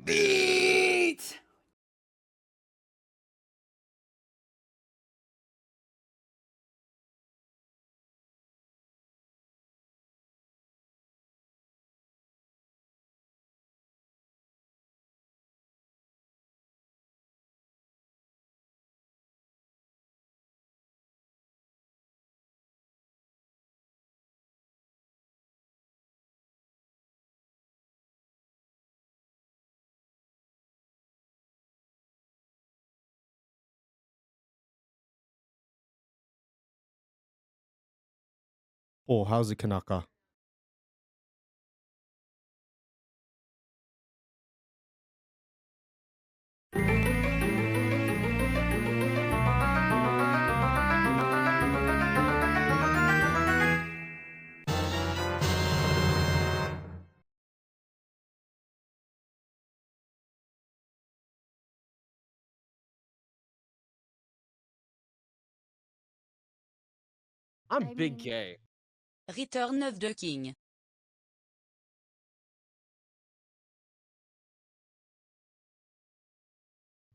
beat. Oh, how's it, Kanaka? I'm big gay. Return of the King.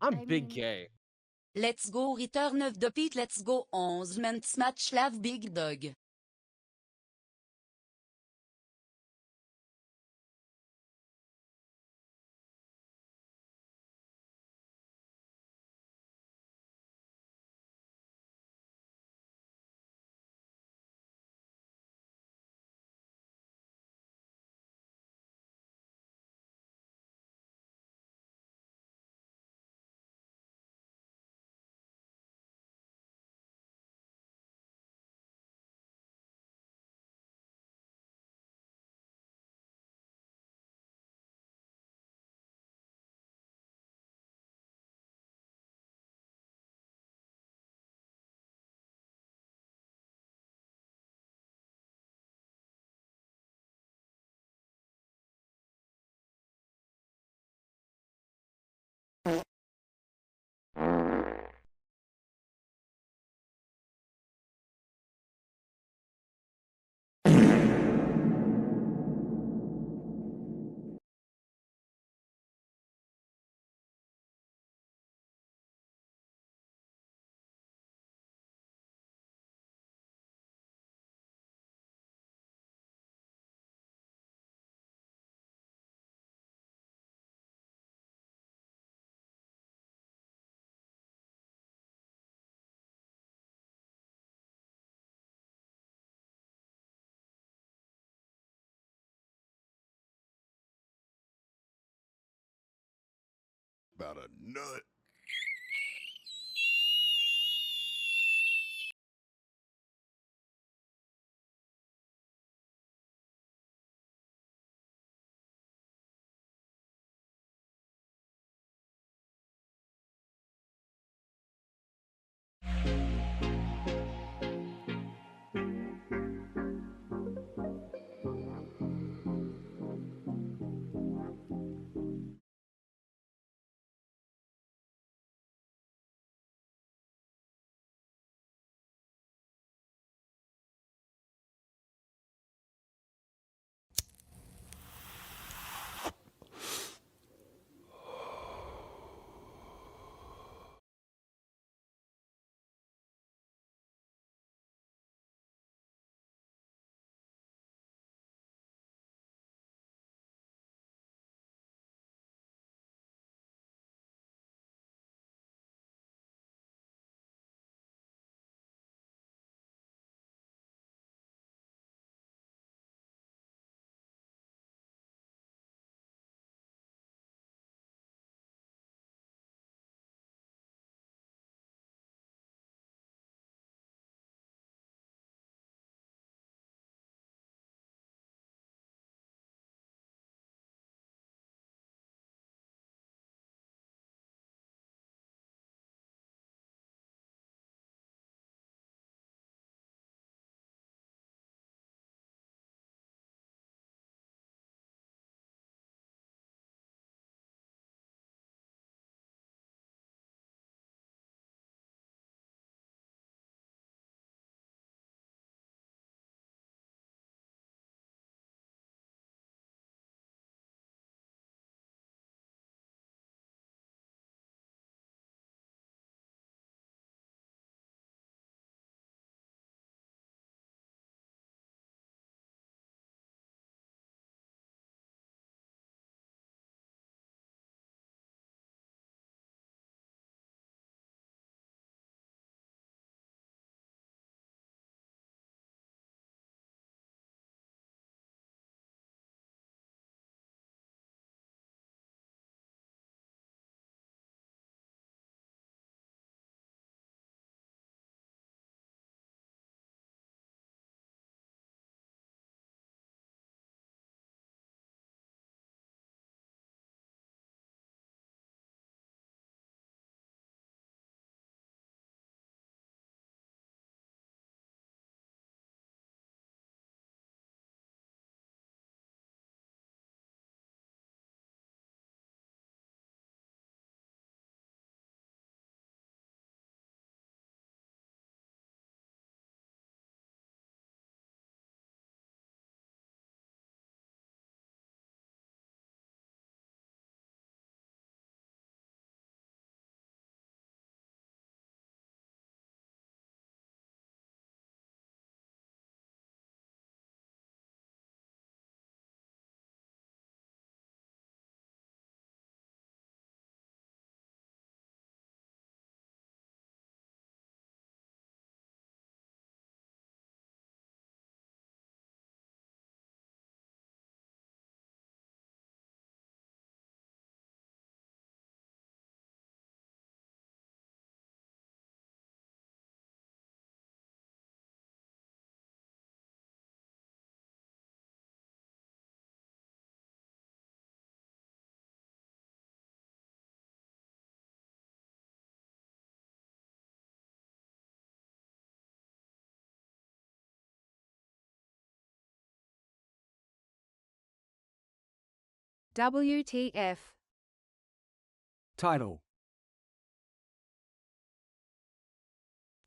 I'm big gay. Let's go Return of the Pete. Let's go 11 minutes match love big dog. About a nut. WTF. Title.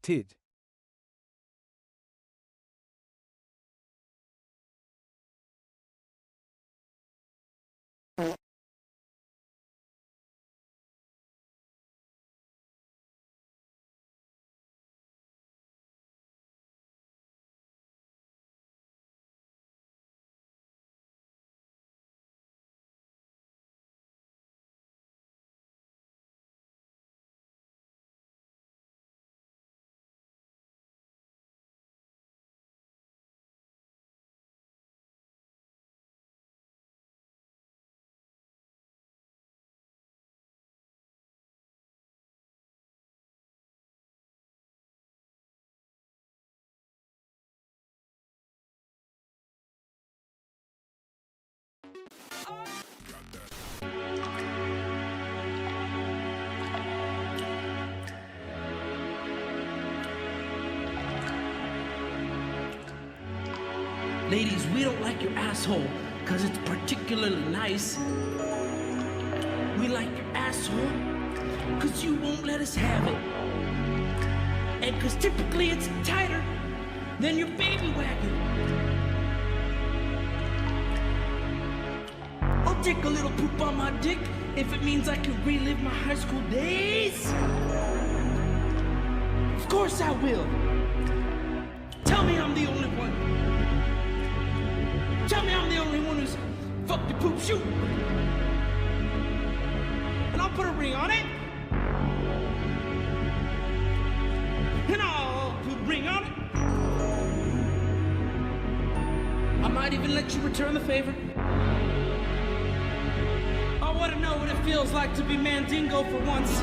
Tid. Ladies, we don't like your asshole because it's particularly nice. We like your asshole because you won't let us have it. And because typically it's tighter than your baby wagon. I'll take a little poop on my dick if it means I can relive my high school days. Of course I will. Tell me I'm the only one. Tell me I'm the only one who's fucked the poop shoot. And I'll put a ring on it. And I'll put a ring on it. I might even let you return the favor. I want to know what it feels like to be Mandingo for once.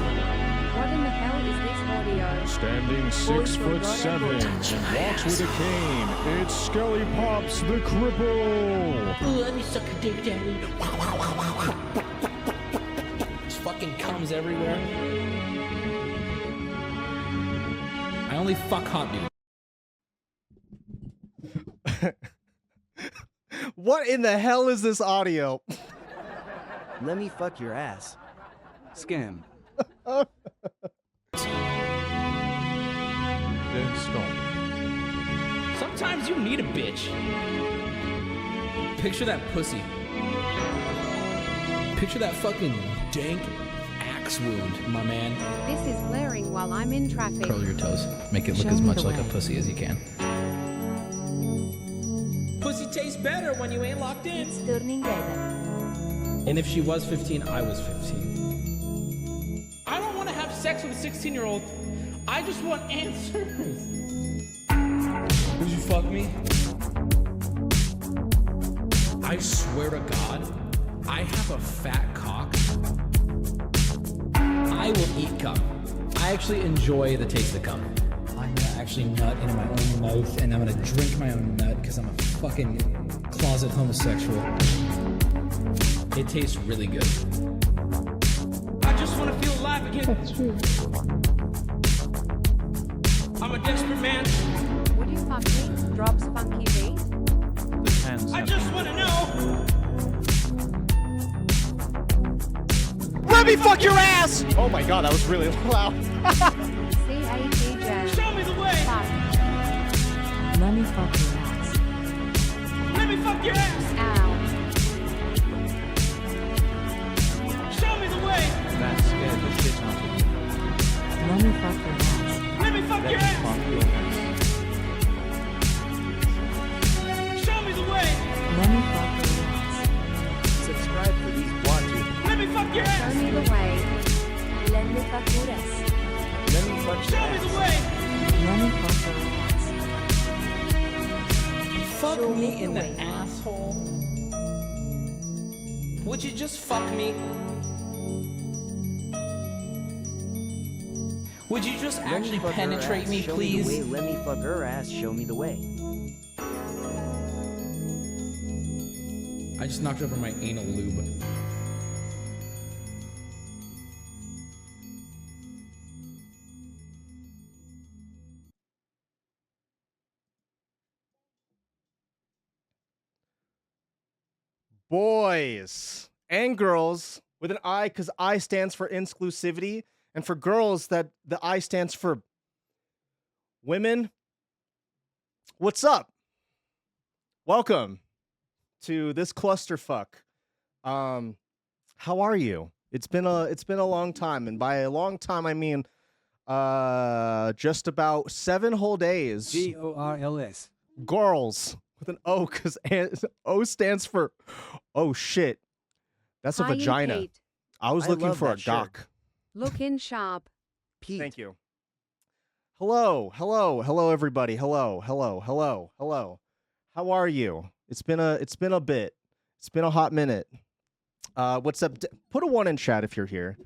What in the hell is this audio? Standing 6'7" and walks with a cane, it's Skelly Pops the Cripple. Ooh, let me suck a dick, daddy. Just fucking comes everywhere. I only fuck hot dudes. What in the hell is this audio? Let me fuck your ass. Scam. Sometimes you need a bitch. Picture that pussy. Picture that fucking dank axe wound, my man. This is blaring while I'm in traffic. Curl your toes. Make it look Show as me much the like a way. pussy as you can. Pussy tastes better when you ain't locked in. It's turning red. And if she was 15, I was 15. I don't want to have sex with a 16-year-old. I just want answers. Would you fuck me? I swear to God, I have a fat cock. I will eat cum. I actually enjoy the taste of cum. I'm gonna actually nut into my own mouth, and I'm gonna drink my own nut because I'm a fucking closet homosexual. It tastes really good. I just want to feel alive again. That's true. I'm a desperate man. Would you fuck me? Drops funky beat. I just want to know. Let me fuck your ass! Oh my god, that was really loud. CAT jam. Show me the way. Fuck. Let me fuck your ass. Let me fuck your ass. Ow. Show me the way. That scared the shit out of me. Let me fuck your ass. Let me fuck your ass. Show me the way. Let me fuck your ass. Subscribe for these watches. Let me fuck your Show ass. me the way. Let me fuck your ass. Let me fuck your Show me the ass. way. Let me fuck your ass. Fuck Show me me in the the way. asshole. Would you just fuck me? Would you just Let me actually fuck her penetrate ass. me, Show please? Me the way. Let me fuck her ass. Show me the way. I just knocked over my anal lube. Boys and girls with an I, because I stands for inclusivity, and for girls that the I stands for women. What's up? Welcome to this clusterfuck. How are you? It's been a long time, and by a long time I mean just about 7 whole days. GORLS. Girls with an O, because O stands for oh shit. That's a Hi, vagina. Pete. I was I looking love for a that shirt. doc. Looking sharp. Pete. Thank you. Hello, everybody. Hello. How are you? It's been a bit. It's been a hot minute. What's up? Put a 1 in chat if you're here.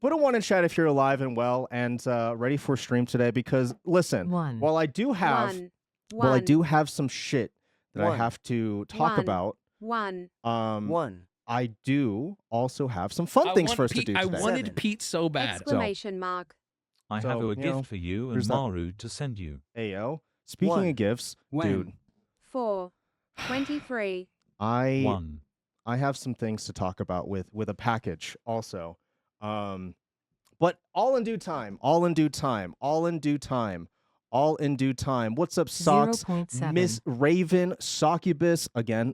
Put a 1 in chat if you're alive and well and ready for stream today. Because listen, 1. while I do have some shit that I 1. have to talk 1. about, 1. 1. I do also have some fun things for us to do today. I wanted 7. Pete so bad. Exclamation mark. I So, have a you know, gift for you and here's that. Maru to send you. Ayo. Speaking 1. of gifts, When? dude, 4. 23. I 1. have some things to talk about with a package also. But all in due time. What's up, Socks? 0.7. Miss Raven, Succubus again.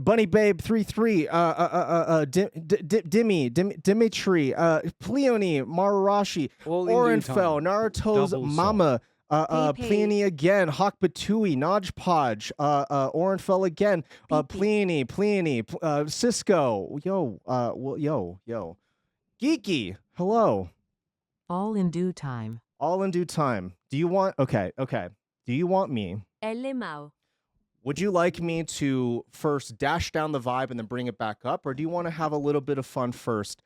Bunny Babe 33. Dimitri, Pleone, Marurashi, All in due Orenfell, time. Naruto's Double Mama. PP. Pliny again, Hawk Batui, Nodgepodge, Orenfell again, Pliny, Cisco, yo, Geeky, hello. All in due time. All in due time. Do you want, okay. Do you want me, LMAO. would you like me to first dash down the vibe and then bring it back up? Or do you want to have a little bit of fun first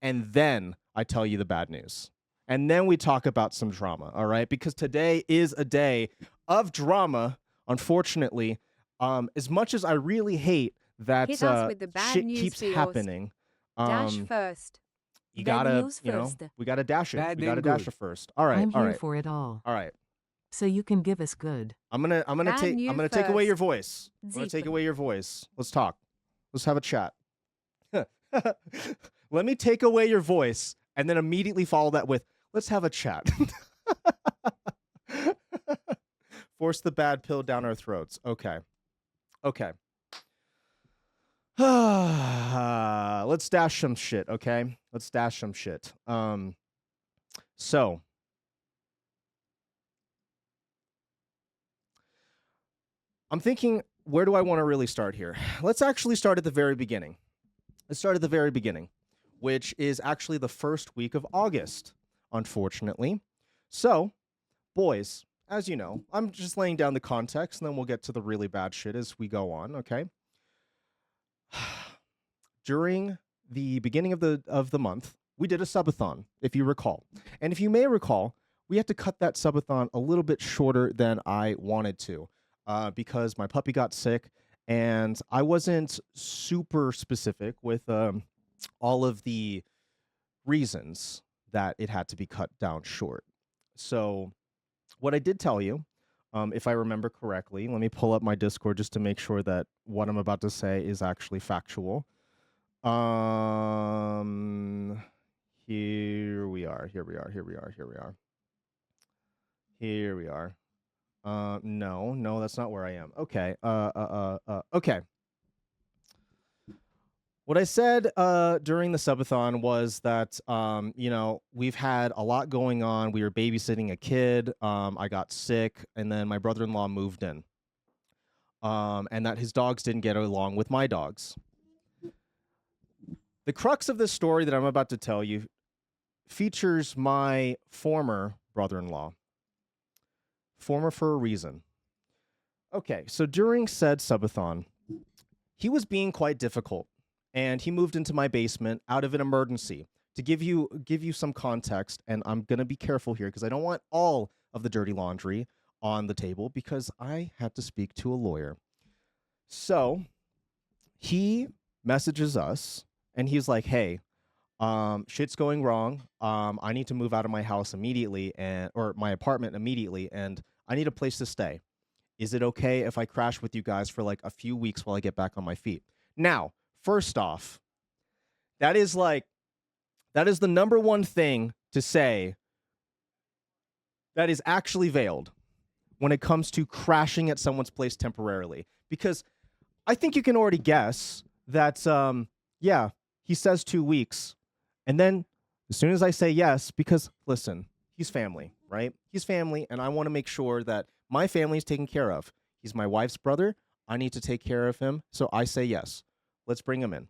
and then I tell you the bad news? And then we talk about some drama, all right? Because today is a day of drama, unfortunately. As much as I really hate that Hit us with the bad shit news keeps for yours. happening, Dash first. you Bad gotta, news you know, first. we gotta dash it. Bad We then gotta dash good. it first. All right, I'm all here right, for it all. all right. So you can give us good. I'm gonna Bad take news take away your first. voice. I'm gonna take Zip. away your voice. Let's talk. Let's have a chat. Let me take away your voice and then immediately follow that with let's have a chat. Force the bad pill down our throats. Okay. Let's dash some shit, okay? Let's dash some shit. So I'm thinking, where do I want to really start here? Let's actually start at the very beginning. Let's start at the very beginning, which is actually the first week of August, unfortunately. So, boys, as you know, I'm just laying down the context, and then we'll get to the really bad shit as we go on, okay? During the beginning of the month, we did a subathon, if you recall. And if you may recall, we had to cut that subathon a little bit shorter than I wanted to. Because my puppy got sick, and I wasn't super specific with all of the reasons that it had to be cut down short. So what I did tell you, if I remember correctly, let me pull up my Discord just to make sure that what I'm about to say is actually factual. Here we are. No, that's not where I am. Okay. Okay. What I said during the subathon was that you know, we've had a lot going on. We were babysitting a kid. I got sick, and then my brother-in-law moved in. And that his dogs didn't get along with my dogs. The crux of this story that I'm about to tell you features my former brother-in-law. Former for a reason. Okay, so during said subathon, he was being quite difficult, and he moved into my basement out of an emergency. To give you some context, and I'm gonna be careful here because I don't want all of the dirty laundry on the table because I had to speak to a lawyer. So he messages us, and he's like, "Hey, shit's going wrong. I need to move out of my house immediately, or my apartment immediately, and I need a place to stay. Is it okay if I crash with you guys for like a few weeks while I get back on my feet?" Now, first off, that is the number one thing to say that is actually veiled when it comes to crashing at someone's place temporarily. Because I think you can already guess that, yeah, he says 2 weeks. And then as soon as I say yes, because listen, he's family, right? He's family, and I want to make sure that my family is taken care of. He's my wife's brother. I need to take care of him. So I say yes. Let's bring him in.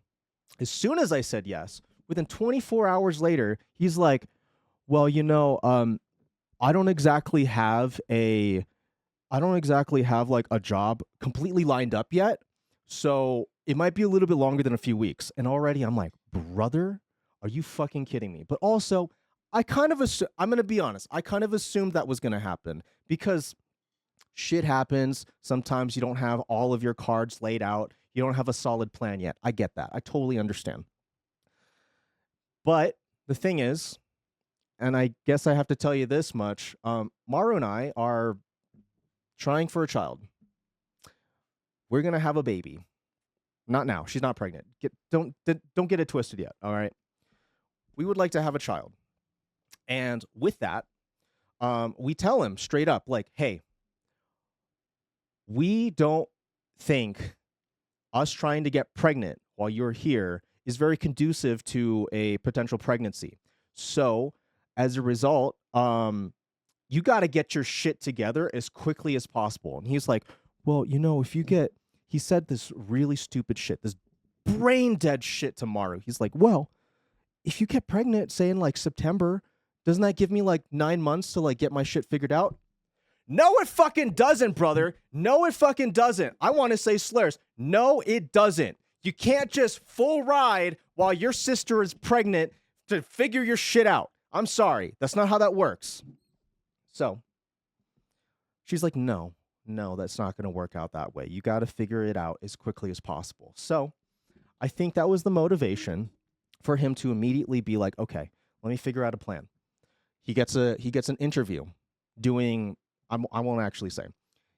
As soon as I said yes, within 24 hours later, he's like, well, you know, I don't exactly have like a job completely lined up yet. So it might be a little bit longer than a few weeks. And already I'm like, brother, are you fucking kidding me? But also, I'm going to be honest. I kind of assumed that was going to happen because shit happens. Sometimes you don't have all of your cards laid out. You don't have a solid plan yet. I get that. I totally understand. But the thing is, and I guess I have to tell you this much, Maru and I are trying for a child. We're going to have a baby. Not now. She's not pregnant. Don't get it twisted yet, all right? We would like to have a child. And with that, we tell him straight up, like, hey, we don't think us trying to get pregnant while you're here is very conducive to a potential pregnancy. So as a result, you got to get your shit together as quickly as possible. And he's like, well, you know, he said this really stupid shit, this brain dead shit to Maru. He's like, well, if you get pregnant, say in like September, doesn't that give me like 9 months to like get my shit figured out? No, it fucking doesn't, brother. No, it fucking doesn't. I want to say slurs. No, it doesn't. You can't just full ride while your sister is pregnant to figure your shit out. I'm sorry. That's not how that works. So she's like, no, that's not going to work out that way. You got to figure it out as quickly as possible. So I think that was the motivation for him to immediately be like, okay, let me figure out a plan. He gets an interview doing, I won't actually say.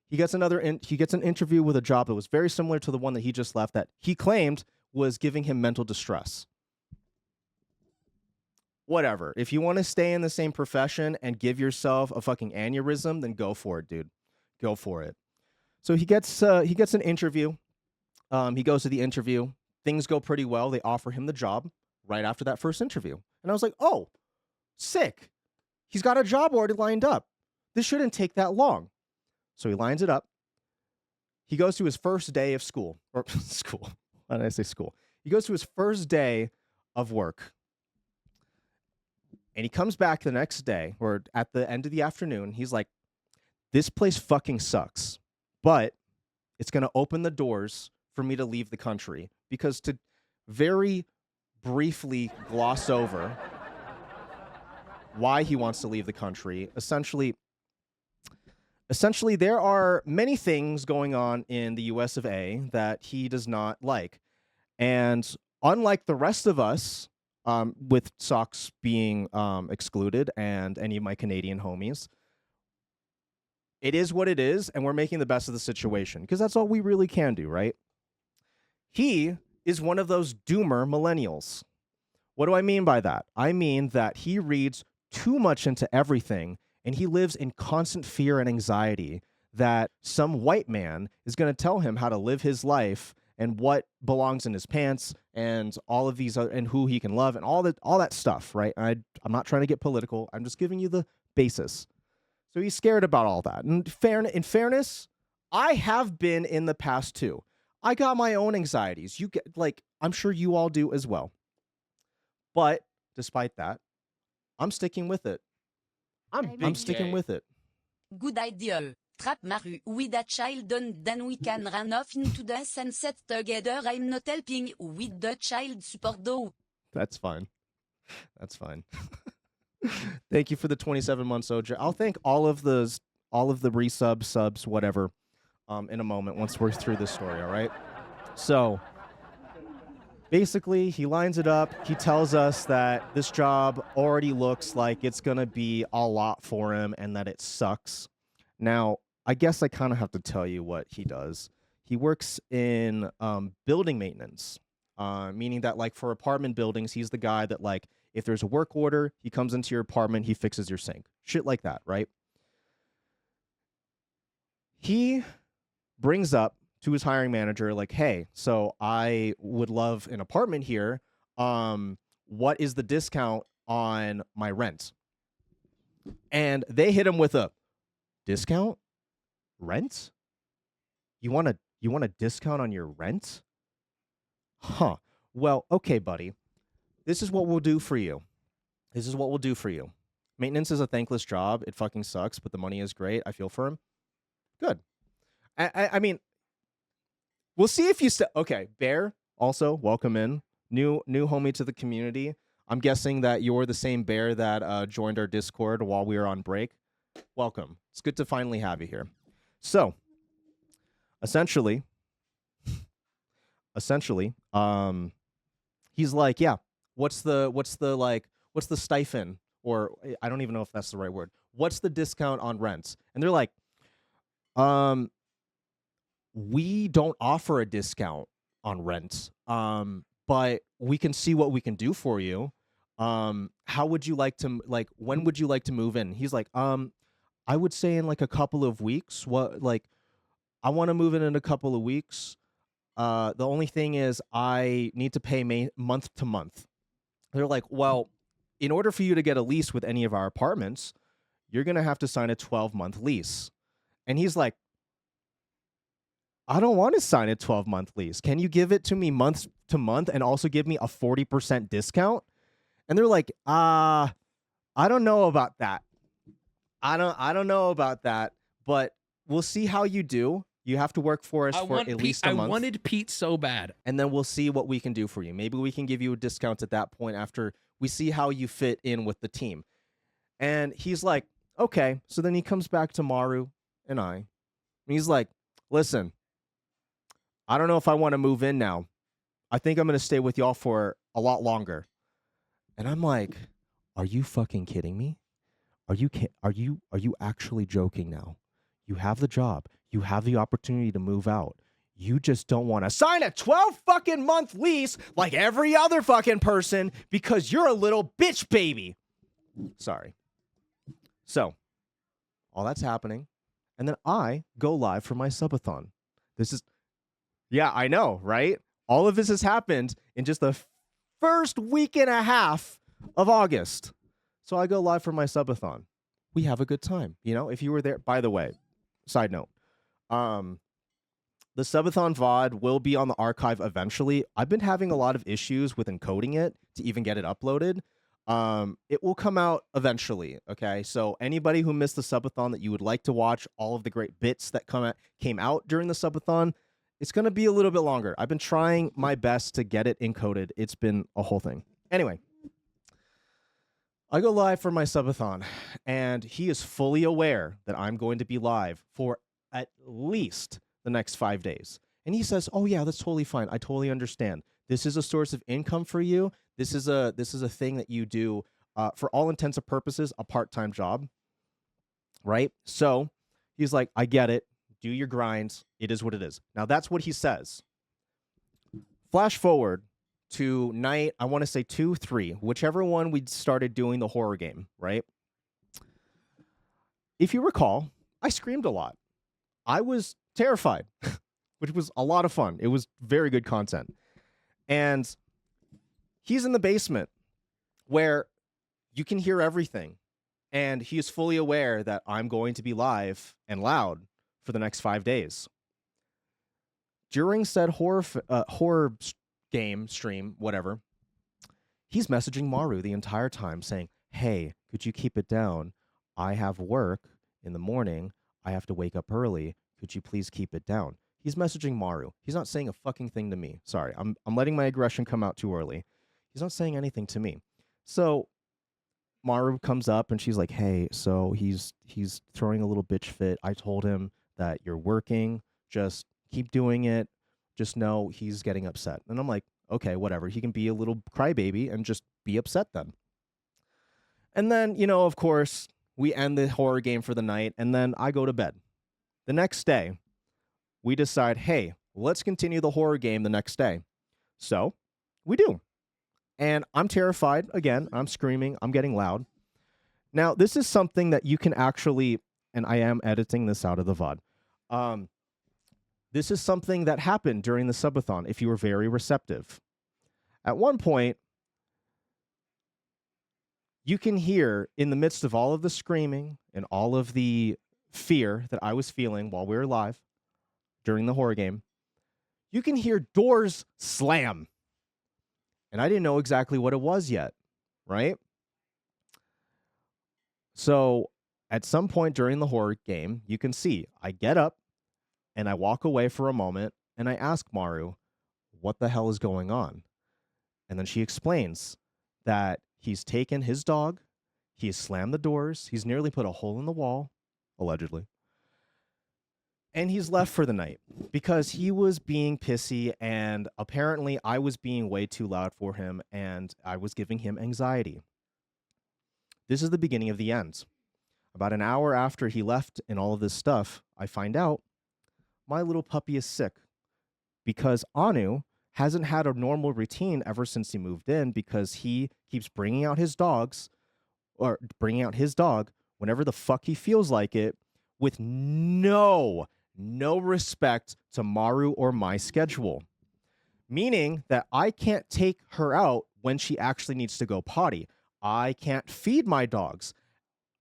He gets an interview with a job that was very similar to the one that he just left that he claimed was giving him mental distress. Whatever. If you want to stay in the same profession and give yourself a fucking aneurysm, then go for it, dude. Go for it. So he gets an interview. He goes to the interview. Things go pretty well. They offer him the job right after that first interview. And I was like, oh, sick. He's got a job already lined up. This shouldn't take that long. So he lines it up. He goes to his first day of school. Or school. Why did I say school? He goes to his first day of work. And he comes back the next day, or at the end of the afternoon. He's like, this place fucking sucks. But it's going to open the doors for me to leave the country. Because to very briefly gloss over why he wants to leave the country, essentially there are many things going on in the US of A that he does not like. And unlike the rest of us, with socks being excluded and any of my Canadian homies, it is what it is, and we're making the best of the situation because that's all we really can do, right? He is one of those doomer millennials. What do I mean by that? I mean that he reads too much into everything, and he lives in constant fear and anxiety that some white man is going to tell him how to live his life and what belongs in his pants and all of these other, and who he can love and all that stuff, right? I'm not trying to get political. I'm just giving you the basis. So he's scared about all that. And in fairness, I have been in the past too. I got my own anxieties. You get, like, I'm sure you all do as well. But despite that, I'm sticking with it. I'm sticking with it. Good idea. Trap Maru. With that child done, then we can run off into the sunset together. I'm not helping with the child support though. That's fine. That's fine. Thank you for the 27 months, Oja. I'll thank all of the resubs, subs, whatever, in a moment once we're through this story, all right? So basically, he lines it up. He tells us that this job already looks like it's going to be a lot for him and that it sucks. Now, I guess I kind of have to tell you what he does. He works in building maintenance. meaning that like for apartment buildings, he's the guy that like if there's a work order, he comes into your apartment, he fixes your sink, shit like that, right? He brings up to his hiring manager like, hey, so I would love an apartment here. What is the discount on my rent? And they hit him with a discount? Rent? You want a discount on your rent? Huh. Well, okay, buddy. This is what we'll do for you. This is what we'll do for you. Maintenance is a thankless job. It fucking sucks, but the money is great. I feel for him. Good. I mean, we'll see if you okay, Bear, also welcome in. New homie to the community. I'm guessing that you're the same Bear that joined our Discord while we were on break. Welcome. It's good to finally have you here. So, essentially, he's like, yeah, what's the stipend? Or I don't even know if that's the right word. What's the discount on rents? And they're like, we don't offer a discount on rents, but we can see what we can do for you. How would you like to, like, when would you like to move in? He's like, I would say in like a couple of weeks. I want to move in a couple of weeks. The only thing is I need to pay month to month. They're like, well, in order for you to get a lease with any of our apartments, you're going to have to sign a 12-month lease. And he's like, I don't want to sign a 12-month lease. Can you give it to me month to month and also give me a 40% discount? And they're like, I don't know about that. I don't know about that, but we'll see how you do. You have to work for us for at least a month. I wanted Pete so bad. And then we'll see what we can do for you. Maybe we can give you a discount at that point after we see how you fit in with the team. And he's like, okay. So then he comes back to Maru and I. And he's like, listen, I don't know if I want to move in now. I think I'm going to stay with y'all for a lot longer. And I'm like, are you fucking kidding me? Are you actually joking now? You have the job. You have the opportunity to move out. You just don't want to sign a 12 fucking month lease like every other fucking person because you're a little bitch baby. Sorry. So, all that's happening. And then I go live for my subathon. Yeah, I know, right? All of this has happened in just the first week and a half of August. So I go live for my subathon. We have a good time. You know, if you were there, by the way, side note, the subathon VOD will be on the archive eventually. I've been having a lot of issues with encoding it to even get it uploaded. It will come out eventually, okay? So anybody who missed the subathon that you would like to watch all of the great bits that came out during the subathon, it's going to be a little bit longer. I've been trying my best to get it encoded. It's been a whole thing. Anyway, I go live for my subathon, and he is fully aware that I'm going to be live for at least the next 5 days. And he says, oh yeah, that's totally fine. I totally understand. This is a source of income for you. This is a thing that you do for all intents and purposes, a part-time job, right? So he's like, I get it. Do your grinds. It is what it is. Now that's what he says. Flash forward to night, I want to say 2, 3, whichever one we started doing the horror game, right? If you recall, I screamed a lot. I was terrified, which was a lot of fun. It was very good content. And he's in the basement where you can hear everything. And he is fully aware that I'm going to be live and loud for the next 5 days. During said horror game, stream, whatever, he's messaging Maru the entire time saying, hey, could you keep it down? I have work in the morning. I have to wake up early. Could you please keep it down? He's messaging Maru. He's not saying a fucking thing to me. Sorry, I'm letting my aggression come out too early. He's not saying anything to me. So Maru comes up and she's like, hey, so he's throwing a little bitch fit. I told him that you're working. Just keep doing it. Just know he's getting upset. And I'm like, okay, whatever. He can be a little crybaby and just be upset then. And then, you know, of course, we end the horror game for the night, and then I go to bed. The next day, we decide, hey, let's continue the horror game the next day. So We do. And I'm terrified. Again, I'm screaming. I'm getting loud. Now, this is something that you can actually, and I am editing this out of the VOD. This is something that happened during the subathon if you were very receptive. At one point, you can hear in the midst of all of the screaming and all of the fear that I was feeling while we were live during the horror game, you can hear doors slam. And I didn't know exactly what it was yet, right? So at some point during the horror game, you can see I get up and I walk away for a moment and I ask Maru, what the hell is going on? And then she explains that he's taken his dog, he has slammed the doors, he's nearly put a hole in the wall, allegedly, and he's left for the night because he was being pissy and apparently I was being way too loud for him and I was giving him anxiety. This is the beginning of the end. About an hour after he left and all of this stuff, I find out my little puppy is sick because Anu hasn't had a normal routine ever since he moved in because he keeps bringing out his dog whenever the fuck he feels like it with no respect to Maru or my schedule. Meaning that I can't take her out when she actually needs to go potty. I can't feed my dogs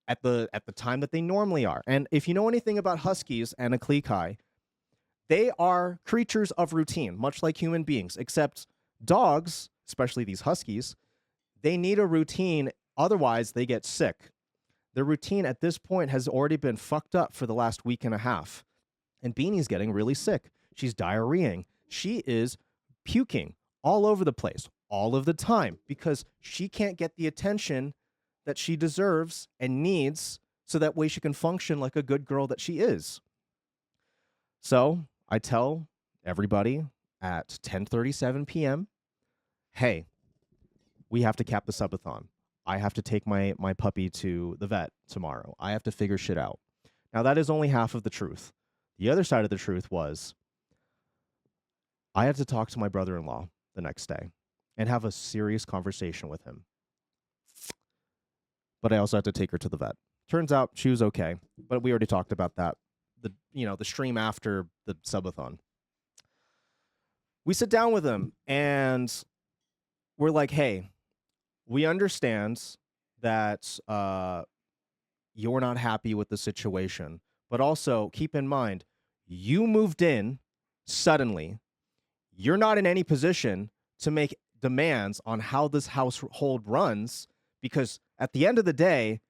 at the time that they normally are. And if you know anything about huskies and a Klekai, they are creatures of routine, much like human beings, except dogs, especially these huskies, they need a routine, otherwise they get sick. Their routine at this point has already been fucked up for the last week and a half. And Beanie's getting really sick. She's diarrheaing. She is puking all over the place, all of the time, because she can't get the attention that she deserves and needs so that way she can function like a good girl that she is. So I tell everybody at 10:37 p.m., hey, we have to cap the subathon. I have to take my puppy to the vet tomorrow. I have to figure shit out. Now, that is only half of the truth. The other side of the truth was I had to talk to my brother-in-law the next day and have a serious conversation with him. But I also had to take her to the vet. Turns out she was okay, but we already talked about that. The stream after the subathon. We sit down with him and we're like, hey, we understand that you're not happy with the situation, but also keep in mind, you moved in suddenly. You're not in any position to make demands on how this household runs because at the end of the day,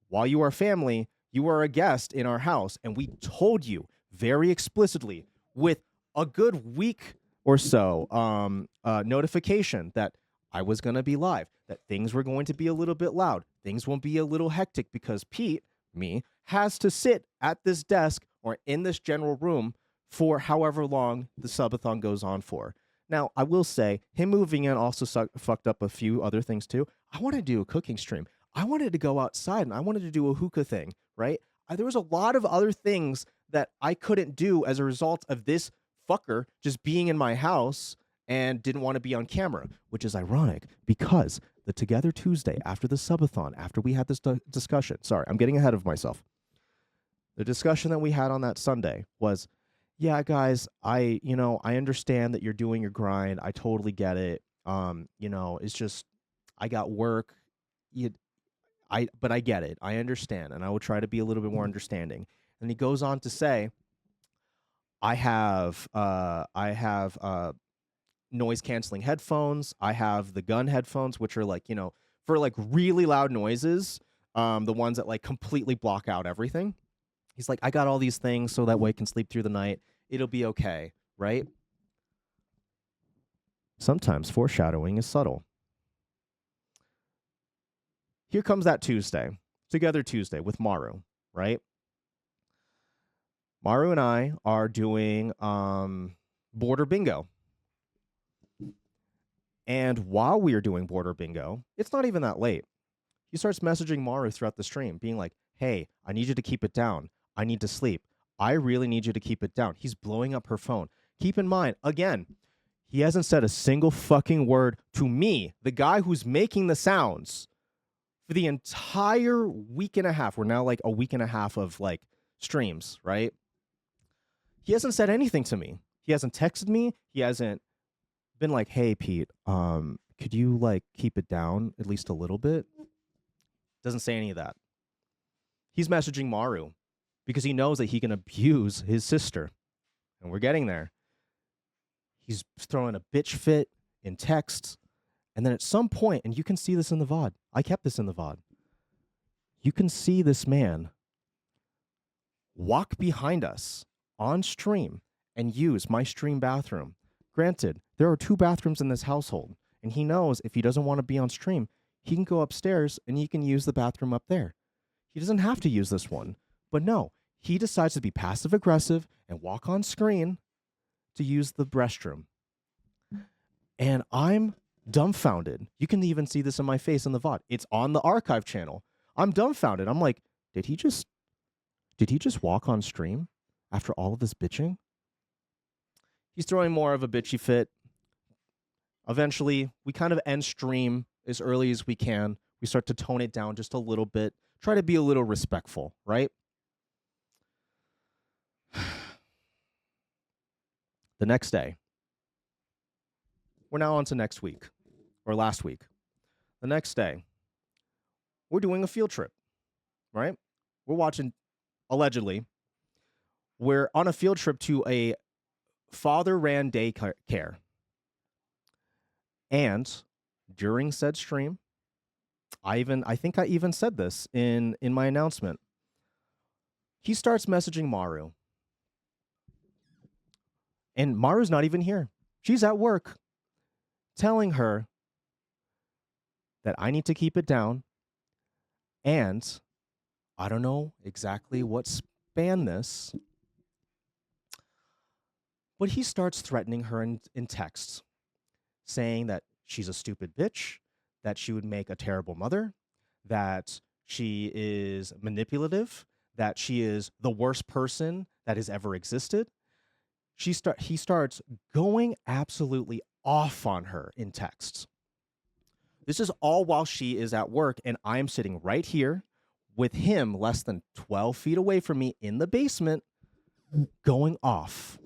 while you are family, you are a guest in our house, and we told you very explicitly with a good week or so notification that I was going to be live, that things were going to be a little bit loud. Things won't be a little hectic because Pete, me, has to sit at this desk or in this general room for however long the subathon goes on for. Now, I will say, him moving in also fucked up a few other things too. I wanted to do a cooking stream. I wanted to go outside and I wanted to do a hookah thing, right? There was a lot of other things that I couldn't do as a result of this fucker just being in my house and didn't want to be on camera, which is ironic because the Together Tuesday after the subathon, after we had this discussion, sorry, I'm getting ahead of myself. The discussion that we had on that Sunday was, yeah, guys, I understand that you're doing your grind. I totally get it. It's just, I got work. But I get it. I understand, and I will try to be a little bit more understanding. And he goes on to say, I have noise canceling headphones. I have the gun headphones, which are for really loud noises. The ones that completely block out everything. He's like, I got all these things so that way I can sleep through the night. It'll be okay, right? Sometimes foreshadowing is subtle. Here comes that Tuesday, Together Tuesday with Maru, right? Maru and I are doing border bingo. And while we are doing border bingo, it's not even that late. He starts messaging Maru throughout the stream, being like, hey, I need you to keep it down. I need to sleep. I really need you to keep it down. He's blowing up her phone. Keep in mind, again, He hasn't said a single fucking word to me, the guy who's making the sounds, for the entire week and a half. We're now like a week and a half of like streams, right? He hasn't said anything to me. He hasn't texted me. He hasn't been like, hey, Pete, could you like keep it down at least a little bit? Doesn't say any of that. He's messaging Maru because he knows that he can abuse his sister. And we're getting there. He's throwing a bitch fit in texts. And then at some point, and you can see this in the VOD. I kept this in the VOD. You can see this man walk behind us on stream and use my stream bathroom. Granted, there are 2 bathrooms in this household. And he knows if he doesn't want to be on stream, he can go upstairs and he can use the bathroom up there. He doesn't have to use this one. But no, he decides to be passive aggressive and walk on screen to use the restroom. And I'm dumbfounded. You can even see this in my face in the VOD. It's on the archive channel. I'm dumbfounded. I'm like, did he just walk on stream after all of this bitching? He's throwing more of a bitchy fit. Eventually, we kind of end stream as early as we can. We start to tone it down just a little bit. Try to be a little respectful, right? The next day. We're now on to next week. Or last week. The next day. We're doing a field trip, right? We're watching, allegedly, we're on a field trip to a father-ran daycare. And during said stream, I think I even said this in my announcement. He starts messaging Maru. And Maru's not even here. She's at work telling her that I need to keep it down. And I don't know exactly what spanned this, but he starts threatening her in texts, saying that she's a stupid bitch, that she would make a terrible mother, that she is manipulative, that she is the worst person that has ever existed. He starts going absolutely off on her in texts. This is all while she is at work, and I am sitting right here with him less than 12 feet away from me in the basement going off.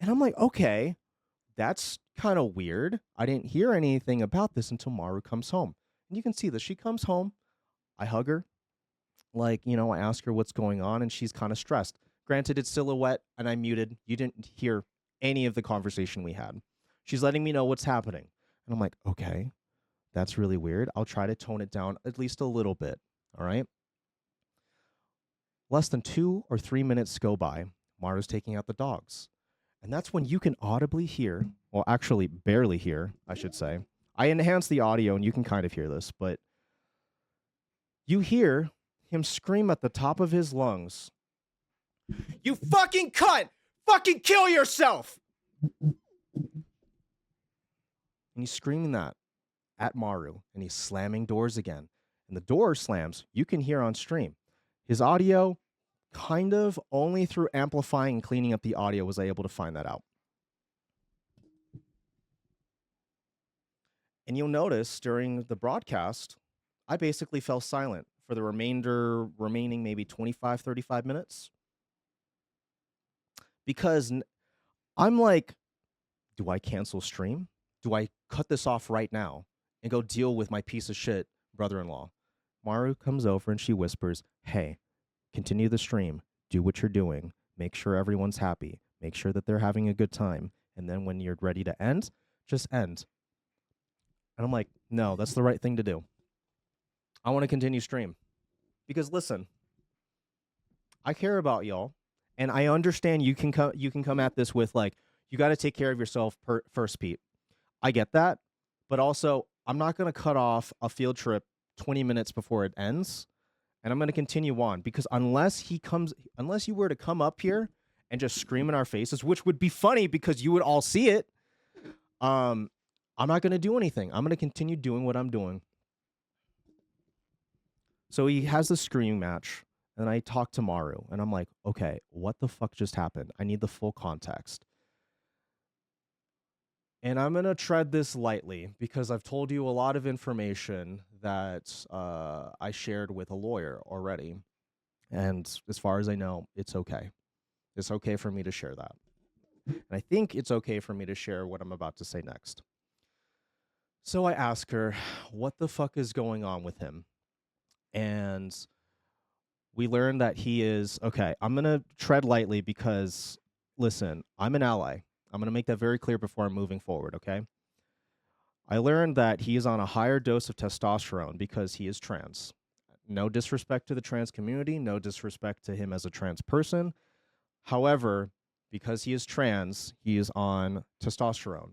And I'm like, okay, that's kind of weird. I didn't hear anything about this until Maru comes home. And you can see that she comes home. I hug her. Like, I ask her what's going on, and she's kind of stressed. Granted, it's silhouette, and I'm muted. You didn't hear any of the conversation we had. She's letting me know what's happening. And I'm like, okay, that's really weird. I'll try to tone it down at least a little bit, all right? Less than 2 or 3 minutes go by. Maru's taking out the dogs. And that's when you can audibly hear, well, actually barely hear, I should say. I enhanced the audio, and you can kind of hear this, but you hear him scream at the top of his lungs, "You fucking cunt! Fucking kill yourself!" And he's screaming that at Maru, and he's slamming doors again. And the door slams, you can hear on stream. His audio, kind of only through amplifying and cleaning up the audio was I able to find that out. And you'll notice during the broadcast, I basically fell silent for the remaining maybe 25, 35 minutes. Because I'm like, do I cancel stream? Do I cut this off right now and go deal with my piece of shit brother-in-law? Maru comes over and she whispers, hey, continue the stream. Do what you're doing. Make sure everyone's happy. Make sure that they're having a good time. And then when you're ready to end, just end. And I'm like, no, that's the right thing to do. I want to continue stream. Because listen, I care about y'all. And I understand you can come at this with like, you got to take care of yourself first, Pete. I get that. But also, I'm not going to cut off a field trip 20 minutes before it ends. And I'm going to continue on. Because unless you were to come up here and just scream in our faces, which would be funny because you would all see it, I'm not going to do anything. I'm going to continue doing what I'm doing. So he has the screaming match. And I talk to Maru. And I'm like, okay, what the fuck just happened? I need the full context. And I'm going to tread this lightly because I've told you a lot of information that I shared with a lawyer already. And as far as I know, it's okay. It's okay for me to share that. And I think it's okay for me to share what I'm about to say next. So I ask her, what the fuck is going on with him? And we learned that he is, okay, I'm going to tread lightly because, listen, I'm an ally. I'm going to make that very clear before I'm moving forward, okay? I learned that he is on a higher dose of testosterone because he is trans. No disrespect to the trans community, no disrespect to him as a trans person. However, because he is trans, he is on testosterone.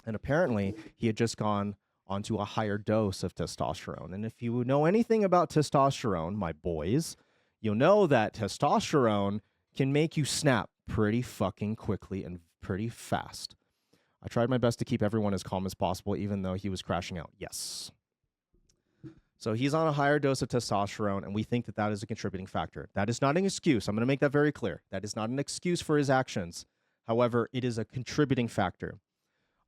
And apparently, he had just gone onto a higher dose of testosterone. And if you know anything about testosterone, my boys, you'll know that testosterone can make you snap pretty fucking quickly and pretty fast. I tried my best to keep everyone as calm as possible, even though he was crashing out. Yes. So he's on a higher dose of testosterone, and we think that that is a contributing factor. That is not an excuse. I'm going to make that very clear. That is not an excuse for his actions. However, it is a contributing factor.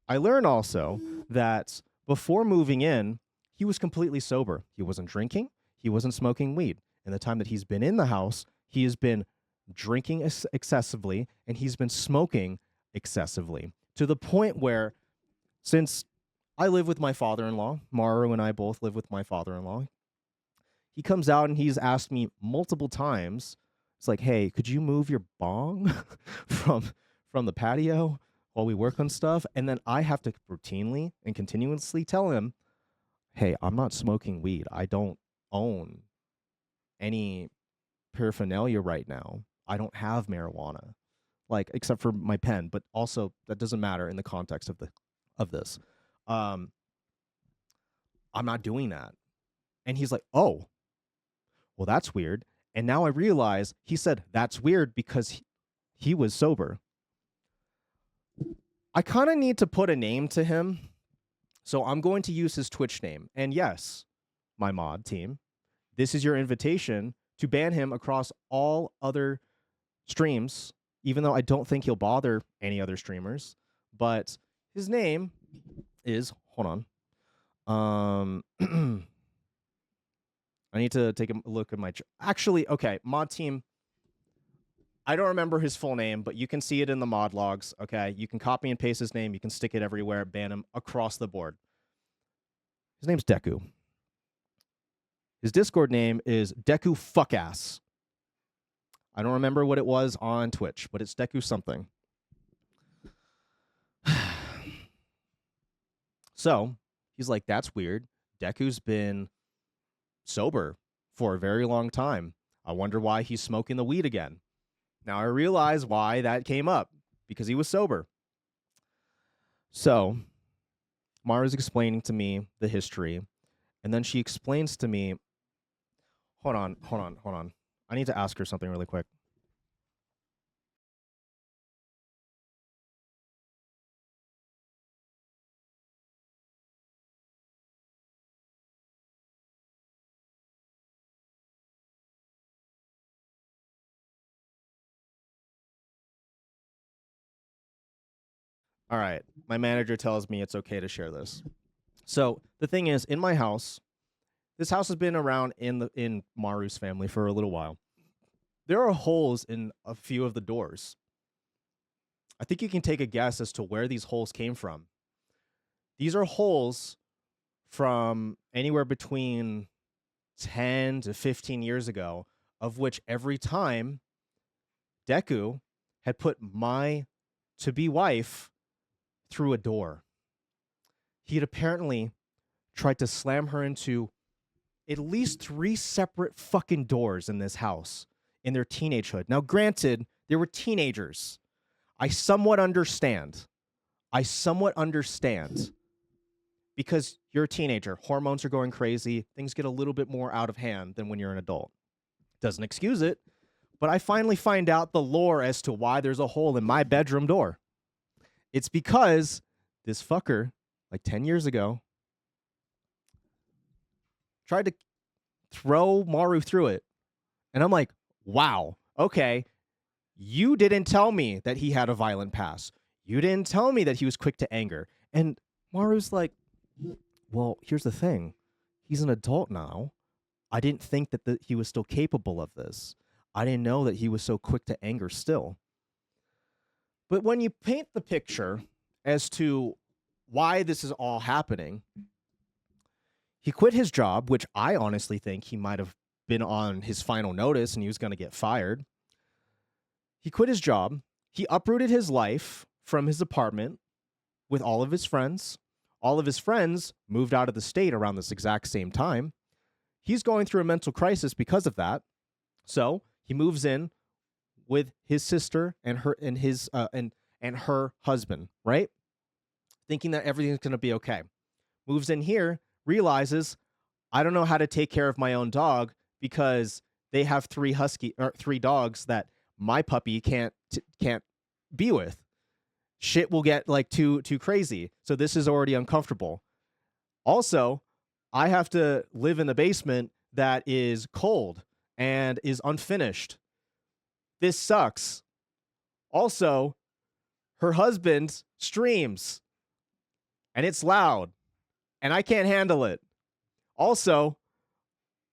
I learned also that before moving in, he was completely sober. He wasn't drinking. He wasn't smoking weed. In the time that he's been in the house, he has been drinking excessively, and he's been smoking excessively, to the point where, since I live with my father-in-law, Maru and I both live with my father-in-law, he comes out and he's asked me multiple times, it's like, hey, could you move your bong from the patio while we work on stuff? And then I have to routinely and continuously tell him, hey, I'm not smoking weed. I don't own any paraphernalia right now. I don't have marijuana, like, except for my pen, but also that doesn't matter in the context of this. I'm not doing that. And he's like, oh, well, that's weird. And now I realize he said that's weird because he was sober. I kind of need to put a name to him. So I'm going to use his Twitch name. And yes, my mod team, this is your invitation to ban him across all other streams, even though I don't think he'll bother any other streamers. But his name is, hold on. I need to take a look at my, actually, okay, mod team. I don't remember his full name, but you can see it in the mod logs, okay? You can copy and paste his name. You can stick it everywhere, ban him across the board. His name's Deku. His Discord name is Deku Fuckass. I don't remember what it was on Twitch, but it's Deku something. So, he's like, that's weird. Deku's been sober for a very long time. I wonder why he's smoking the weed again. Now I realize why that came up, because he was sober. So, Mara's explaining to me the history, and then she explains to me, hold on. I need to ask her something really quick. All right, my manager tells me it's okay to share this. So the thing is, in my house, this house has been around in Maru's family for a little while. There are holes in a few of the doors. I think you can take a guess as to where these holes came from. These are holes from anywhere between 10 to 15 years ago, of which every time Deku had put my to-be wife through a door. He had apparently tried to slam her into at least 3 separate fucking doors in this house in their teenagehood. Now, granted, they were teenagers. I somewhat understand. Because you're a teenager. Hormones are going crazy. Things get a little bit more out of hand than when you're an adult. Doesn't excuse it. But I finally find out the lore as to why there's a hole in my bedroom door. It's because this fucker, like 10 years ago, tried to throw Maru through it. And I'm like, wow, okay. You didn't tell me that he had a violent past. You didn't tell me that he was quick to anger. And Maru's like, well, here's the thing. He's an adult now. I didn't think that he was still capable of this. I didn't know that he was so quick to anger still. But when you paint the picture as to why this is all happening, he quit his job, which I honestly think he might have been on his final notice and he was going to get fired. He quit his job. He uprooted his life from his apartment with all of his friends. All of his friends moved out of the state around this exact same time. He's going through a mental crisis because of that. So he moves in with his sister and her husband, right? Thinking that everything's going to be okay. Moves in here, realizes, I don't know how to take care of my own dog because they have three dogs that my puppy can't be with. Shit will get like too crazy. So this is already uncomfortable. Also, I have to live in the basement that is cold and is unfinished. This sucks. Also, her husband streams and it's loud and I can't handle it. Also,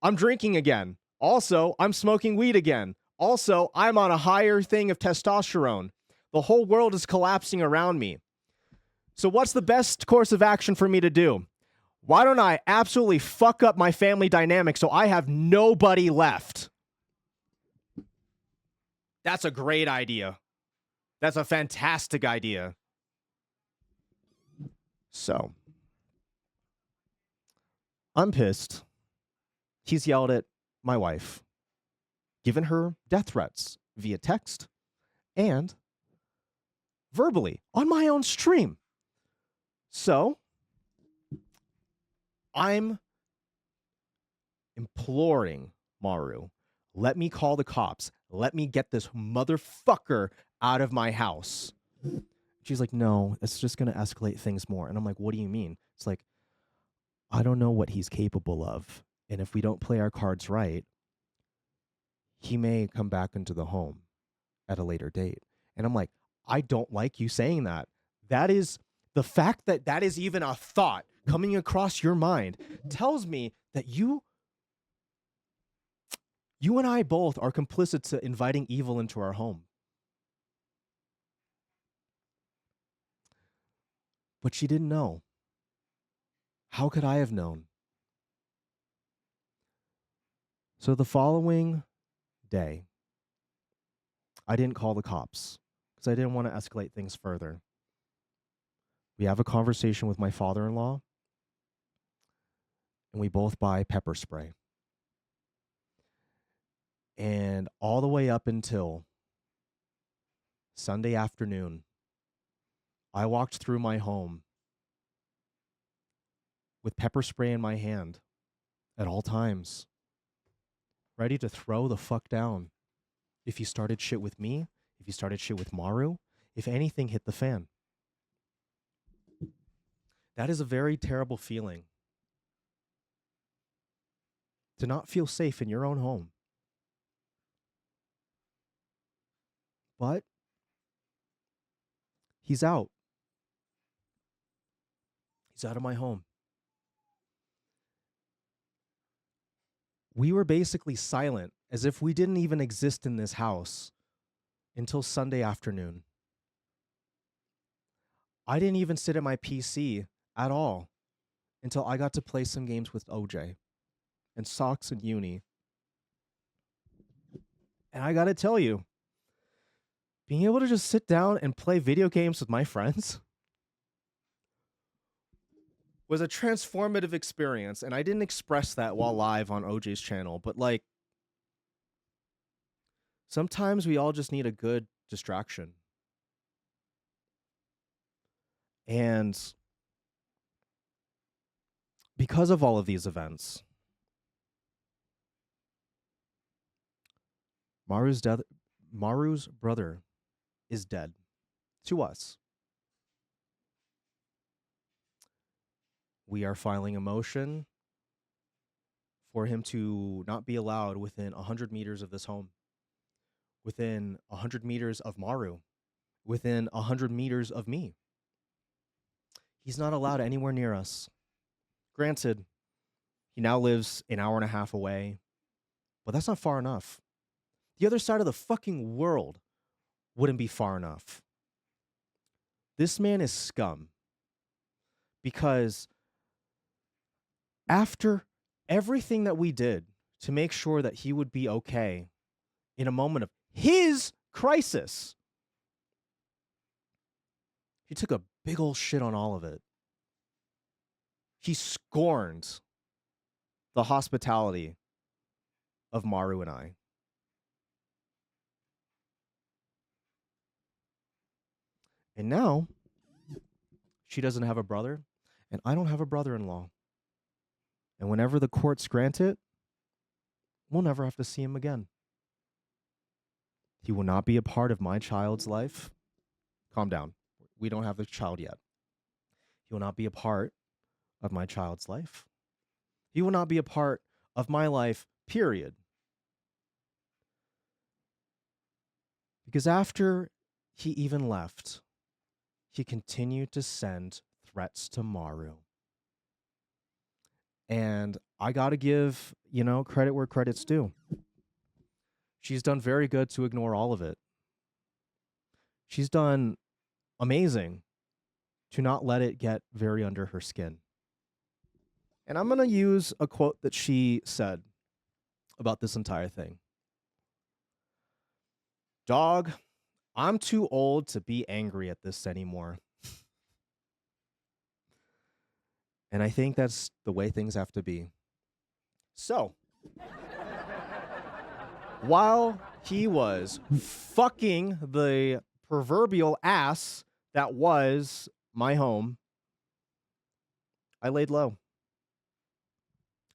I'm drinking again. Also, I'm smoking weed again. Also, I'm on a higher thing of testosterone. The whole world is collapsing around me. So what's the best course of action for me to do? Why don't I absolutely fuck up my family dynamic so I have nobody left? That's a great idea. That's a fantastic idea. So, I'm pissed. He's yelled at my wife, given her death threats via text and verbally on my own stream. So, I'm imploring Maru, let me call the cops. Let me get this motherfucker out of my house. She's like, no, it's just going to escalate things more. And I'm like, what do you mean? It's like, I don't know what he's capable of. And if we don't play our cards right, he may come back into the home at a later date. And I'm like, I don't like you saying that. That is the fact that that is even a thought coming across your mind tells me that you and I both are complicit to inviting evil into our home. But she didn't know. How could I have known? So the following day, I didn't call the cops because I didn't want to escalate things further. We have a conversation with my father-in-law, and we both buy pepper spray. And all the way up until Sunday afternoon, I walked through my home with pepper spray in my hand at all times, ready to throw the fuck down. If you started shit with me, if you started shit with Maru, if anything hit the fan. That is a very terrible feeling. To not feel safe in your own home. But he's out. He's out of my home. We were basically silent, as if we didn't even exist in this house until Sunday afternoon. I didn't even sit at my PC at all until I got to play some games with OJ and Socks and Uni. And I gotta tell you, being able to just sit down and play video games with my friends was a transformative experience, and I didn't express that while live on OJ's channel, but like, sometimes we all just need a good distraction. And because of all of these events, Maru's brother is dead to us. We are filing a motion for him to not be allowed within 100 meters of this home, within 100 meters of Maru, within 100 meters of me. He's not allowed anywhere near us. Granted, he now lives an hour and a half away, but that's not far enough. The other side of the fucking world wouldn't be far enough. This man is scum. Because after everything that we did to make sure that he would be okay in a moment of his crisis, he took a big old shit on all of it. He scorned the hospitality of Maru and I. And now, she doesn't have a brother, and I don't have a brother-in-law. And whenever the courts grant it, we'll never have to see him again. He will not be a part of my child's life. Calm down. We don't have a child yet. He will not be a part of my child's life. He will not be a part of my life, period. Because after he even left, he continued to send threats to Maru. And I got to give, credit where credit's due. She's done very good to ignore all of it. She's done amazing to not let it get very under her skin. And I'm going to use a quote that she said about this entire thing. Dog, I'm too old to be angry at this anymore. And I think that's the way things have to be. So, while he was fucking the proverbial ass that was my home, I laid low.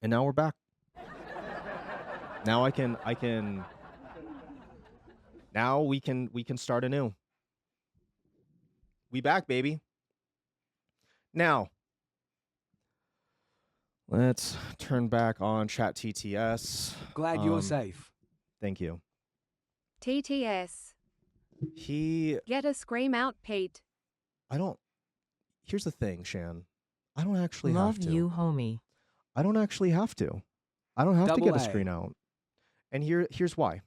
And now we're back. Now now we can start anew. We back, baby. Now, let's turn back on Chat TTS. Glad you're safe. Thank you. TTS. Get a scream out, Pete. Here's the thing, Shan. I don't actually Love have to. you, homie. I don't actually have to. I don't have to Double get a A. screen out. And here's why.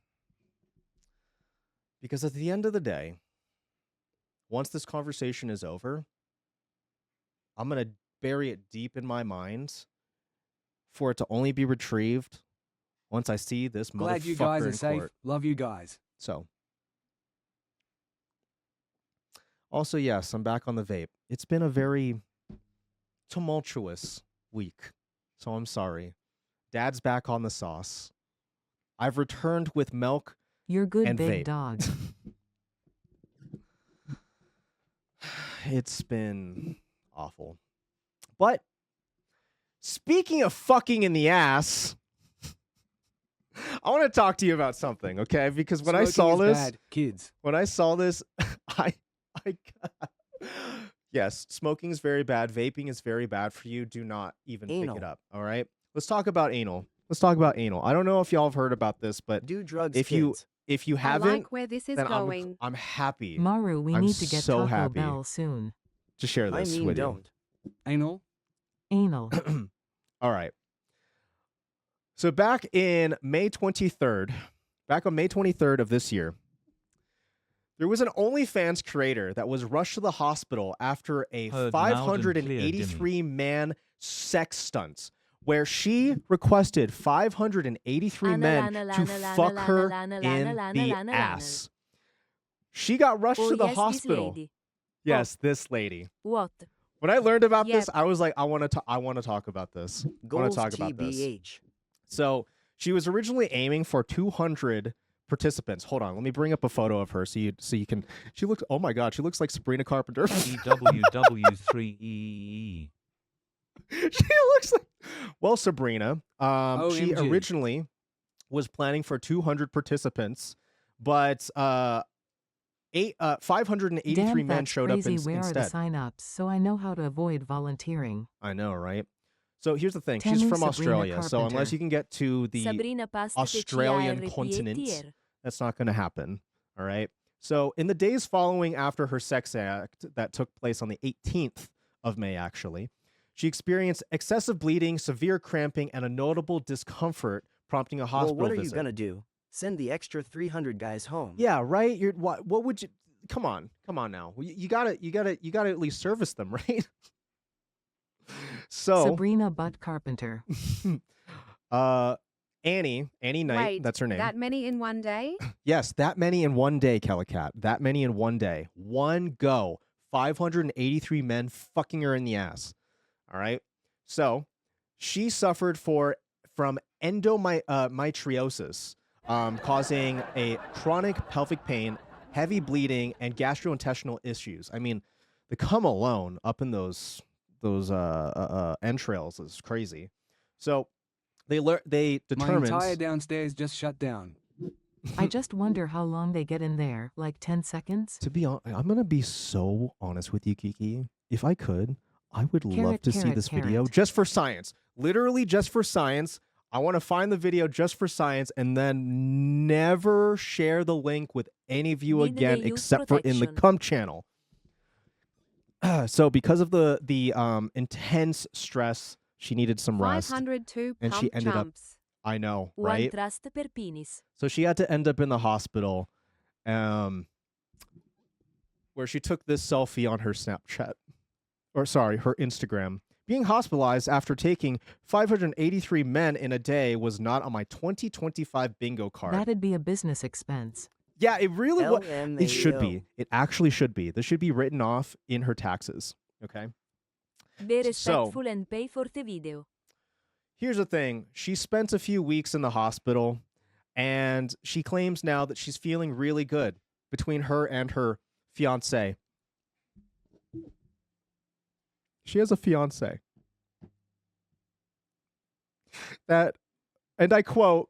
Because at the end of the day, once this conversation is over, I'm going to bury it deep in my mind for it to only be retrieved once I see this motherfucker Glad you guys in are safe. court. Love you guys. So. Also, yes, I'm back on the vape. It's been a very tumultuous week, so I'm sorry. Dad's back on the sauce. I've returned with milk You're good, and big vape. dog. It's been awful. But speaking of fucking in the ass, I want to talk to you about something, okay? Because when I saw Smoking is this, bad, kids. when I saw this, yes, smoking is very bad. Vaping is very bad for you. Do not even pick Anal. it up. All right. Let's talk about anal. Let's talk about anal. I don't know if y'all have heard about this, but Do drugs, if kids. you I haven't, like where this is then going. I'm happy Maru, we I'm need to get so Taco happy. Bell soon. to share I this mean, with don't. Anal. Anal. you. All right. So back on May 23rd of this year, there was an OnlyFans creator that was rushed to the hospital after a Heard loud and clear, 583-man sex stunt where she requested 583 men to fuck her in the ass. She got rushed Oh, to the yes, this hospital. lady. Yes, this lady. What? When I learned about this, Yep. I was like, I want to talk about this. I want Goals to talk about this. TBH. So she was originally aiming for 200 participants. Hold on, let me bring up a photo of her so you can. She looks. Oh my God, she looks like Sabrina Carpenter. EWW3EE. She looks like. Well, Sabrina. She OMG. originally was planning for 200 participants, but 583 Damn, men that's showed up crazy. Where are the instead. sign-ups? So I know how to avoid volunteering. I know, right? So here's the thing. Tell She's me, from Sabrina Australia. So unless Carpenter. you can get to the Sabrina pasta Australian continent, that's not going to happen. All right. So in the days following after her sex act that took place on the 18th of May, actually, she experienced excessive bleeding, severe cramping, and a notable discomfort, prompting a hospital Well, what are visit. you gonna do? Send the extra 300 guys home. Yeah, right. You're what would you? Come on now. You gotta at least service them, right? So Sabrina Butt Carpenter. Annie Knight, Wait, that's her name. that many in one day? Yes, that many in one day, Calicat. That many in one day. One go. 583 men fucking her in the ass. All right. So she suffered from endometriosis, causing a chronic pelvic pain, heavy bleeding, and gastrointestinal issues. I mean, the cum alone up in those entrails is crazy. So they My determined. entire downstairs just shut down. I just wonder how long they get in there, like 10 seconds? To be honest, I'm gonna be so honest with you, Kiki. If I could, I would love Carrot, to see carrot, this video carrot. just for science. Literally just for science. I want to find the video just for science and then never share the link with any of you Need again they use except for in the protection? cum channel. So because of the intense stress, she needed some rest. 502 and she pump ended up- chumps. I know, One right? trust per penis. So she had to end up in the hospital, where she took this selfie on her Snapchat, or sorry, her Instagram. Being hospitalized after taking 583 men in a day was not on my 2025 bingo card. That'd be a business expense. Yeah, it really was. It should LMAO. be. It actually should be. This should be written off in her taxes. Okay. Be So- respectful and pay for the video. Here's the thing. She spent a few weeks in the hospital, and she claims now that she's feeling really good between her and her fiance. She has a fiance. That, and I quote,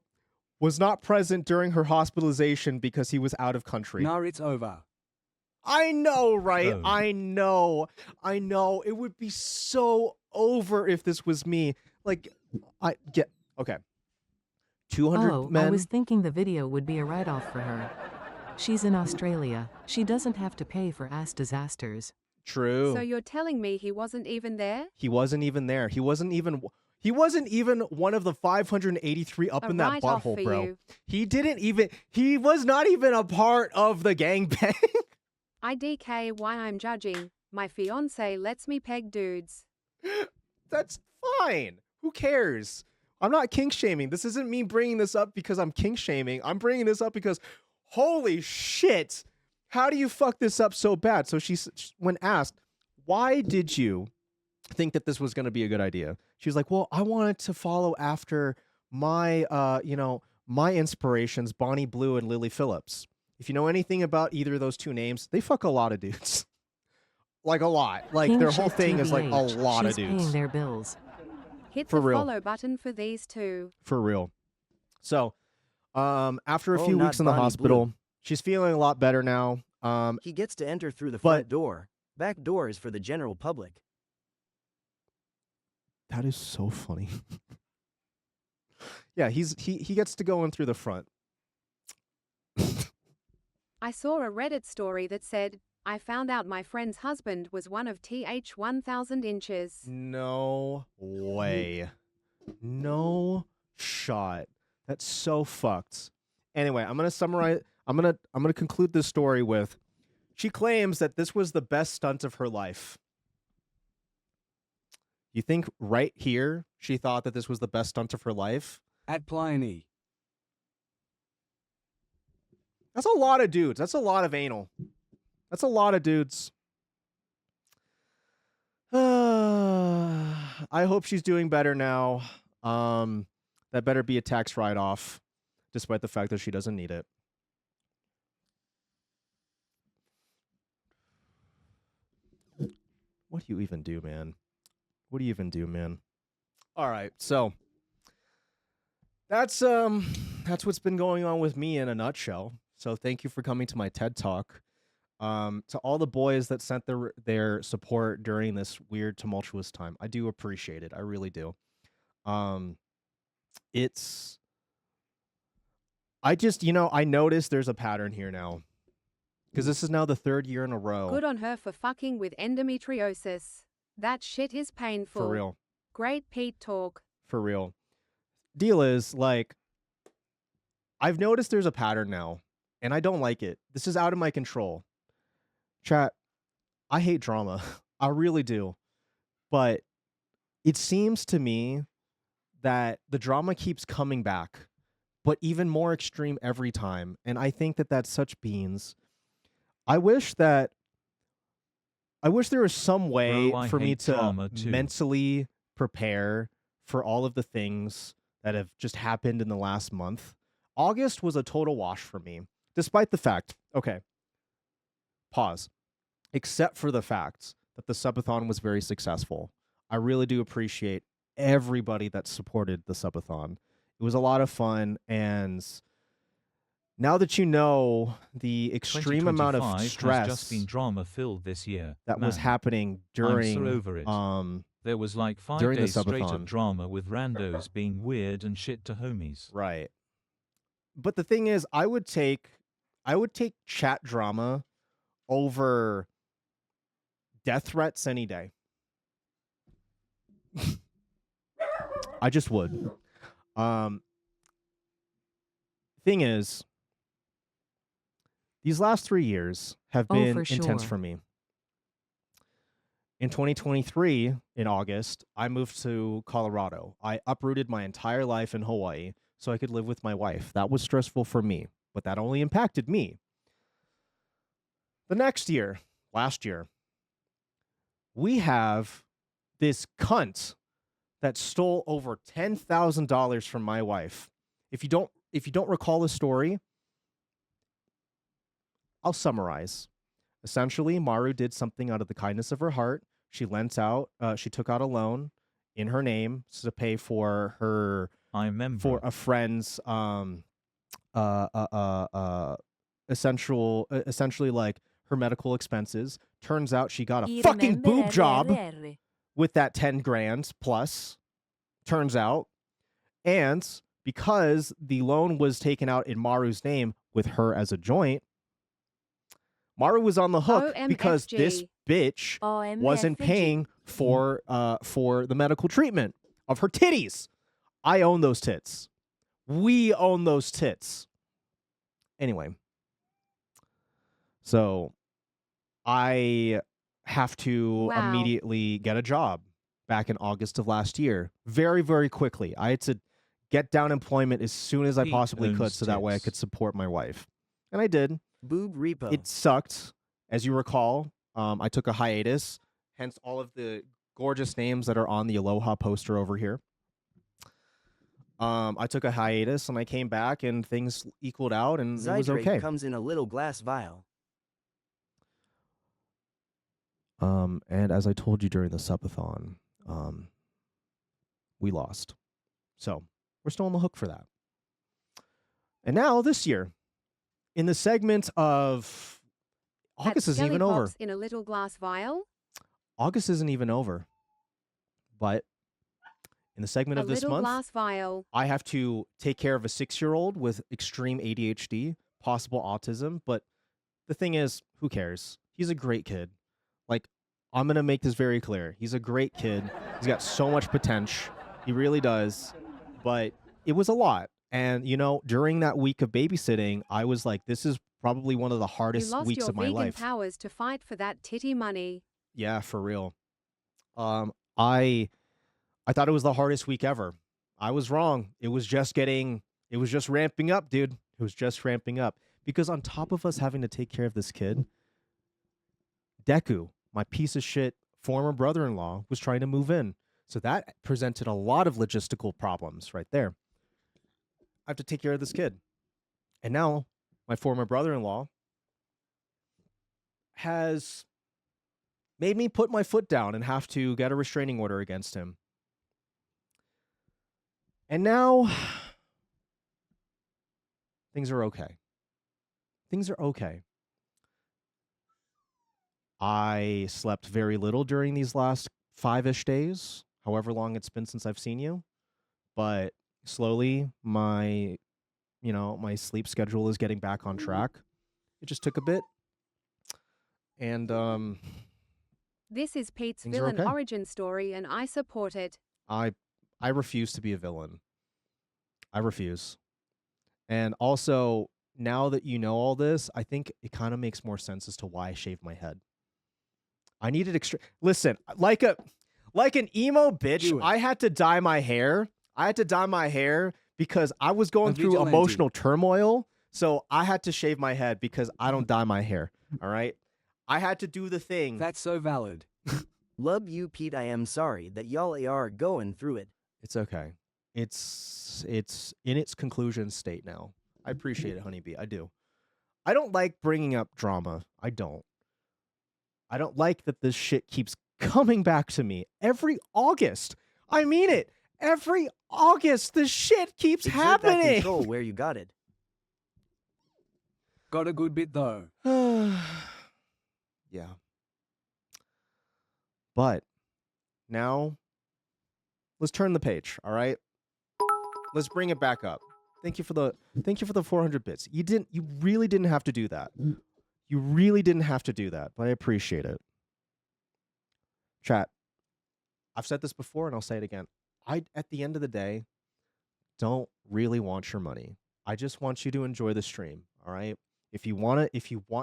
was not present during her hospitalization because he was out of country. No, it's over. I know, right? Oh. I know. It would be so over if this was me. Like, I get okay. 200 Oh, men. I was thinking the video would be a write-off for her. She's in Australia. She doesn't have to pay for ass disasters. True. So you're telling me he wasn't even there? He wasn't even there. He wasn't even one of the 583 up A in that write-off butthole, for bro. you. He was not even a part of the gangbang. IDK why I'm judging. My fiance lets me peg dudes. That's fine. Who cares? I'm not kink shaming. This isn't me bringing this up because I'm kink shaming. I'm bringing this up because, holy shit, how do you fuck this up so bad? So when asked, why did you think that this was going to be a good idea? She was like, well, I wanted to follow after my, my inspirations, Bonnie Blue and Lily Phillips. If you know anything about either of those two names, they fuck a lot of dudes. Like a lot. Like King their whole shit thing is like a TBH. lot She's of dudes. paying their bills. Hit For the real. follow button for these two. For real. So, after a Oh, few not weeks in the Bonnie hospital, Blue. she's feeling a lot better now. He gets to enter through the But- front door. Back door is for the general public. That is so funny. Yeah, he gets to go in through the front. I saw a Reddit story that said, I found out my friend's husband was one of TH 1000 inches. No way. No shot. That's so fucked. Anyway, I'm gonna summarize. I'm gonna conclude this story with, she claims that this was the best stunt of her life. You think right here she thought that this was the best stunt of her life? At Pliny. That's a lot of dudes. That's a lot of anal. That's a lot of dudes. I hope she's doing better now. That better be a tax write-off, despite the fact that she doesn't need it. What do you even do, man? What do you even do, man? All right, so that's what's been going on with me in a nutshell. So thank you for coming to my TED Talk. To all the boys that sent their support during this weird, tumultuous time, I do appreciate it. I really do. I just, I noticed there's a pattern here now. because this is now the 3rd year in a row. Good on her for fucking with endometriosis. That shit is painful. For real. Great Pete talk. For real. Deal is, like, I've noticed there's a pattern now, and I don't like it. This is out of my control. Chat, I hate drama. I really do. But it seems to me that the drama keeps coming back, but even more extreme every time. And I think that that's such beans. I wish there was some way for me to mentally prepare for all of the things that have just happened in the last month. August was a total wash for me, despite the fact, okay, pause, except for the fact that the subathon was very successful. I really do appreciate everybody that supported the subathon. It was a lot of fun, and now that you know the extreme amount of stress has just been drama filled this year. that was happening during I'm so over it. There was like 5 during the days straight subathon. of drama with randos being weird and shit to homies. Right. But the thing is, I would take chat drama over death threats any day. I just would. Thing is, these last 3 years have Oh, been for intense sure. for me. In 2023, in August, I moved to Colorado. I uprooted my entire life in Hawaii so I could live with my wife. That was stressful for me, but that only impacted me. The next year, last year, we have this cunt that stole over $10,000 from my wife. If you don't recall the story, I'll summarize. Essentially, Maru did something out of the kindness of her heart. She took out a loan in her name to pay for her I remember. for a friend's essentially like her medical expenses. Turns out she got a fucking boob job with that 10 grand plus, turns out. And because the loan was taken out in Maru's name with her as a joint, Maru was on the hook because this bitch wasn't paying for the medical treatment of her titties. I own those tits. We own those tits. Anyway, so I have to immediately get a job back in August of last year. Very, very quickly. I had to get down employment as soon as I possibly could so that way I could support my wife. And I did. Boob repo. It sucked. As you recall, I took a hiatus, hence all of the gorgeous names that are on the Aloha poster over here. I took a hiatus and I came back and things equaled out and it was okay. Comes in a little glass vial. And as I told you during the subathon, we lost. So we're still on the hook for that. And now this year, in the segment of August isn't even over. In a little glass vial. August isn't even over. But in the segment of this month, glass vial. I have to take care of a 6-year-old with extreme ADHD, possible autism. But the thing is, who cares? He's a great kid. Like, I'm going to make this very clear. He's a great kid. He's got so much potential. He really does. But it was a lot. And, you know, during that week of babysitting, I was like, this is probably one of the hardest weeks of my life. You lost your vegan powers to fight for that titty money. Yeah, for real. I thought it was the hardest week ever. I was wrong. It was just ramping up, dude. It was just ramping up. Because on top of us having to take care of this kid, Deku, my piece of shit former brother-in-law, was trying to move in. So that presented a lot of logistical problems right there. I have to take care of this kid. And now my former brother-in-law has made me put my foot down and have to get a restraining order against him. And now things are okay. Things are okay. I slept very little during these last 5-ish days, however long it's been since I've seen you. But slowly my sleep schedule is getting back on track. It just took a bit. And This is Pete's Things are villain okay. origin story and I support it. I refuse to be a villain. I refuse. And also, now that you know all this, I think it kind of makes more sense as to why I shaved my head. I needed extra. Listen, like an emo bitch, Do it. I had to dye my hair. I had to dye my hair because I was going through vigilante. emotional turmoil. So I had to shave my head because I don't dye my hair. All right. I had to do the thing. That's so valid. Love you, Pete. I am sorry that y'all are going through it. It's okay. It's in its conclusion state now. I appreciate it, honeybee. I do. I don't like bringing up drama. I don't like that this shit keeps coming back to me every August. I mean it. Every August, this shit keeps Exert that happening. control where you got it. Got a good bit though. Yeah. But now let's turn the page, all right? Let's bring it back up. Thank you for the 400 bits. You really didn't have to do that. You really didn't have to do that, but I appreciate it. Chat. I've said this before and I'll say it again. At the end of the day, don't really want your money. I just want you to enjoy the stream, all right? If you want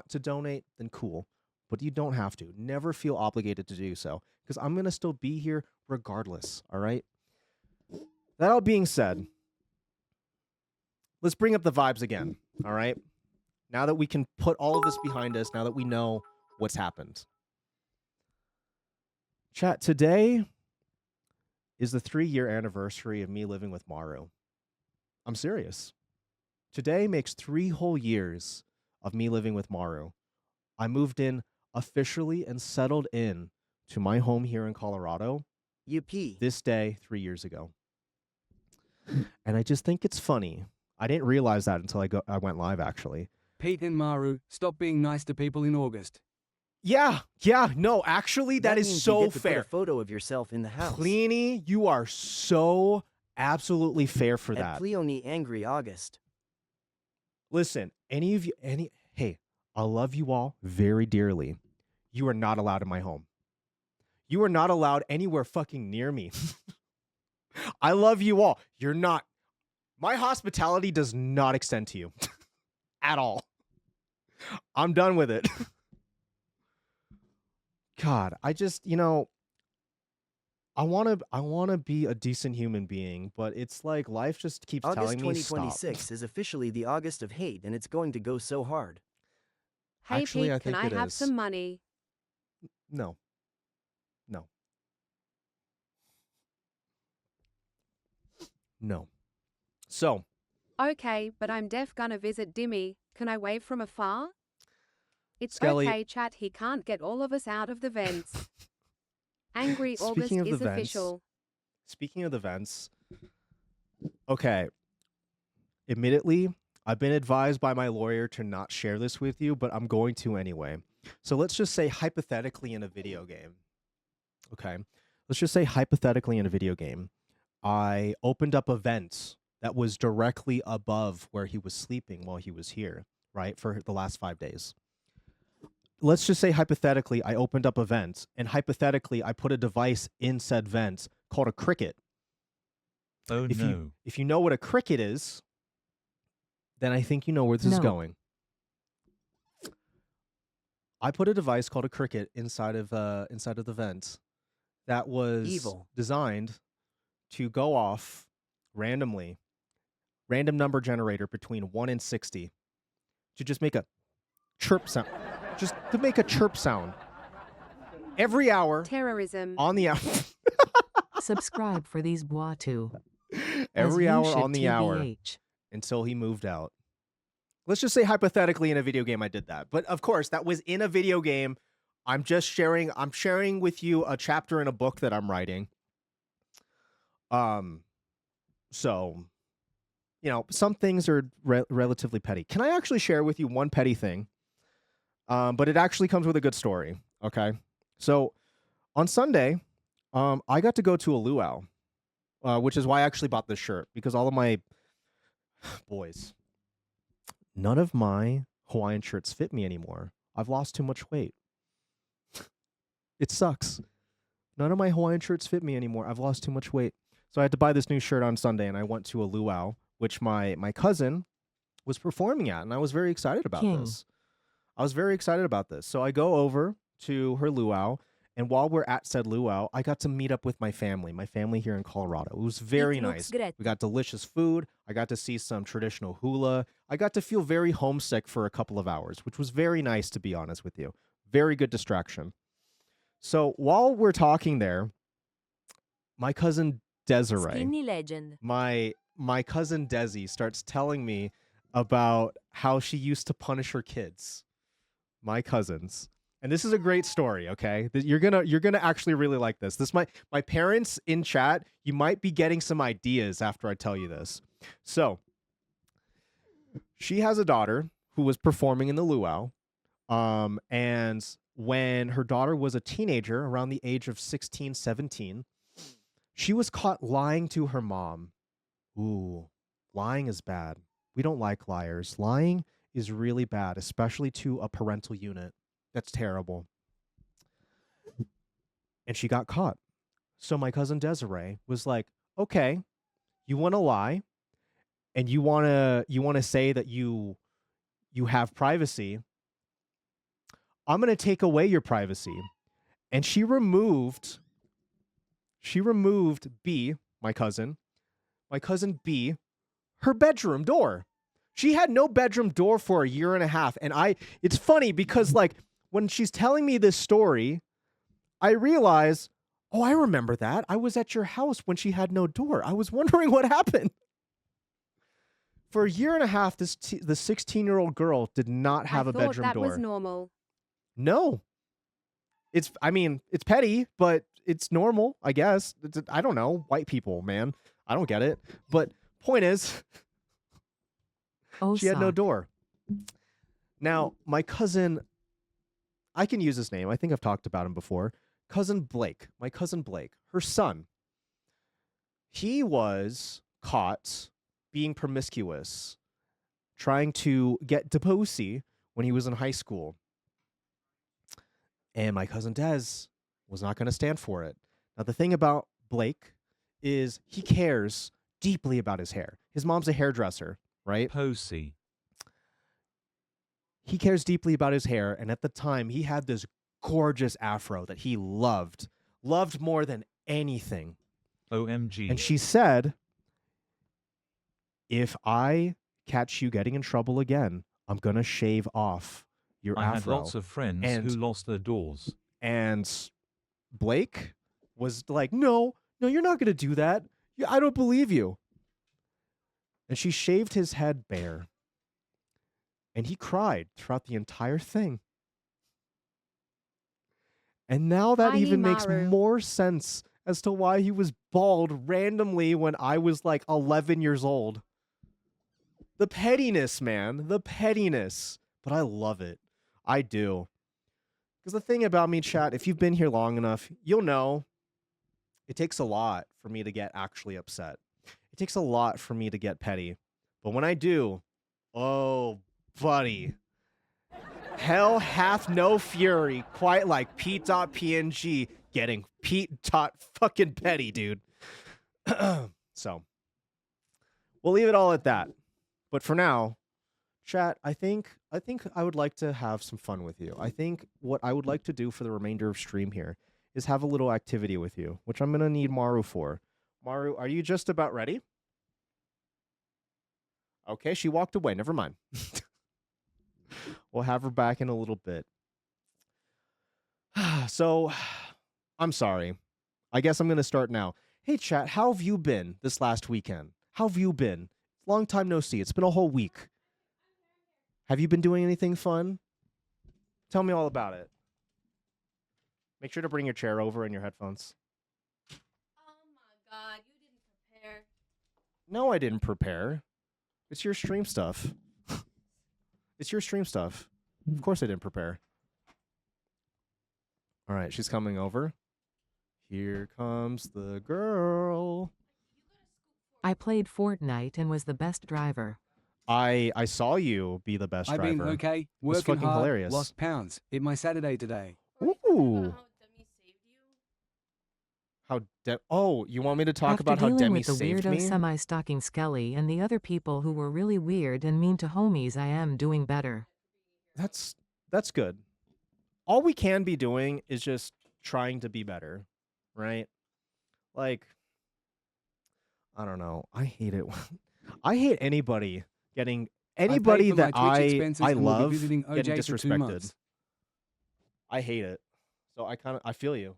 to donate, then cool. But you don't have to. Never feel obligated to do so, because I'm going to still be here regardless, all right? That all being said, let's bring up the vibes again, all right? Now that we can put all of this behind us, now that we know what's happened. Chat, today is the 3-year anniversary of me living with Maru. I'm serious. Today makes 3 whole years of me living with Maru. I moved in officially and settled in to my home here in Colorado this day 3 years ago. And I just think it's funny. I didn't realize that until I went live, actually. Pete and Maru, stop being nice to people in August. Yeah, no, actually, that is means so you get to fair. Put a photo of yourself in the house. Cleanie, you are so absolutely fair for that. Cleone Angry August. Listen, hey, I love you all very dearly. You are not allowed in my home. You are not allowed anywhere fucking near me. I love you all. You're not. My hospitality does not extend to you at all. I'm done with it. God, I just, I want to be a decent human being, but it's like life just keeps August telling me stop. 2026 is officially the August of hate, and it's going to go so hard. Hey Actually, Pete, I can think I it have is. some money? No. So, Okay, but I'm deaf gonna visit Dimmy. Can I wave from afar? It's Skelly- okay, chat. He can't get all of us out of the vents. Angry Speaking August of the is vents, official. speaking of the vents, okay, admittedly, I've been advised by my lawyer to not share this with you, but I'm going to anyway. So let's just say hypothetically in a video game, okay? Let's just say hypothetically in a video game, I opened up a vent that was directly above where he was sleeping while he was here, right, for the last 5 days. Let's just say hypothetically I opened up a vent, and hypothetically I put a device in said vent called a cricket. Oh no. If you know what a cricket is, then I think you know where this is No. going. I put a device called a cricket inside of the vent that was Evil. designed to go off randomly, random number generator between 1 and 60, to just make a chirp sound. Just to make a chirp sound every hour Terrorism. on the hour. Subscribe for these bois too. Every As you hour should, on the hour TBH. until he moved out. Let's just say hypothetically in a video game I did that. But of course, that was in a video game. I'm sharing with you a chapter in a book that I'm writing. So, some things are relatively petty. Can I actually share with you one petty thing? But it actually comes with a good story. Okay. So on Sunday, I got to go to a luau, which is why I actually bought this shirt, because all of my boys, none of my Hawaiian shirts fit me anymore. I've lost too much weight. It sucks. None of my Hawaiian shirts fit me anymore. I've lost too much weight. So I had to buy this new shirt on Sunday, and I went to a luau, which my cousin was performing at, and I was very excited about this. I was very excited about this. So I go over to her luau, and while we're at said luau, I got to meet up with my family here in Colorado. It was very nice. We got delicious food. I got to see some traditional hula. I got to feel very homesick for a couple of hours, which was very nice, to be honest with you. Very good distraction. So while we're talking there, my cousin Desiree, my cousin Desi starts telling me about how she used to punish her kids, my cousins. And this is a great story, okay? You're gonna actually really like this. My parents in chat, you might be getting some ideas after I tell you this. So she has a daughter who was performing in the luau, and when her daughter was a teenager, around the age of 16, 17, she was caught lying to her mom. Ooh, lying is bad. We don't like liars. Lying is really bad, especially to a parental unit. That's terrible. And she got caught. So my cousin Desiree was like, okay, you want to lie and you want to say that you have privacy. I'm going to take away your privacy. And she removed B, my cousin B, her bedroom door. She had no bedroom door for a year and a half. And it's funny because like when she's telling me this story, I realize, oh, I remember that. I was at your house when she had no door. I was wondering what happened. For a year and a half, the 16-year-old girl did not have a bedroom door. I thought that was normal. No. It's petty, but it's normal, I guess. I don't know. White people, man. I don't get it. But point is, she had no door. Now, my cousin, I can use his name. I think I've talked about him before. My cousin Blake, her son. He was caught being promiscuous, trying to get to pussy when he was in high school. And my cousin Des was not going to stand for it. Now, the thing about Blake is he cares deeply about his hair. His mom's a hairdresser, right? Pussy. He cares deeply about his hair. And at the time, he had this gorgeous afro that he loved more than anything. OMG. And she said, if I catch you getting in trouble again, I'm going to shave off your afro. I had lots of friends who lost their doors. And Blake was like, no, you're not going to do that. I don't believe you. And she shaved his head bare. And he cried throughout the entire thing. And now that even makes more sense as to why he was bald randomly when I was like 11 years old. The pettiness, man. The pettiness. But I love it. I do. Because the thing about me, chat, if you've been here long enough, you'll know it takes a lot for me to get actually upset. It takes a lot for me to get petty. But when I do, oh, buddy. Hell hath no fury, quite like PETEDotPNG getting fucking petty, dude. So, we'll leave it all at that. But for now, chat, I think I would like to have some fun with you. I think what I would like to do for the remainder of stream here is have a little activity with you, which I'm going to need Maru for. Maru, are you just about ready? Okay, she walked away. Never mind. We'll have her back in a little bit. So, I'm sorry. I guess I'm going to start now. Hey, chat, how have you been this last weekend? How have you been? Long time no see. It's been a whole week. Have you been doing anything fun? Tell me all about it. Make sure to bring your chair over and your headphones. Oh my god, you didn't prepare. No, I didn't prepare. It's your stream stuff. It's your stream stuff. Of course I didn't prepare. All right, she's coming over. Here comes the girl. I played Fortnite and was the best driver. I saw you be the best driver. I've been okay, It was working fucking hard, hilarious. lost pounds. Hit my Saturday today. Ooh. Oh, you want me to talk After about how dealing Demi with the saved weirdo me? semi-stalking Skelly and the other people who were really weird and mean to homies, I am doing better. That's good. All we can be doing is just trying to be better, right? Like, I don't know. I hate it. I hate anybody getting anybody for my that Twitch expenses I and will be love visiting getting OJ for 2 disrespected. months. I hate it. So I feel you.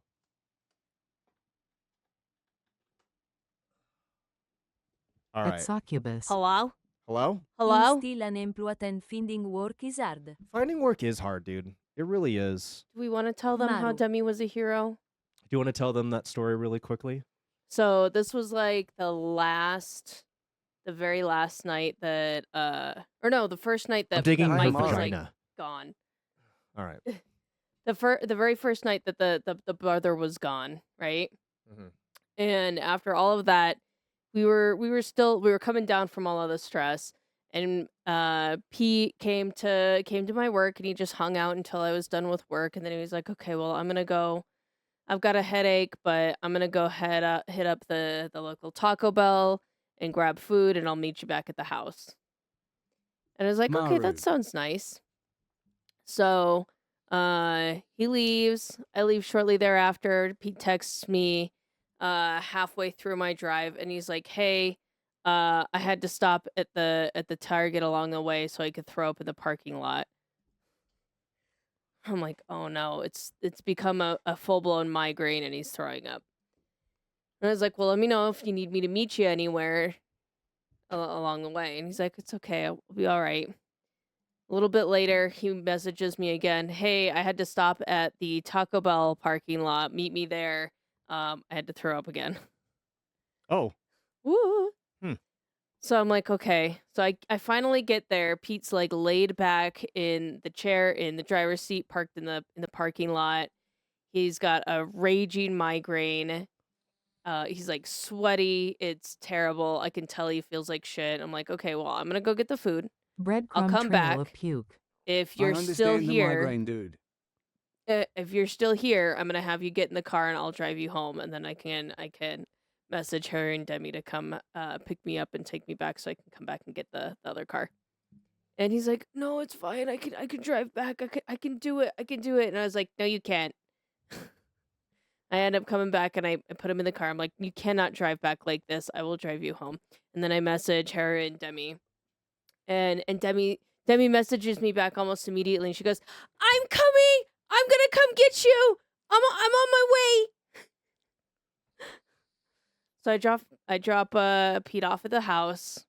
All At right. Succubus. Hello? Hello? Hello? Still unemployed and finding work is hard. Finding work is hard, dude. It really is. Do we want to tell them how Maru. Demi was a hero? Do you want to tell them that story really quickly? So this was like the very last night that or no, the first night I'm that, digging her Mike was like vagina. gone. All right. The very first night that the brother was gone, right? Mhm. And after all of that, we were coming down from all of the stress, and Pete came to my work, and he just hung out until I was done with work, and then he was like, "Okay, well, I'm gonna go. I've got a headache, but I'm gonna go hit up the local Taco Bell and grab food, and I'll meet you back at the house." And I was like, "Okay, Maru. that sounds nice." So he leaves. I leave shortly thereafter. Pete texts me halfway through my drive, and he's like, "Hey, I had to stop at the Target along the way so I could throw up in the parking lot." I'm like, "Oh no, it's become a full-blown migraine and he's throwing up." And I was like, "Well, let me know if you need me to meet you anywhere along the way." And he's like, "It's okay, I'll be all right." A little bit later, he messages me again, "Hey, I had to stop at the Taco Bell parking lot. Meet me there. I had to throw up again." Oh. Woo. Hmm. So I'm like, okay. So I finally get there. Pete's like laid back in the chair in the driver's seat, parked in the parking lot. He's got a raging migraine. He's like sweaty. It's terrible. I can tell he feels like shit. I'm like, okay, well, I'm gonna go get the food. I'll Breadcrumb come trail back. of puke. If I you're still understand the here, migraine, dude. if you're still here, I'm gonna have you get in the car and I'll drive you home, and then I can message her and Demi to come pick me up and take me back so I can come back and get the other car. And he's like, "No, it's fine. I can drive back. I can do it. I can do it." And I was like, "No, you can't." I end up coming back and I put him in the car. I'm like, "You cannot drive back like this. I will drive you home." And then I message her and Demi. And Demi messages me back almost immediately, and she goes, "I'm coming. I'm gonna come get you. I'm on my way." So I drop Pete off at the house.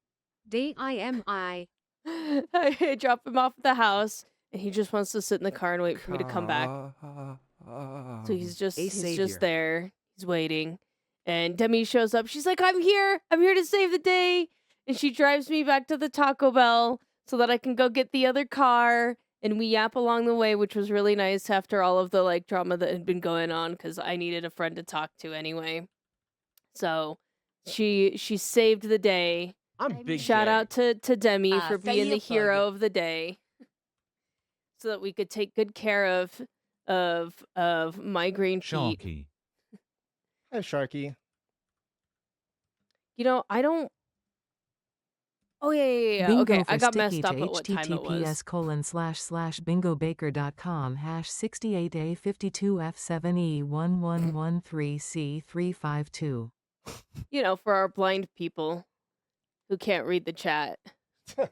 DIMI. I drop him off at the house, and he just wants to sit in the car and wait for me to come back. So he's just there. He's waiting. And Demi shows up. She's like, "I'm here. I'm here to save the day." And she drives me back to the Taco Bell so that I can go get the other car. And we yap along the way, which was really nice after all of the like drama that had been going on, because I needed a friend to talk to anyway. So she saved the day. I'm big Shout gay. out to Demi for being the failure hero of the day, so that we could take good care of migraine Pete. Sharky. Hi, Sharky. You know, I don't. Oh yeah. Bingo Okay, for I got sticky messed up to at what time it was. https://bingobaker.com #68A52F7E1113C352. You know, for our blind people who can't read the chat. But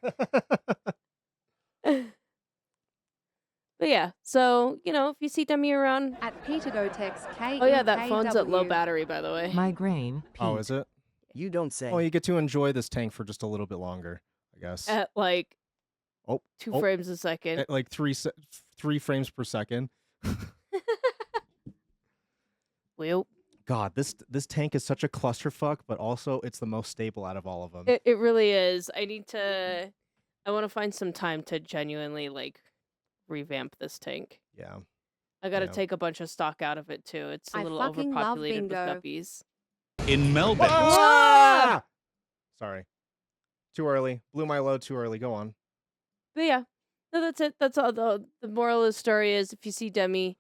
yeah, so you know, if you see Demi around, At PETEDOTPNG. oh yeah, that phone's at low battery, by the way. Migraine. Oh, Pete. is it? You don't say. Well, you get to enjoy this tank for just a little bit longer, I guess. At like Oh, 2 oh, frames a second. at like 3 frames per second. Well, God, this tank is such a clusterfuck, but also it's the most stable out of all of them. it really is. I want to find some time to genuinely like revamp this tank. Yeah. I got to Yeah. take a bunch of stock out of it too. It's a I little fucking love overpopulated with bingo. guppies. In Melbourne. Ah! Sorry. Too early. Blew my load too early. Go on. But yeah, no, that's it. That's all. The moral of the story is, if you see Demi,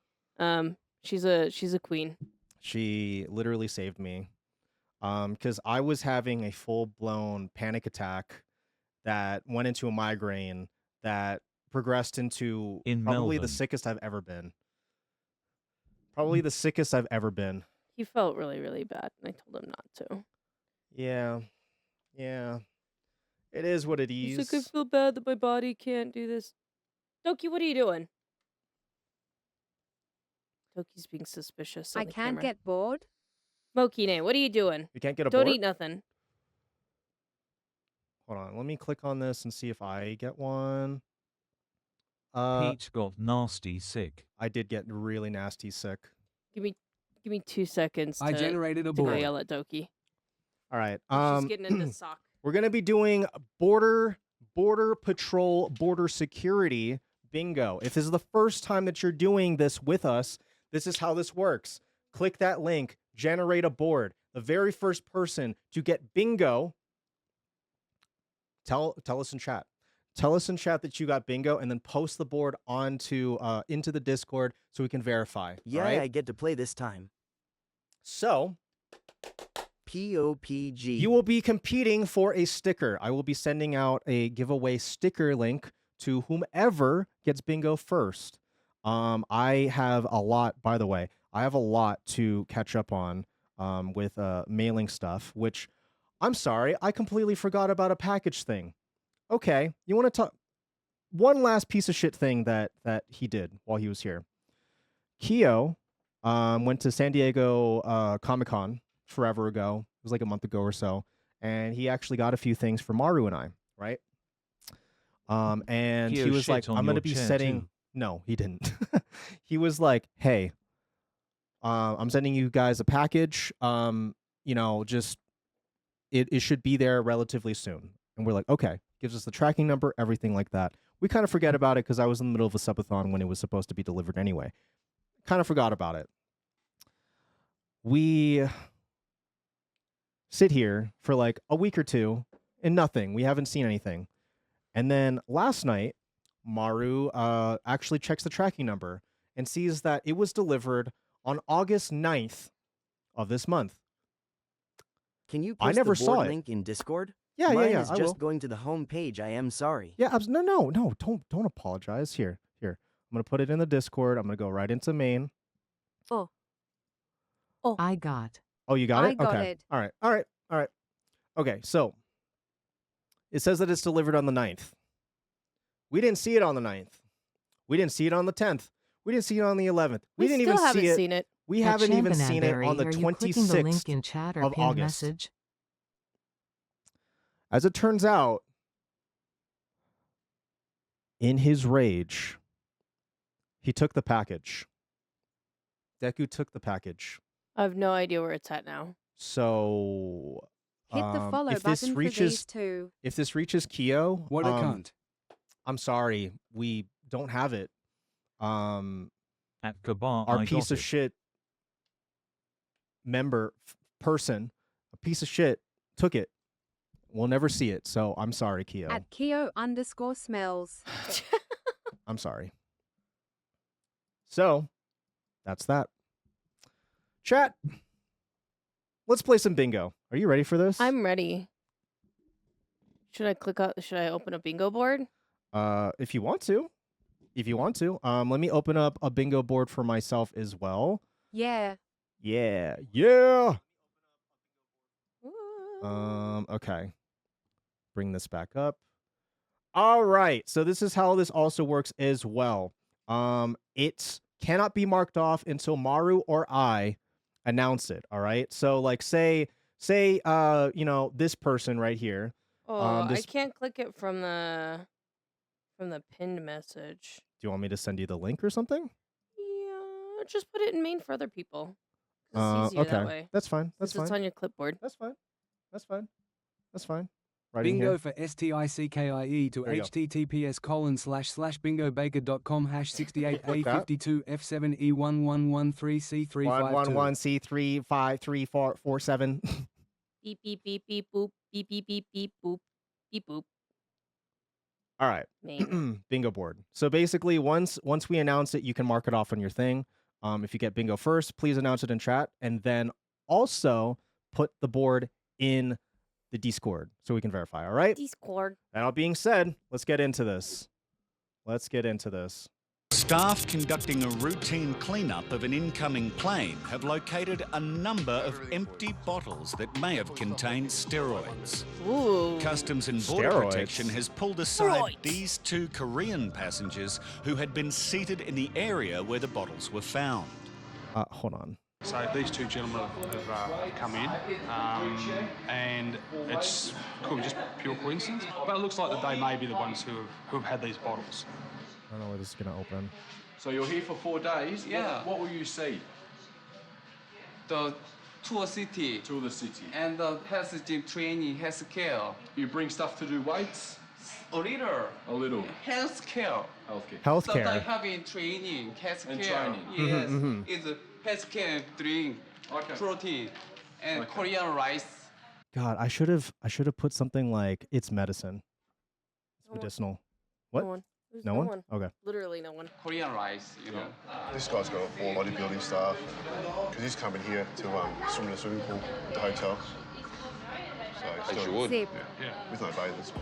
she's a queen. She literally saved me. Because I was having a full-blown panic attack that went into a migraine that progressed into In probably the Melbourne. sickest I've ever been. Probably the sickest I've ever been. He felt really, really bad, and I told him not to. Yeah. Yeah. It is what it He's is. like, I feel bad that my body can't do this. Doki, what are you doing? Doki's being suspicious. I can't get bored. Mokine, what are you doing? You can't get a Don't board? eat nothing. Hold on. Let me click on this and see if I get one. Peach got nasty sick. I did get really nasty sick. Give me 2 seconds. I generated a to go board. yell at Doki. All right. She's getting into sock. We're gonna be doing border patrol, border security bingo. If this is the first time that you're doing this with us, this is how this works. Click that link, generate a board. The very first person to get bingo, tell us in chat. Tell us in chat that you got bingo, and then post the board onto into the Discord so we can verify. Yeah, all right? I get to play this time. So, POPG. you will be competing for a sticker. I will be sending out a giveaway sticker link to whomever gets bingo first. I have a lot, by the way. I have a lot to catch up on with mailing stuff, which I'm sorry, I completely forgot about a package thing. Okay, you want to talk one last piece of shit thing that he did while he was here. Keo went to San Diego Comic-Con forever ago. It was like a month ago or so, and he actually got a few things for Maru and I, right? And Keo he was shit like, on I'm going to your be chair, setting... too. No, he didn't. He was like, hey, I'm sending you guys a package. You know, just it should be there relatively soon. And we're like, okay. Gives us the tracking number, everything like that. We kind of forget about it because I was in the middle of a subathon when it was supposed to be delivered anyway. Kind of forgot about it. We sit here for like a week or two and nothing. We haven't seen anything. And then last night, Maru actually checks the tracking number and sees that it was delivered on August 9th of this month. Can you I post never the saw board it. link in Discord? Yeah, Mine yeah, is I just will. going to the home page. I am sorry. Yeah, no, don't apologize. Here. I'm gonna put it in the Discord. I'm gonna go right into main. Oh. I got. Oh, you got I it? got Okay. it. All right. Okay, so it says that it's delivered on the 9th. We didn't see it on the 9th. We didn't see it on the 10th. We didn't see it on the 11th. We didn't still even haven't see it. seen it. We At haven't even seen it Champanadberry, on the are you clicking the 26th link in chat or of pinned August. message? As it turns out, in his rage, he took the package. Deku took the package. I have no idea where it's at now. So Hit the follow if this button for reaches these two. if this reaches Kyo, What a cunt. I'm sorry, we don't have it. At Kabar, Our I piece got of it. shit member person, a piece of shit took it. We'll never see it. So I'm sorry, Kyo. At Keo_smells. I'm sorry. So that's that. Chat. Let's play some bingo. Are you ready for this? I'm ready. Should I open a bingo board? If you want to. Let me open up a bingo board for myself as well. Yeah. Yeah. Okay. Bring this back up. All right. So this is how this also works as well. It cannot be marked off until Maru or I announce it. All right. So like say this person right here. Oh, I can't click it from the pinned message. Do you want me to send you the link or something? Yeah, just put it in main for other people. It's easier Okay. that way. That's fine. That's Since fine. It's on your clipboard. That's fine. Right in Bingo here. for STICKIE to There you go. https://bingobaker.com #68A52F7E1113C352. 111C3534447. Beep beep beep beep boop. Beep beep beep beep boop. Beep boop. All right. Main. Bingo board. So basically once we announce it, you can mark it off on your thing. If you get bingo first, please announce it in chat, and then also put the board in the Discord so we can verify. All right. Discord. That all being said, let's get into this. Let's get into this. Staff conducting a routine cleanup of an incoming plane have located a number of empty bottles that may have contained steroids. Ooh. Customs and Border Steroids. Protection has pulled aside these 2 Korean passengers who had been seated in the area where the bottles were found. Hold on. So these 2 gentlemen have come in, and it's cool, just pure coincidence. But it looks like that they may be the ones who have had these bottles. I don't know where this is gonna open. So you're here for 4 days? Yeah. What will you see? The tour city. Tour the city. And the health gym training, health care. You bring stuff to do weights? A little. A little. Health care. Healthcare. Healthcare. So they have in training, health And care. training. Yes. Mhm, It's a health care drink, Okay. protein, and Okay. Korean rice. God, I should have put something like it's medicine. It's No one. medicinal. What? No one. There's No one? Okay. Literally no one. Korean rice, you know. This guy's got 4 bodybuilding staff because he's coming here to swim in the swimming pool at the hotel. So As you would. Zip. Yeah. With no bathers.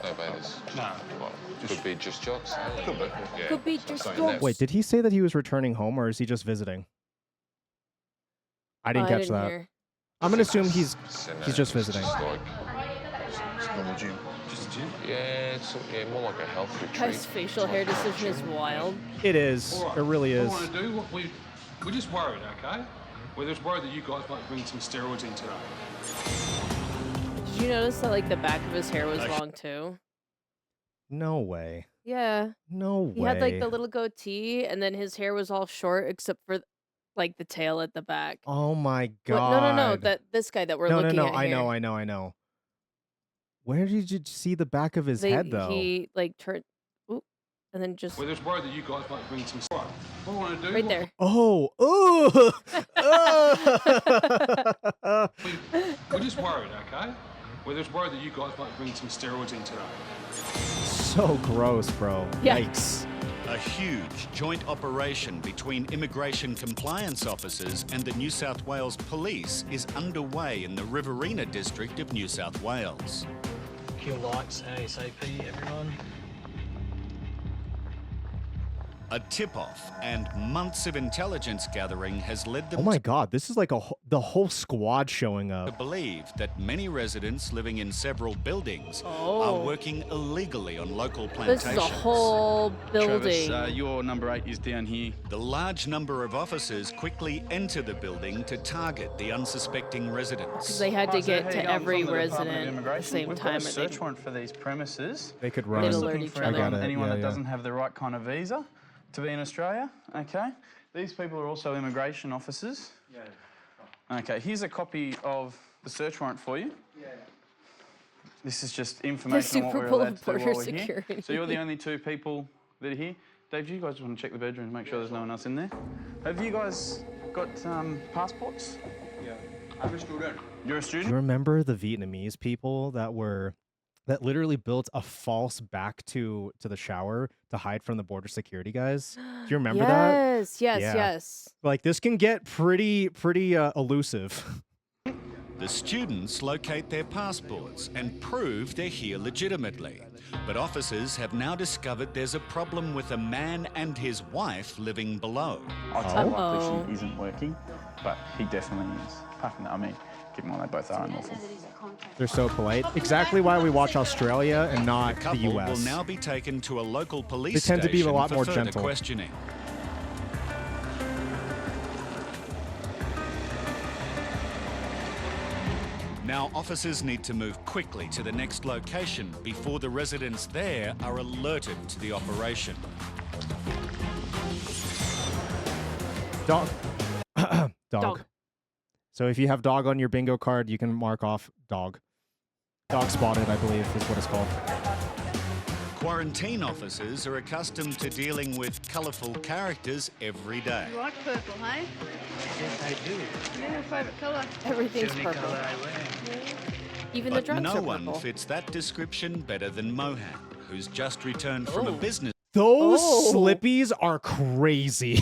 No bathers. No. Well, could be just jocks. Could be. Yeah. Could be just Saying jocks. that. Wait, did he say that he was returning home, or is he just visiting? I didn't catch that. Hear. I'm gonna assume he's And, just visiting. Just like, It's a normal gym. Just a gym. yeah, it's more like a health retreat. Guy's facial hair decision is wild. It is. All right. It really is. What we want to do, we're just worried, okay? We're just worried that you guys might bring some steroids in today. Did you notice that like the back of his hair was long too? No way. Yeah. No He way. had like the little goatee, and then his hair was all short except for like the tail at the back. Oh my Well, god. no, that this guy that we're no, looking no, at I here. know. Where did you see the back of his head though? He like turned, oop, and then just We're just worried that you guys might bring some steroids. What we want to do... right there. Oh, ooh. We're just worried, okay? We're just worried that you guys might bring some steroids in today. So gross, bro. Yeah. Yikes. A huge joint operation between immigration compliance officers and the New South Wales Police is underway in the Riverina district of New South Wales. Kill lights ASAP, everyone. A tip-off and months of intelligence gathering has led them Oh my god, this is like the whole squad showing to up. believe that many residents living in several buildings Oh. are working illegally on local This plantations. is a whole building. Travis, your number 8 is down here. The large number of officers quickly enter the building to target the unsuspecting residents. Because they had to Hi, sir. get How you to going? every From the Department of resident at the Immigration. same We've time. got a or search they- warrant for these premises. They could We're run. just alert looking each for other. I got it. anyone Yeah, that yeah. doesn't have the right kind of visa to be in Australia. Okay. These people are also immigration officers. Yeah. Okay. Here's a copy of the search warrant for you. Yeah. This is just information on what Super we're Bowl allowed of to do border while we're here. security. So you're the only 2 people that are here. Dave, do you guys want to check the bedroom and make sure there's no one else in there? Have you guys got passports? Yeah. I'm a student. You're a Do student? you remember the Vietnamese people that literally built a false back to the shower to hide from the border security guys? Do you remember that? Yes, yes, Yeah. yes. Like this can get pretty elusive. The students locate their passports and prove they're here legitimately. But officers have now discovered there's a problem with a man and his wife living below. I'll tell you what, this isn't working, but he definitely is. Apart from that, I mean, given what they both are unlawful. They're so polite. Exactly why we watch Australia and not the Couple US. will now be taken to a local police They tend to be a station lot for more further gentle. questioning. Now, officers need to move quickly to the next location before the residents there are alerted to the operation. Dog. Dog. Dog. So if you have dog on your bingo card, you can mark off dog. Dog spotted, I believe, is what it's called. Quarantine officers are accustomed to dealing with colourful characters every day. You like purple, hey? Yes, I do. Yeah, your favourite colour. Everything's Only purple. color I wear. Even the But drugs no are one purple. fits that description better than Mohan, who's just returned from a business. Those Oh. slippies are crazy.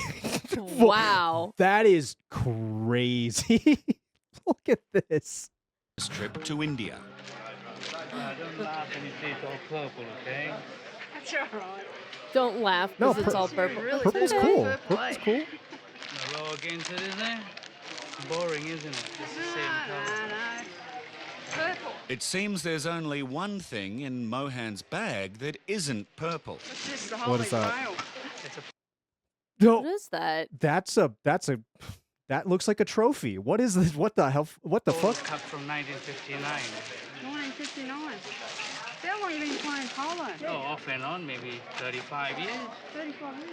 Wow. That is crazy. Look at this. Trip to India. Don't laugh when you see it's all purple, okay? That's alright. Don't laugh No, because it's all purple. Really Purple's do. cool. Purple, Purple's eh? cool. No law against it, is there? It's boring, isn't it? It's the same colour. No. Purple. It seems there's only one thing in Mohan's bag that isn't purple. What's this? The What Holy is that? Grail. No, What is that? that looks like a trophy. What is this? What the hell? What the Gold fuck? Cup from 1959. 1959. How long have you been playing polo? Oh, off and on, maybe 35 years. 35 years.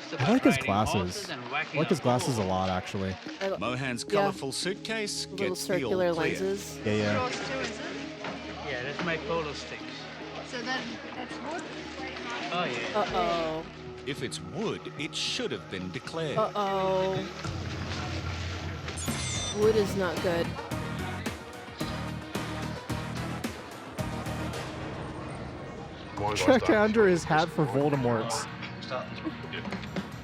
Just I like his riding glasses. horses and I whacking like his up glasses a balls. lot, actually. Mohan's Yeah. colourful suitcase Little gets the all circular clear. lenses. Yeah, yeah. Yours too, is it? Yeah, that's my polo sticks. So that's wood? Oh, yeah. Uh-oh. If it's wood, it should have been declared. Uh-oh. Wood is not good. Check under his hat for Voldemort's.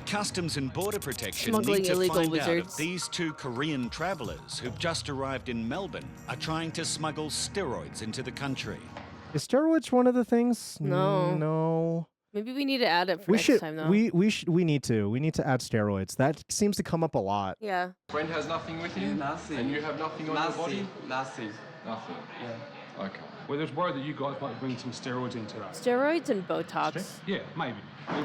Customs and Border Protection Smuggling need to illegal find out wizards. if these two Korean travellers who've just arrived in Melbourne are trying to smuggle steroids into the country. Is steroids one of the things? No. No. Maybe we need to add it for We next should. time, though. We need to add steroids. That seems to come up a lot. Yeah. Friend has nothing with you? Nothing. And you have nothing on your body? Nothing. Nothing. Yeah. Okay. Well, there's worried that you guys might bring some steroids in today. Steroids and Botox. Yeah, maybe.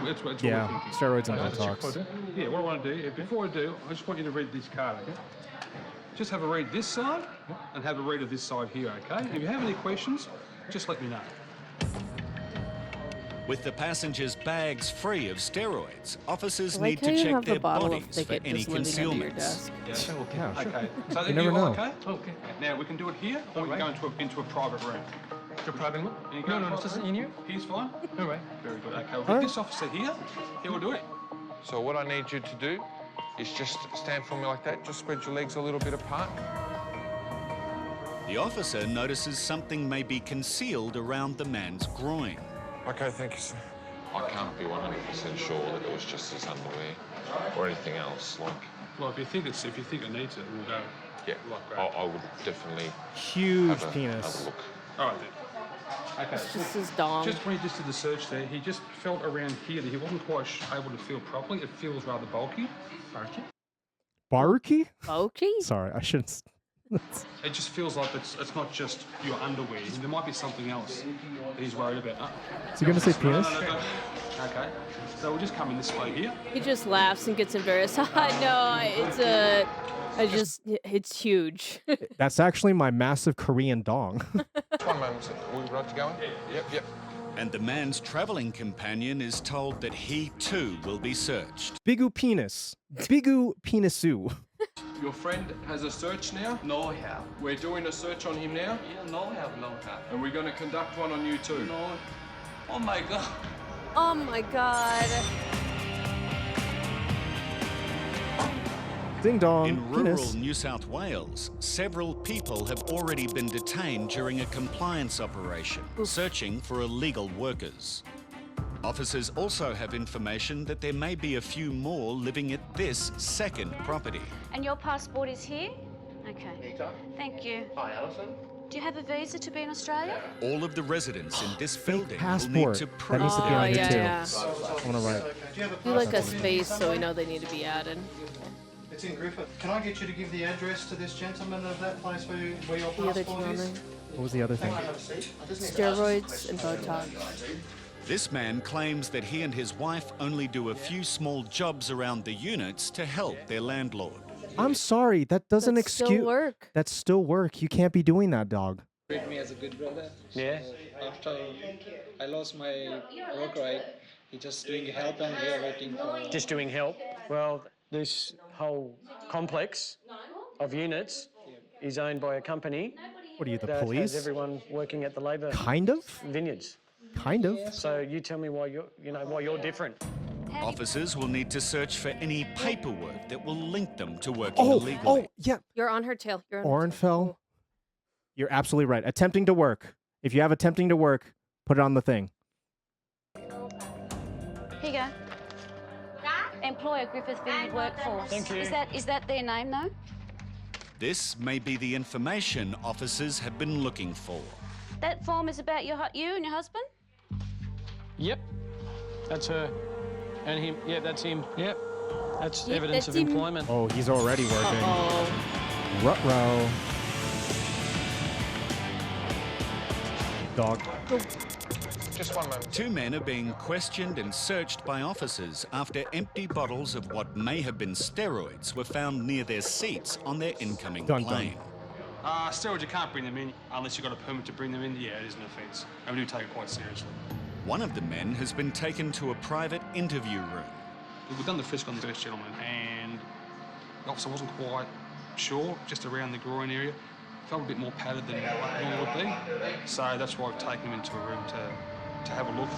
That's what Yeah, we're thinking. steroids and Okay, Botox. Yeah, what I want to do, before I do, I just want you to read this card, okay? Just have a read this side and have a read of this side here, okay? If you have any questions, just let me know. With the passengers' bags free of steroids, officers I like need how to you check have the their bottle of bodies for thicket any just living under your concealments. desk. Yeah, okay. Yeah, sure. Okay. So You you never all know. okay? Okay. Now we can do it here, or we can go into a private room. To a private room? No, this isn't in here. Here's fine. All right. Very good. Okay, with Alright. this officer here, he will do it. So what I need you to do is just stand for me like that. Just spread your legs a little bit apart. The officer notices something may be concealed around the man's groin. Okay, thank you, sir. I can't be 100% sure that it was just his underwear or anything else. Like, Well, if you think it needs it, we'll go. yeah, I would definitely Huge have a penis. look. All right then. Okay. This is dong. Just when he just did the search there, he just felt around here that he wasn't quite able to feel properly. It feels rather bulky. Baruki? Bulky? Sorry, I shouldn't. It just feels like it's not just your underwear. There might be something else that he's worried about. Is he gonna say No, penis? no. Okay. So we'll just come in this way here. He just laughs and gets embarrassed. No, it's huge. That's actually my massive Korean dong. One moment, sir. Are we right to go in? Yep. And the man's travelling companion is told that he too will be searched. Bigu penis. Bigu penisu. Your friend has a search now? No help. We're doing a search on him now, Yeah, no help, no help. and we're going to conduct one on you too. No. Oh my god. Oh my god. Ding dong. In rural Penis. New South Wales, several people have already been detained during a compliance operation, searching for illegal workers. Officers also have information that there may be a few more living at this second property. And your passport is here? Okay. Thank you. Hi, Alison. Do you have a visa to be in Australia? All of the residents in this building will need Passport. to That prove needs to be Oh, on here yeah, too. yeah. I want to write. Do like a space so we know they need to be added. It's in Griffith. Can I get you to give the address to this gentleman of that place where your The other two passport on is? there. What was the other thing? Steroids and Botox. This man claims that he and his wife only do a few small jobs around the units to help their landlord. I'm sorry, that doesn't That's still excuse. work. That's still work. You can't be doing that, dog. Treat me as a good brother. Yeah. After I lost my work right, he just doing help and we are waiting for. Just doing help. Well, this whole complex of units is owned by a company. What are you, the that police? has everyone working at the labour Kind of? vineyards. Kind of. So you tell me why you're different. Officers will need to search for any paperwork that will link them to working Oh, illegally. yeah. You're on her tail. You're on her tail. Orenfell. You're absolutely right. Attempting to work. If you have attempting to work, put it on the thing. Here you go. employer Griffith Vineyard Workforce. Thank you. Is that their name, though? This may be the information officers have been looking for. That form is about you and your husband? Yep. That's her. And him. Yeah, that's him. Yep. That's Yep, evidence that's of him. employment. Oh, he's already working. Uh-oh. Ruh-roh. Dog. Just one moment. Two men are being questioned and searched by officers after empty bottles of what may have been steroids were found near their seats on their incoming plane. Steroids, you can't bring them in unless you've got a permit to bring them in. Yeah, it is an offence. And we do take it quite seriously. One of the men has been taken to a private interview room. We've done the frisk on the first gentleman, and the officer wasn't quite sure, just around the groin area. Felt a bit more padded than normal would be. So that's why I've taken him into a room to have a look.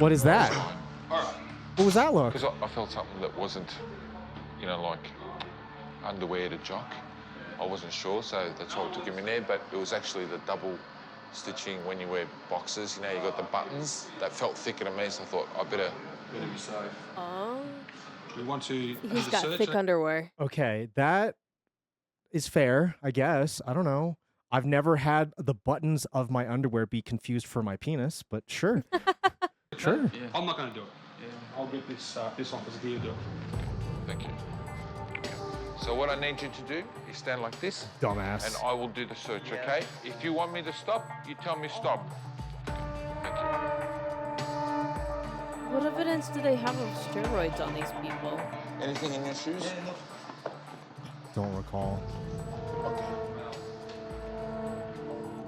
What is that? All right. What was that look? Because I felt something that wasn't, you know, like underwear to jock. I wasn't sure, so that's why I took him in there, but it was actually the double stitching when you wear boxers, you know, you got the buttons. That felt thicker to me, so I thought I better be safe. Oh. We want to. He's got thick underwear. Okay, that is fair, I guess. I don't know. I've never had the buttons of my underwear be confused for my penis, but sure. Sure. Yeah. I'm not going to do it. Yeah. I'll get this officer here to do it. Thank you. So what I need you to do is stand like this. Dumbass. And I will do the search, okay? If you want me to stop, you tell me stop. Thank you. What evidence do they have of steroids on these people? Anything in your shoes? Don't recall.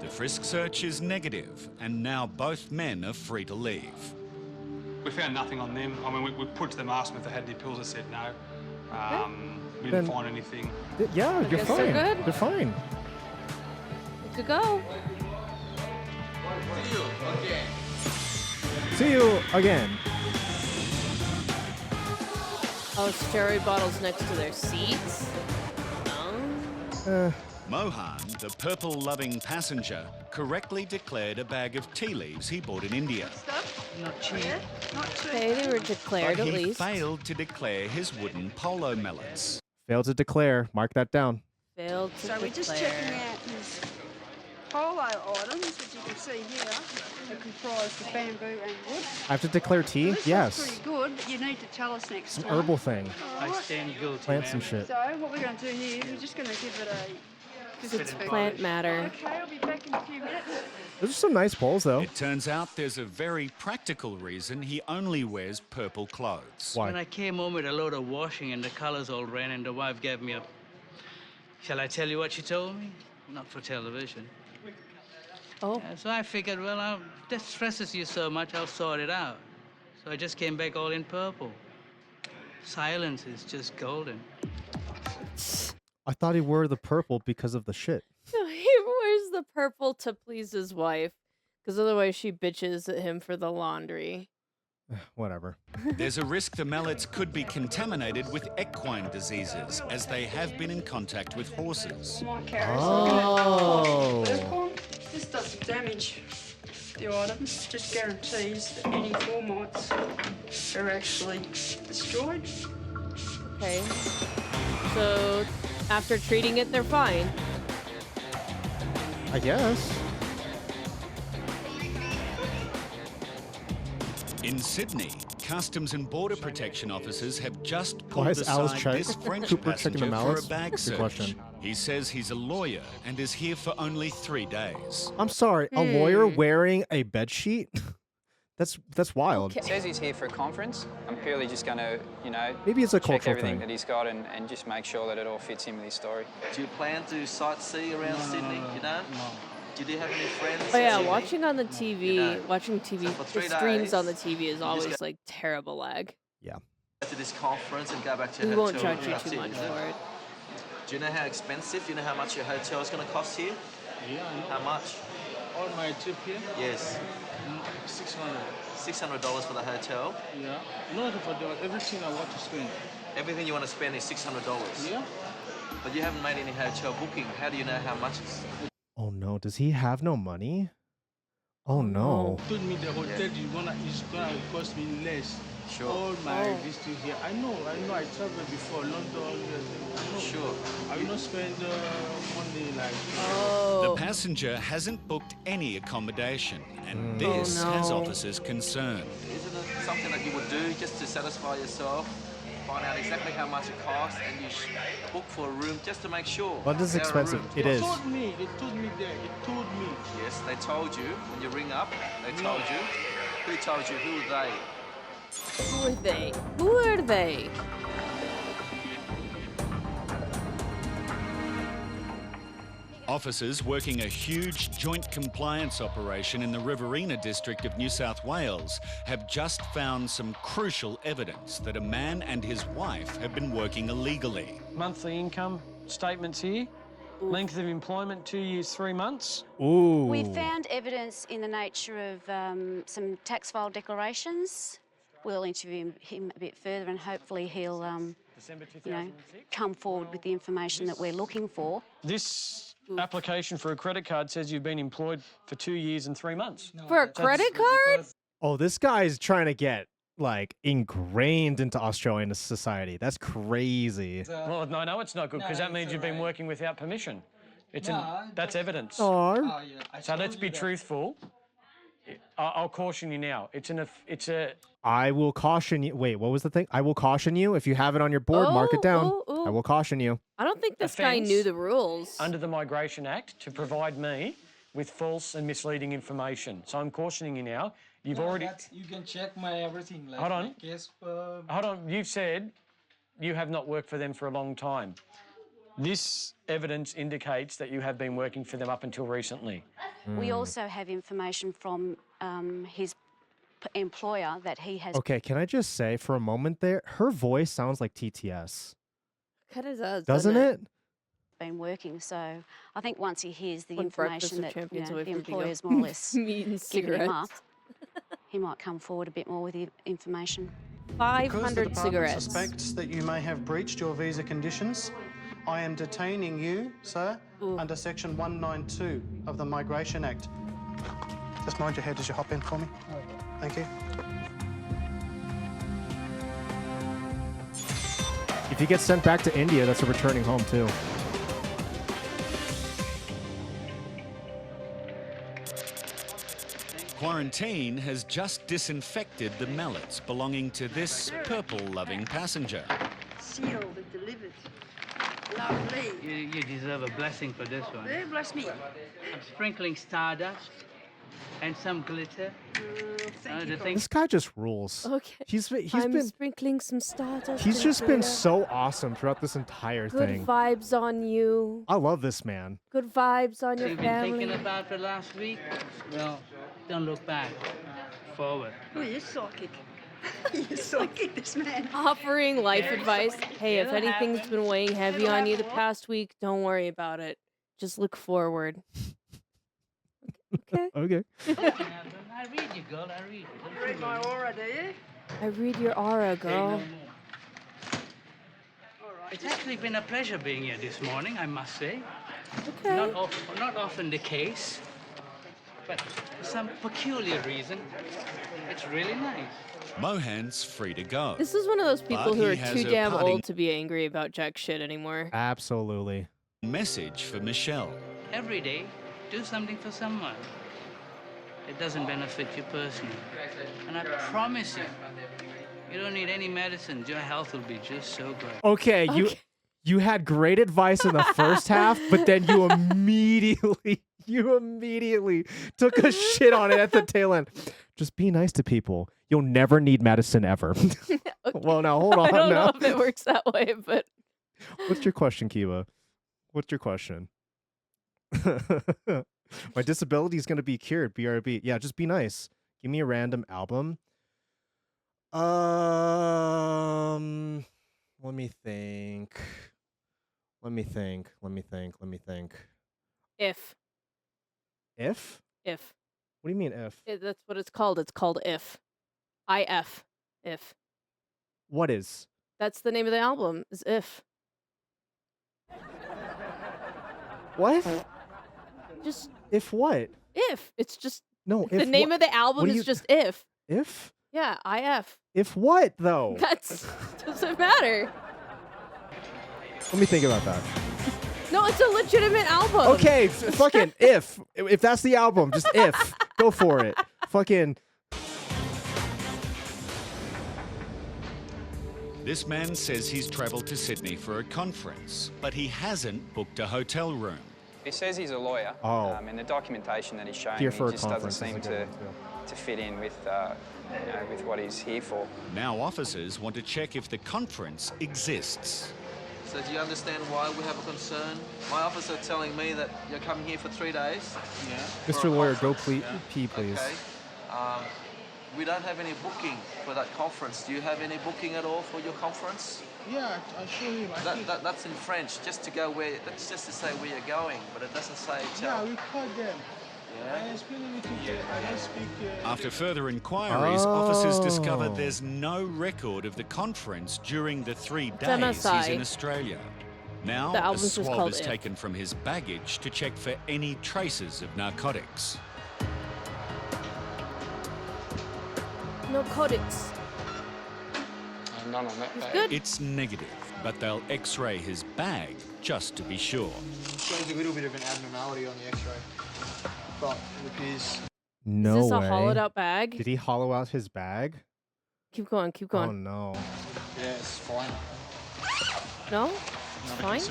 The frisk search is negative, and now both men are free to leave. We found nothing on them. I mean, we put to them, asked them if they had any pills. They said no. We Then- didn't find anything. Yeah, you're guess fine. they're good. They're fine. Good to go. See you again. Oh, steroid bottles next to their seats? Mohan, the purple-loving passenger, correctly declared a bag of tea leaves he bought in India. Not cheap. Not cheap. Okay, they were declared But at he least. failed to declare his wooden polo melons. Failed to declare. Mark that down. Failed to So we're just declare. checking out his polo items, which you can see here. They comprise of bamboo and wood. I have to declare tea? This Yes. looks pretty good, but you need to tell us next Some time. herbal thing. All right. stand guilty. Plant some shit. So what we're going to do here, we're just going to give it a... Because it's plant matter. Okay, I'll be back in a few minutes. Those are some nice bowls, though. It turns out there's a very practical reason he only wears purple clothes. Why? When I came home with a load of washing and the colors all ran and the wife gave me a... Shall I tell you what she told me? Not for television. Oh. So I figured, well, that stresses you so much, I'll sort it out. So I just came back all in purple. Silence is just golden. I thought he wore the purple because of the shit. He wears the purple to please his wife, because otherwise she bitches at him for the laundry. Whatever. There's a risk the mallets could be contaminated with equine diseases, as they have been in contact with horses. Oh. This doesn't damage the items, just guarantees that any termites are actually destroyed. Okay. So after treating it, they're fine. I guess. In Sydney, Customs and Border Protection officers have just Why pulled is Alice aside this French Cooper checking the passenger for a mallets? bag Good search. question. He says he's a lawyer and is here for only 3 days. I'm sorry, a lawyer wearing a bed sheet? That's wild. He says he's here for a conference. I'm purely just going to, you know, Maybe it's a check cultural everything thing. that he's got and just make sure that it all fits in with his story. Do you plan to sightsee around Sydney? You don't? No. Do you have any friends? Oh yeah, in Sydney? watching on the TV, watching TV, for the 3 streams days, on the TV is just always get- like terrible lag. Yeah. To this conference and go back to We your won't hotel. charge you That's too it, much you know? for it. Do you know how expensive? Do you know how much your hotel is going to cost here? Yeah, I know. How much? On my trip here? Yes. 600. $600 for the hotel. Yeah. Not for everything I want to spend. Everything you want to spend is $600. Yeah. But you haven't made any hotel booking. How do you know how much it's? Oh no, does he have no money? Oh no. Told me the hotel is gonna cost me less. Sure. All my this thing here. I know. I traveled before London. I know. Sure. I will not spend money like. The passenger hasn't booked any accommodation, and this has officers concerned. Isn't it something that you would do just to satisfy yourself? Find out exactly how much it costs, and you book for a room just to make sure. Well, this is there are expensive. rooms. It is. They told me there. It told me. Yes, they told you when you ring up. They told you. Who told you? Who are they? Who are they? Who are they? Officers working a huge joint compliance operation in the Riverina district of New South Wales have just found some crucial evidence that a man and his wife have been working illegally. Monthly income statements here. Length of employment, 2 years, 3 months. Ooh. We found evidence in the nature of some tax file declarations. We'll interview him a bit further and hopefully he'll, come forward with the information that we're looking for. This application for a credit card says you've been employed for 2 years and 3 months. For a credit card? Oh, this guy's trying to get like ingrained into Australian society. That's crazy. Well, no, it's not good because that means you've been working without permission. That's evidence. Oh. So let's be truthful. I'll caution you now. It's a. I will caution you. Wait, what was the thing? I will caution you. If you have it on your board, mark it down. I will caution you. I don't think this guy knew the rules. Under the Migration Act to provide me with false and misleading information. So I'm cautioning you now. You've already. You can check my everything. Like Hold on. my case, Hold on. You've said you have not worked for them for a long time. This evidence indicates that you have been working for them up until recently. We also have information from his employer that he has. Okay, can I just say for a moment there, her voice sounds like TTS. Kind of does, Doesn't it? Been working, so I think once he hears the One breakfast information of that champions away the from bingo. employer's more or less Meat and giving him up, cigarettes. he might come forward a bit more with the information. Because the 500 department cigarettes. suspects that you may have breached your visa conditions, I am detaining you, sir, under Section 192 of the Migration Act. Just mind your head as you hop in for me. Thank you. If you get sent back to India, that's a returning home too. Quarantine has just disinfected the mallets belonging to this purple-loving passenger. Sealed and delivered. Lovely. You deserve a blessing for this one. They bless me. I'm sprinkling stardust and some glitter. Thank you. This guy just rules. Okay. He's I'm been sprinkling some stardust. he's and just been glitter. so awesome throughout this entire Good thing. vibes on you. I love this man. Good vibes on your You've been family. thinking about the last week? Well, don't look back. Forward. Oh, you're psychic. You're psychic, this man. Offering life advice. Hey, if It'll anything's happen. been weighing heavy It'll on you the happen. past week, don't worry about it. Just look forward. Okay. Okay. I read you, girl. I read you. You read my aura, do you? I read your aura, Say girl. no more. It's actually been a pleasure being here this morning, I must say. Okay. Not often the case, but for some peculiar reason, it's really nice. Mohan's free to go. This is one of those people But who he are has too a damn parting old to be angry about jack shit anymore. Absolutely. message for Michelle. Every day, do something for someone. It doesn't benefit you personally. And I promise you, you don't need any medicines. Your health will be just so great. Okay, you had great advice in the first half, but then you immediately took a shit on it at the tail end. Just be nice to people. You'll never need medicine ever. Well, now hold on. I don't now. know if it works that way, but What's your question, Kiva? What's your question? My disability is going to be cured. BRB. Yeah, just be nice. Give me a random album. Let me think. if. If? If. What do you mean if? That's what it's called. It's called If. IF. If. What is? That's the name of the album, is If. What? Just If what? if. It's just No, The name of the album is just If. If? Yeah, IF. If what though? Doesn't matter. Let me think about that. No, it's a legitimate album. Okay, fucking if. If that's the album, just if. Go for it. Fucking. This man says he's travelled to Sydney for a conference, but he hasn't booked a hotel room. He says he's a lawyer. Oh. And the documentation that he's showing Here me for a just doesn't conference is seem a good one, to fit in with, with what he's here for. Now officers want to check if the conference exists. So do you understand why we have a concern? My officer telling me that you're coming here for 3 days. Yeah. Mr. Lawyer, go please. Pee, please. Okay. We don't have any booking for that conference. Do you have any booking at all for your conference? Yeah, I'll show him. That's in French, just to go where. That's just to say where you're going, but it doesn't say. Yeah, we call them. Yeah. I explain a little bit. I don't speak. After further inquiries, officers discovered there's no record of the conference during the 3 days he's in Australia. Now, a swab is taken from his baggage to check for any traces of narcotics. Narcotics. None on that bag. Good. It's negative, but they'll x-ray his bag just to be sure. Shows a little bit of an abnormality on the X-ray, but it appears. No Is this way. a hollowed out bag? Did he hollow out his bag? Keep going, keep going. Oh no. Yeah, it's fine. No? It's fine?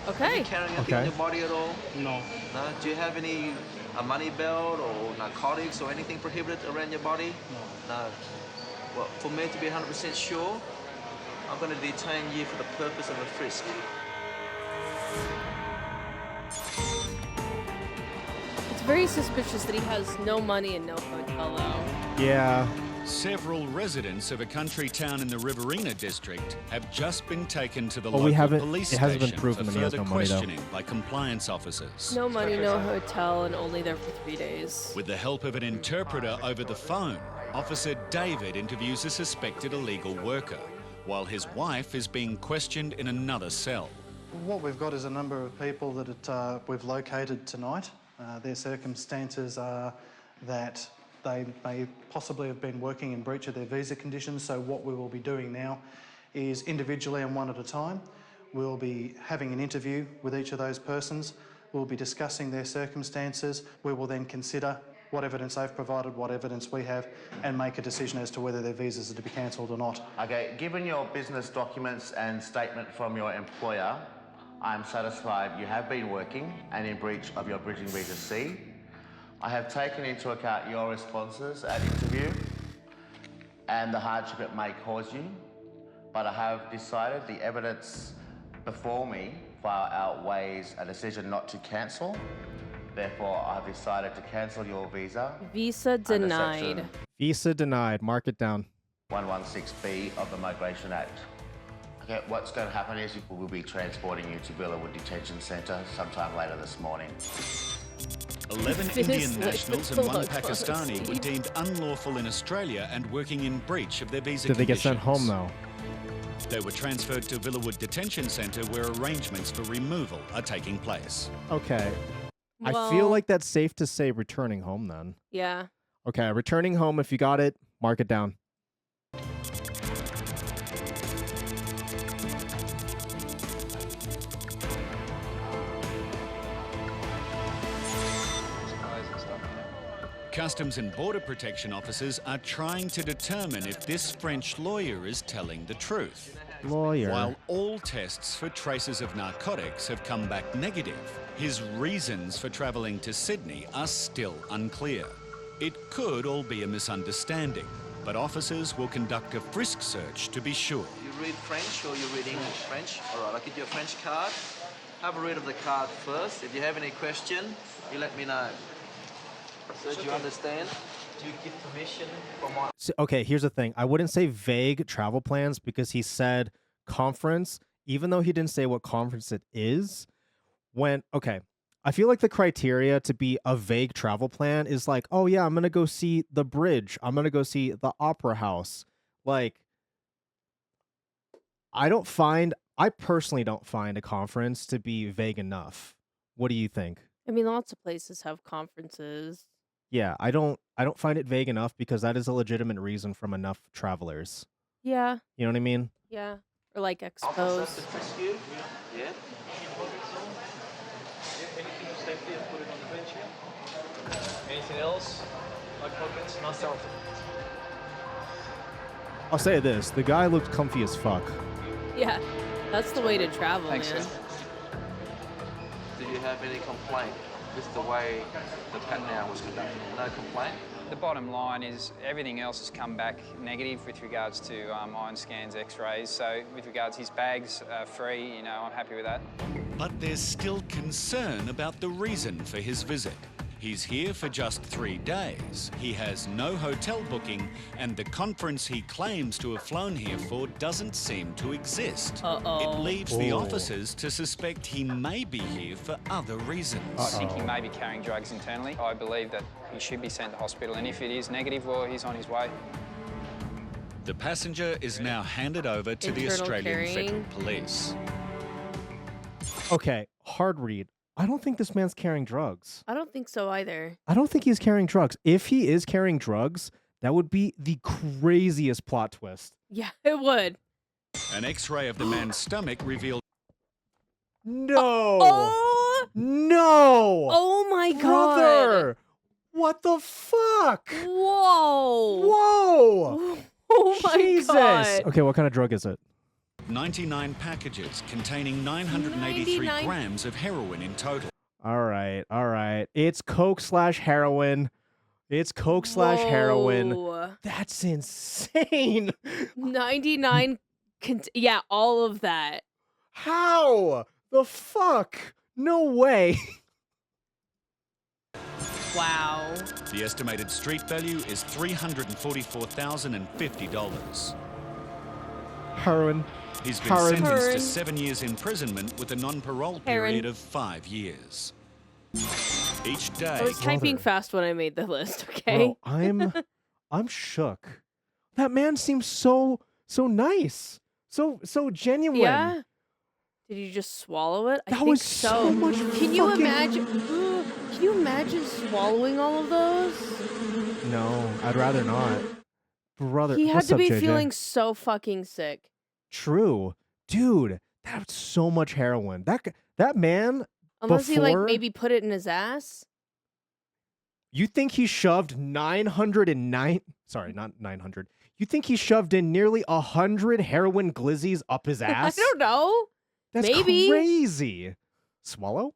Okay. Are you carrying anything in your body at all? No. No? Do you have any a money belt or narcotics or anything prohibited around your body? No. No. Well, for me to be 100% sure, I'm going to detain you for the purpose of a frisk. It's very suspicious that he has no money and no hotel though. Yeah. Several residents of a country town in the Riverina district have just been taken to the Well, we local haven't- police it hasn't been station proven for that he has further no money, though. questioning by compliance officers. No money, no hotel, and only there for 3 days. With the help of an interpreter over the phone, Officer David interviews a suspected illegal worker, while his wife is being questioned in another cell. What we've got is a number of people that we've located tonight. Their circumstances are that they may possibly have been working in breach of their visa conditions, so what we will be doing now is individually and one at a time, we'll be having an interview with each of those persons. We'll be discussing their circumstances. We will then consider what evidence they've provided, what evidence we have, and make a decision as to whether their visas are to be cancelled or not. Okay, given your business documents and statement from your employer, I'm satisfied you have been working and in breach of your bridging visa C. I have taken into account your responses at interview and the hardship it may cause you, but I have decided the evidence before me far outweighs a decision not to cancel. Therefore, I have decided to cancel your visa. Visa denied. Visa denied. Mark it down. 116B of the Migration Act. Okay, what's going to happen is we'll be transporting you to Villawood Detention Centre sometime later this morning. 11 Indian nationals and 1 Pakistani were deemed unlawful in Australia and working in breach of their visa Did they get conditions. sent home though? They were transferred to Villawood Detention Centre where arrangements for removal are taking place. Okay. I feel Well- like that's safe to say returning home then. Yeah. Okay, returning home. If you got it, mark it down. Customs and Border Protection officers are trying to determine if this French lawyer is telling the truth. Lawyer. While all tests for traces of narcotics have come back negative, his reasons for travelling to Sydney are still unclear. It could all be a misunderstanding, but officers will conduct a frisk search to be sure. You read French or you read English? French? All right, I'll give you a French card. Have a read of the card first. If you have any question, you let me know. So do you understand? Do you give permission for my... So, okay, here's the thing. I wouldn't say vague travel plans because he said conference, even though he didn't say what conference it is. Okay, I feel like the criteria to be a vague travel plan is like, oh yeah, I'm going to go see the bridge. I'm going to go see the opera house. Like, I personally don't find a conference to be vague enough. What do you think? I mean, lots of places have conferences. Yeah, I don't find it vague enough because that is a legitimate reason from enough travelers. Yeah. You know what I mean? Yeah. Or like Officer expose. to frisk you. Yeah. Anything else? Like pockets? Nothing. I'll say this: the guy looked comfy as fuck. Yeah. That's the way to travel, Thanks, man. sir. Do you have any complaint with the way the pat-down was conducted? No complaint? The bottom line is everything else has come back negative with regards to iron scans, x-rays. So with regards his bags are free, you know, I'm happy with that. But there's still concern about the reason for his visit. He's here for just 3 days. He has no hotel booking, and the conference he claims to have flown here for doesn't seem to exist. It leaves the officers to suspect he may be here for other reasons. I think he may be carrying drugs internally. I believe that he should be sent to hospital, and if it is negative, well, he's on his way. The passenger is now handed over to the Internal Australian carrying. Federal Police. Okay, hard read. I don't think this man's carrying drugs. I don't think so either. I don't think he's carrying drugs. If he is carrying drugs, that would be the craziest plot twist. Yeah, it would. An x-ray of the man's stomach revealed... No! Oh! No! Oh my god! Brother! What the fuck? Whoa! Whoa! Oh my Jesus! god! Okay, what kind of drug is it? 99 packages containing 983 99 grams of heroin in total. All right. It's coke/heroin. It's coke/heroin. Whoa. That's insane. 99. Yeah, all of that. How? The fuck? No way. Wow. The estimated street value is $344,050. Heroin. He's been Heroin. sentenced to 7 years imprisonment with a non-parole Heroin. period of 5 years. Each day... I was typing Brother. fast when I made the list, okay? Bro, I'm shook. That man seems so nice. So genuine. Yeah. Did you just swallow it? I That think was so. so much Can you fucking- imagine? Can you imagine swallowing all of those? No, I'd rather not. Brother, He had what's to up, be JJ? feeling so fucking sick. True. Dude, that's so much heroin. That man, Unless he like before- maybe put it in his ass. you think he shoved 909, sorry, not 900. You think he shoved in nearly 100 heroin glizzies up his ass? I don't know. That's maybe. crazy. Swallow?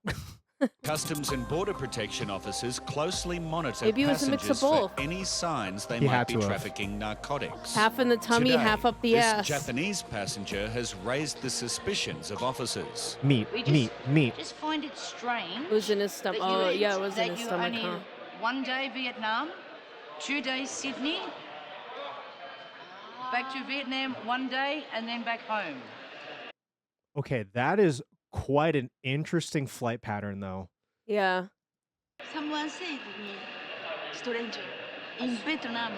Customs and Border Protection officers closely monitor Maybe it was a mix of passengers for both. any signs they He might had be to have. trafficking narcotics. Half in the tummy, Today, half up the this ass. Japanese passenger has raised the suspicions of officers. Meat. Just find it strange. It was in his stomach. Oh, yeah, it was in his you stomach, only huh? 1 day Vietnam, 2 days Sydney, back to Vietnam 1 day, and then back home. Okay, that is quite an interesting flight pattern, though. Yeah. Someone said to me, stranger, in Vietnam.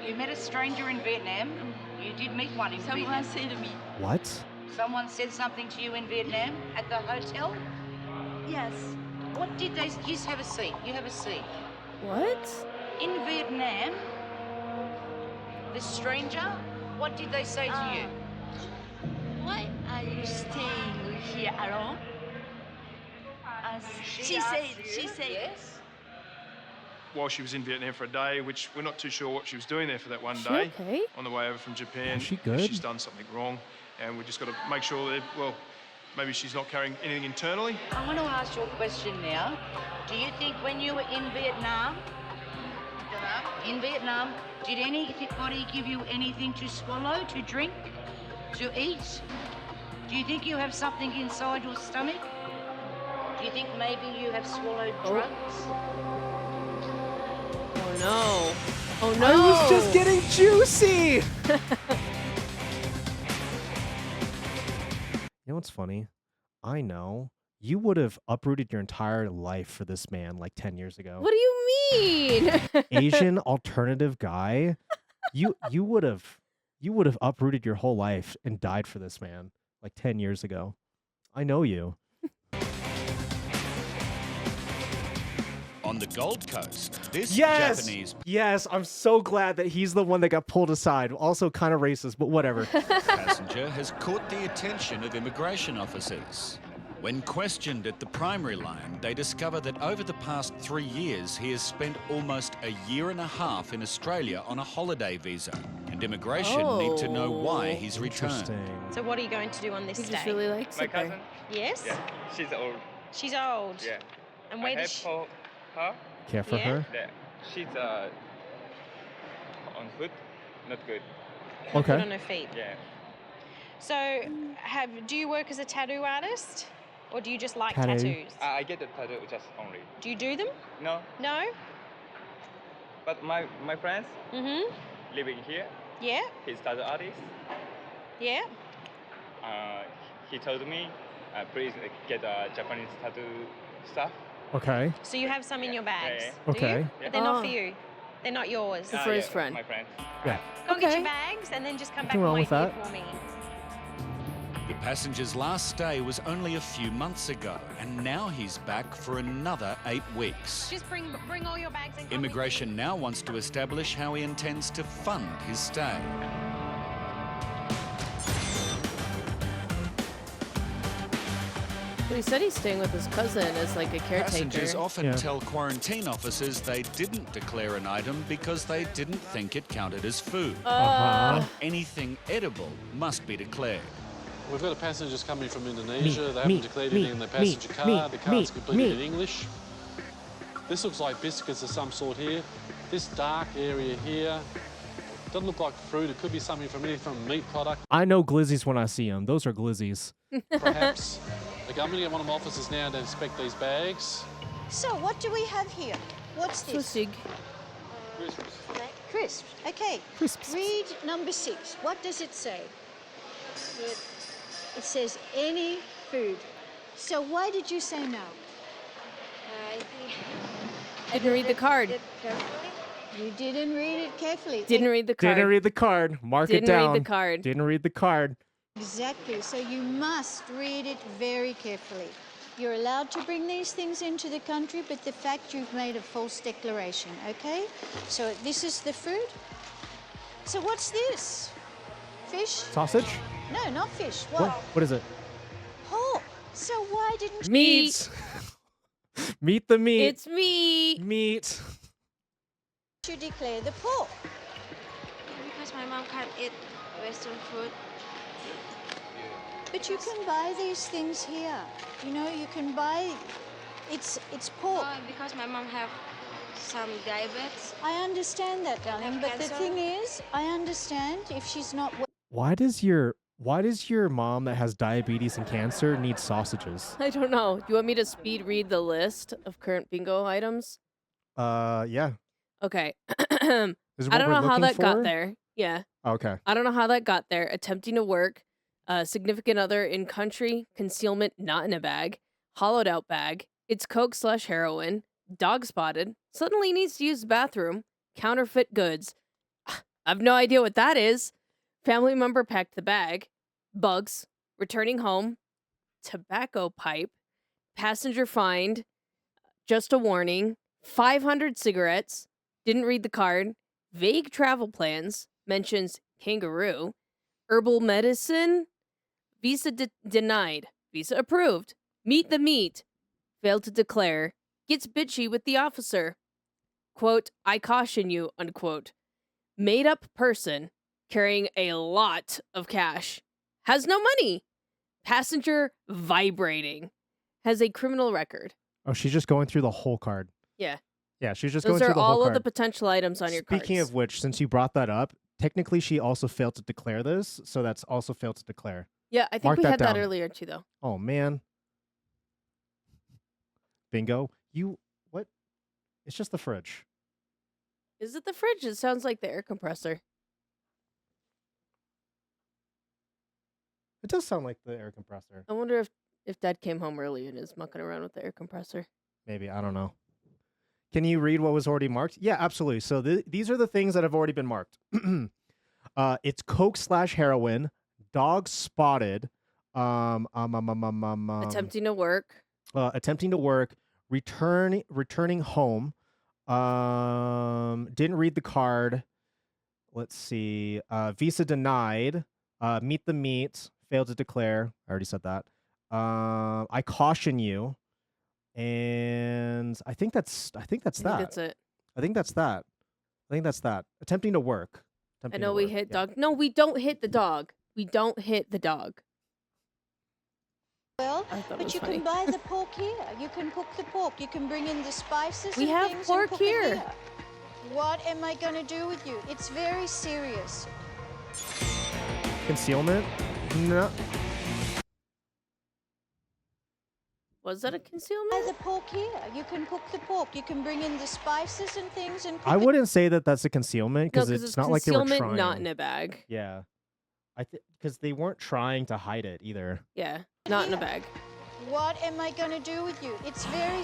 You met a stranger in Vietnam? You did meet one in Vietnam. Someone said to me. What? Someone said something to you in Vietnam at the hotel? Yes. What did they... Just have a seat. You have a seat. What? In Vietnam, the stranger, what did they say to you? Why are you staying here alone? She said, yes. While she was in Vietnam for a day, which we're not too sure what she was doing there for that one She day. okay? On the way over from Japan. Is she good? She's done something wrong, and we just got to make sure that, well, maybe she's not carrying anything internally. I want to ask you a question now. Do you think when you were in Vietnam, did anybody give you anything to swallow, to drink, to eat? Do you think you have something inside your stomach? Do you think maybe you have swallowed drugs? Oh no. Oh no. I was just getting juicy. You know what's funny? I know you would have uprooted your entire life for this man like 10 years ago. What do you mean? Asian alternative guy. You would have uprooted your whole life and died for this man like 10 years ago. I know you. On the Gold Coast, this Yes! Japanese Yes, I'm so glad that he's the one that got pulled aside. Also kind of racist, but whatever. passenger has caught the attention of immigration officers. When questioned at the primary line, they discover that over the past 3 years, he has spent almost a year and a half in Australia on a holiday visa. And immigration need to know why he's returned. So what are you going to do on this He day? just really likes My it there. cousin? Yes? Yeah, she's old. She's old. Yeah. And where I does help she... for her. Care for her? Yeah. She's on foot, not good. Not good on her feet. Yeah. So, do you work as a tattoo artist? Or do you just like Tattoo. tattoos? I get the tattoo just only. Do you do them? No, No? but my friends Mm-hmm. living here, Yeah? he's tattoo artist. Yeah? He told me, please get Japanese tattoo stuff. Okay. So you have some in your bags, Yeah. do you? Okay. But they're not Oh. for you. They're not yours. For his friend. My friend. Yeah. Go get your bags and then just come back Nothing and wrong wait with here that. for me. The passenger's last stay was only a few months ago, and now he's back for another 8 weeks. Just bring all your bags and come Immigration now wants to establish how he intends to fund his stay. But he said he's staying with his cousin as like a caretaker. Passengers often tell quarantine officers they didn't declare an item because they didn't think it counted as food. Anything edible must be declared. We've got passengers coming from Indonesia. They haven't meat, declared meat, anything in their passenger meat, card. meat, The card's meat, completely in meat. English. This looks like biscuits of some sort here. This dark area here doesn't look like fruit. It could be something from anything from a meat product. I know glizzies when I see them. Those are glizzies. Perhaps. The government get one of my officers now to inspect these bags. So what do we have here? What's this? Crisps. Okay. Crisps. Read number 6. What does it say? It says any food. So why did you say no? I think... Didn't read the card. You didn't read it carefully. Didn't read the card. Didn't read the card. Mark it Didn't down. read the card. Didn't read the card. Exactly. So you must read it very carefully. You're allowed to bring these things into the country, but the fact you've made a false declaration, okay? So this is the food. So what's this? Fish? Sausage? No, not fish. What? What is it? Pork. So why didn't Meat. Meat the meat. It's meat. Meat. you declare the pork? Because my mom can't eat Western food. But you can buy these things here. You know, you can buy, it's pork. Because my mom have some diabetes. I understand that, darling, but the cancer. thing is, I understand if she's not Why does your mom that has diabetes and cancer need sausages? I don't know. Do you want me to speed read the list of current bingo items? Yeah. Okay. Is it I what don't we're know how looking that got for? there. Yeah. Okay. I don't know how that got there. Attempting to work, significant other in country, concealment not in a bag, hollowed out bag, it's coke/heroin, dog spotted, suddenly needs to use the bathroom, counterfeit goods. I have no idea what that is. Family member packed the bag, bugs, returning home, tobacco pipe, passenger find, just a warning, 500 cigarettes, didn't read the card, vague travel plans, mentions kangaroo, herbal medicine, visa denied, visa approved, meet the meat, failed to declare, gets bitchy with the officer, quote, I caution you, unquote, made up person, carrying a lot of cash, has no money, passenger vibrating, has a criminal record. Oh, she's just going through the whole card. Yeah. Yeah, she's just Those going through are the whole all card. of the potential items on your Speaking cards. of which, since you brought that up, technically she also failed to declare this, so that's also failed to declare. Yeah, I think Mark we had that down. earlier too, though. Oh man. Bingo. What? It's just the fridge. Is it the fridge? It sounds like the air compressor. It does sound like the air compressor. I wonder if Dad came home early and is mucking around with the air compressor. Maybe, I don't know. Can you read what was already marked? Yeah, absolutely. So these are the things that have already been marked. It's coke/heroin, dog spotted, Attempting to work. attempting to work, returning home. Didn't read the card. Let's see. Visa denied. Meet the meet. Failed to declare. I already said that. I caution you. And I think that's that. I think that's it. I think that's that. I think that's that. Attempting to work. I know we hit dog. No, we don't hit the dog. We don't hit the dog. Well, I thought it but was you funny. can buy the pork here. You can cook the pork. You can bring in the spices. We and have things pork and cook it here. What am I going to do with you? It's very serious. Concealment? No. Was that a concealment? Buy the pork here. You can cook the pork. You can bring in the spices and things and cook I wouldn't say that that's a concealment because No, it's not like they were concealment, trying. not in a bag. Yeah. Because they weren't trying to hide it either. Yeah, not in a bag. What am I going to do with you? It's very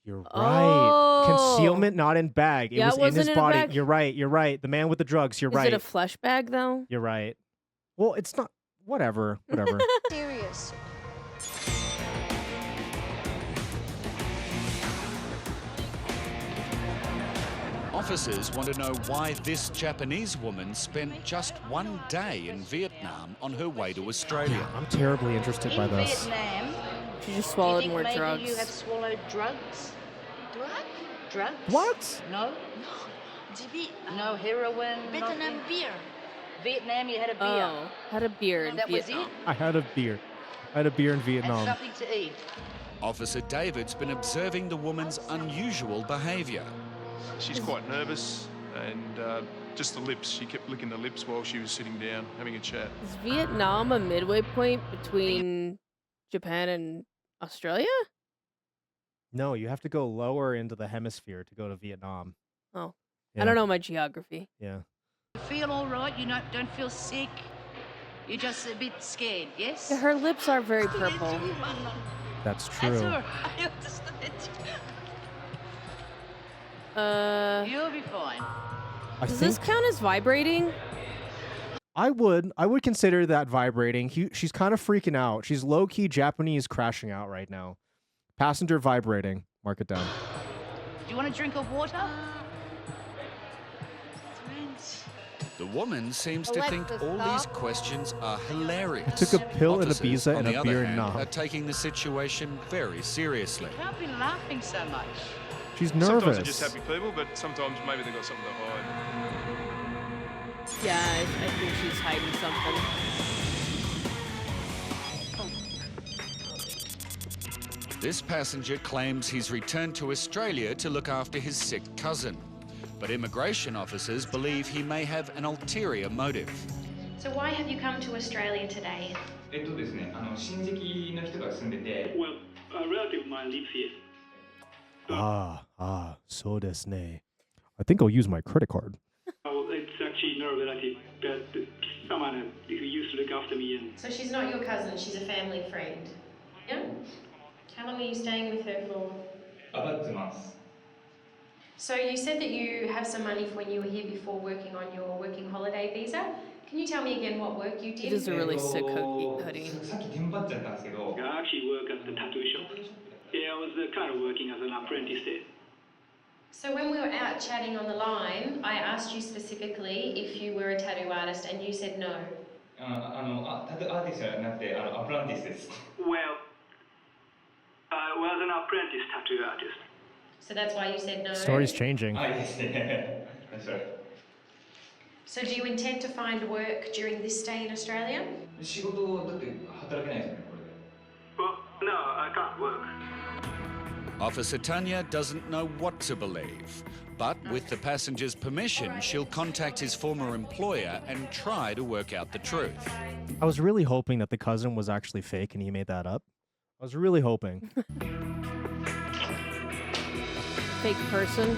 You're right. Oh. Concealment, not in bag. It Yeah, was it in his wasn't in a body. bag? You're right. You're right. The man with the drugs. You're Is right. it a flesh bag though? You're right. Well, it's not. Whatever. Whatever. serious. Officers want to know why this Japanese woman spent just one day in Vietnam on her way to Australia. I'm terribly interested by In this. Vietnam, She just do swallowed you think more maybe drugs. you have swallowed drugs? Drugs? What? No? No heroin? Vietnam nothing? beer. Vietnam, you had a beer. Oh, had a beer in That was Vietnam. it? I had a beer. I had a beer in And Vietnam. something to eat. Officer David's been observing the woman's unusual behaviour. She's quite nervous, and just the lips. She kept licking the lips while she was sitting down, having a chat. Is Vietnam a midway point between Japan and Australia? No, you have to go lower into the hemisphere to go to Vietnam. Oh, Yeah. I don't know my geography. Yeah. You feel all right? You don't feel sick? You're just a bit scared, yes? Yeah, her lips are very purple. That's true. That's all right. I understand. You'll be fine. Does this count as vibrating? I would consider that vibrating. She's kind of freaking out. She's low-key Japanese crashing out right now. Passenger vibrating. Mark it down. Do you want a drink of water? The woman seems to Alexa, think all stop. these questions are hilarious. I took a pill and a Officers, Ibiza on and the a other beer hand, and are taking the situation very seriously. Can't be laughing so much. She's Sometimes nervous. they're just happy people, but sometimes maybe they've got something to hide. Yeah, I think she's hiding something. This passenger claims he's returned to Australia to look after his sick cousin. But immigration officers believe he may have an ulterior motive. So why have you come to Australia today? ですね、親戚の人が住んでて。 Well, a relative of mine lives here. So desu ne. I think I'll use my credit card. Oh, it's actually no relative, but someone who used to look after me. And So she's not your cousin, she's a family friend. Yeah? How long are you staying with her for? About 2 months. So you said that you have some money from when you were here before working on your working holiday visa. Can you tell me again what work you did? It is a really sick hoodie. さっき電話っちゃったんですけど。 I actually work at the tattoo shop. Yeah, I was kind of working as an apprentice there. So when we were out chatting on the line, I asked you specifically if you were a tattoo artist and you said no. タトゥーアーティストじゃなくて、アプランティスです。 Well, I was an apprentice tattoo artist. So that's why you said no. Story's changing. いいですね。Sorry. So do you intend to find work during this stay in Australia? 仕事だって働けないですよね、これで。 Well, no, I can't work. Officer Tanya doesn't know what to believe. But with the passenger's permission, she'll contact his former employer and try to work out the truth. I was really hoping that the cousin was actually fake and he made that up. I was really hoping. Fake person.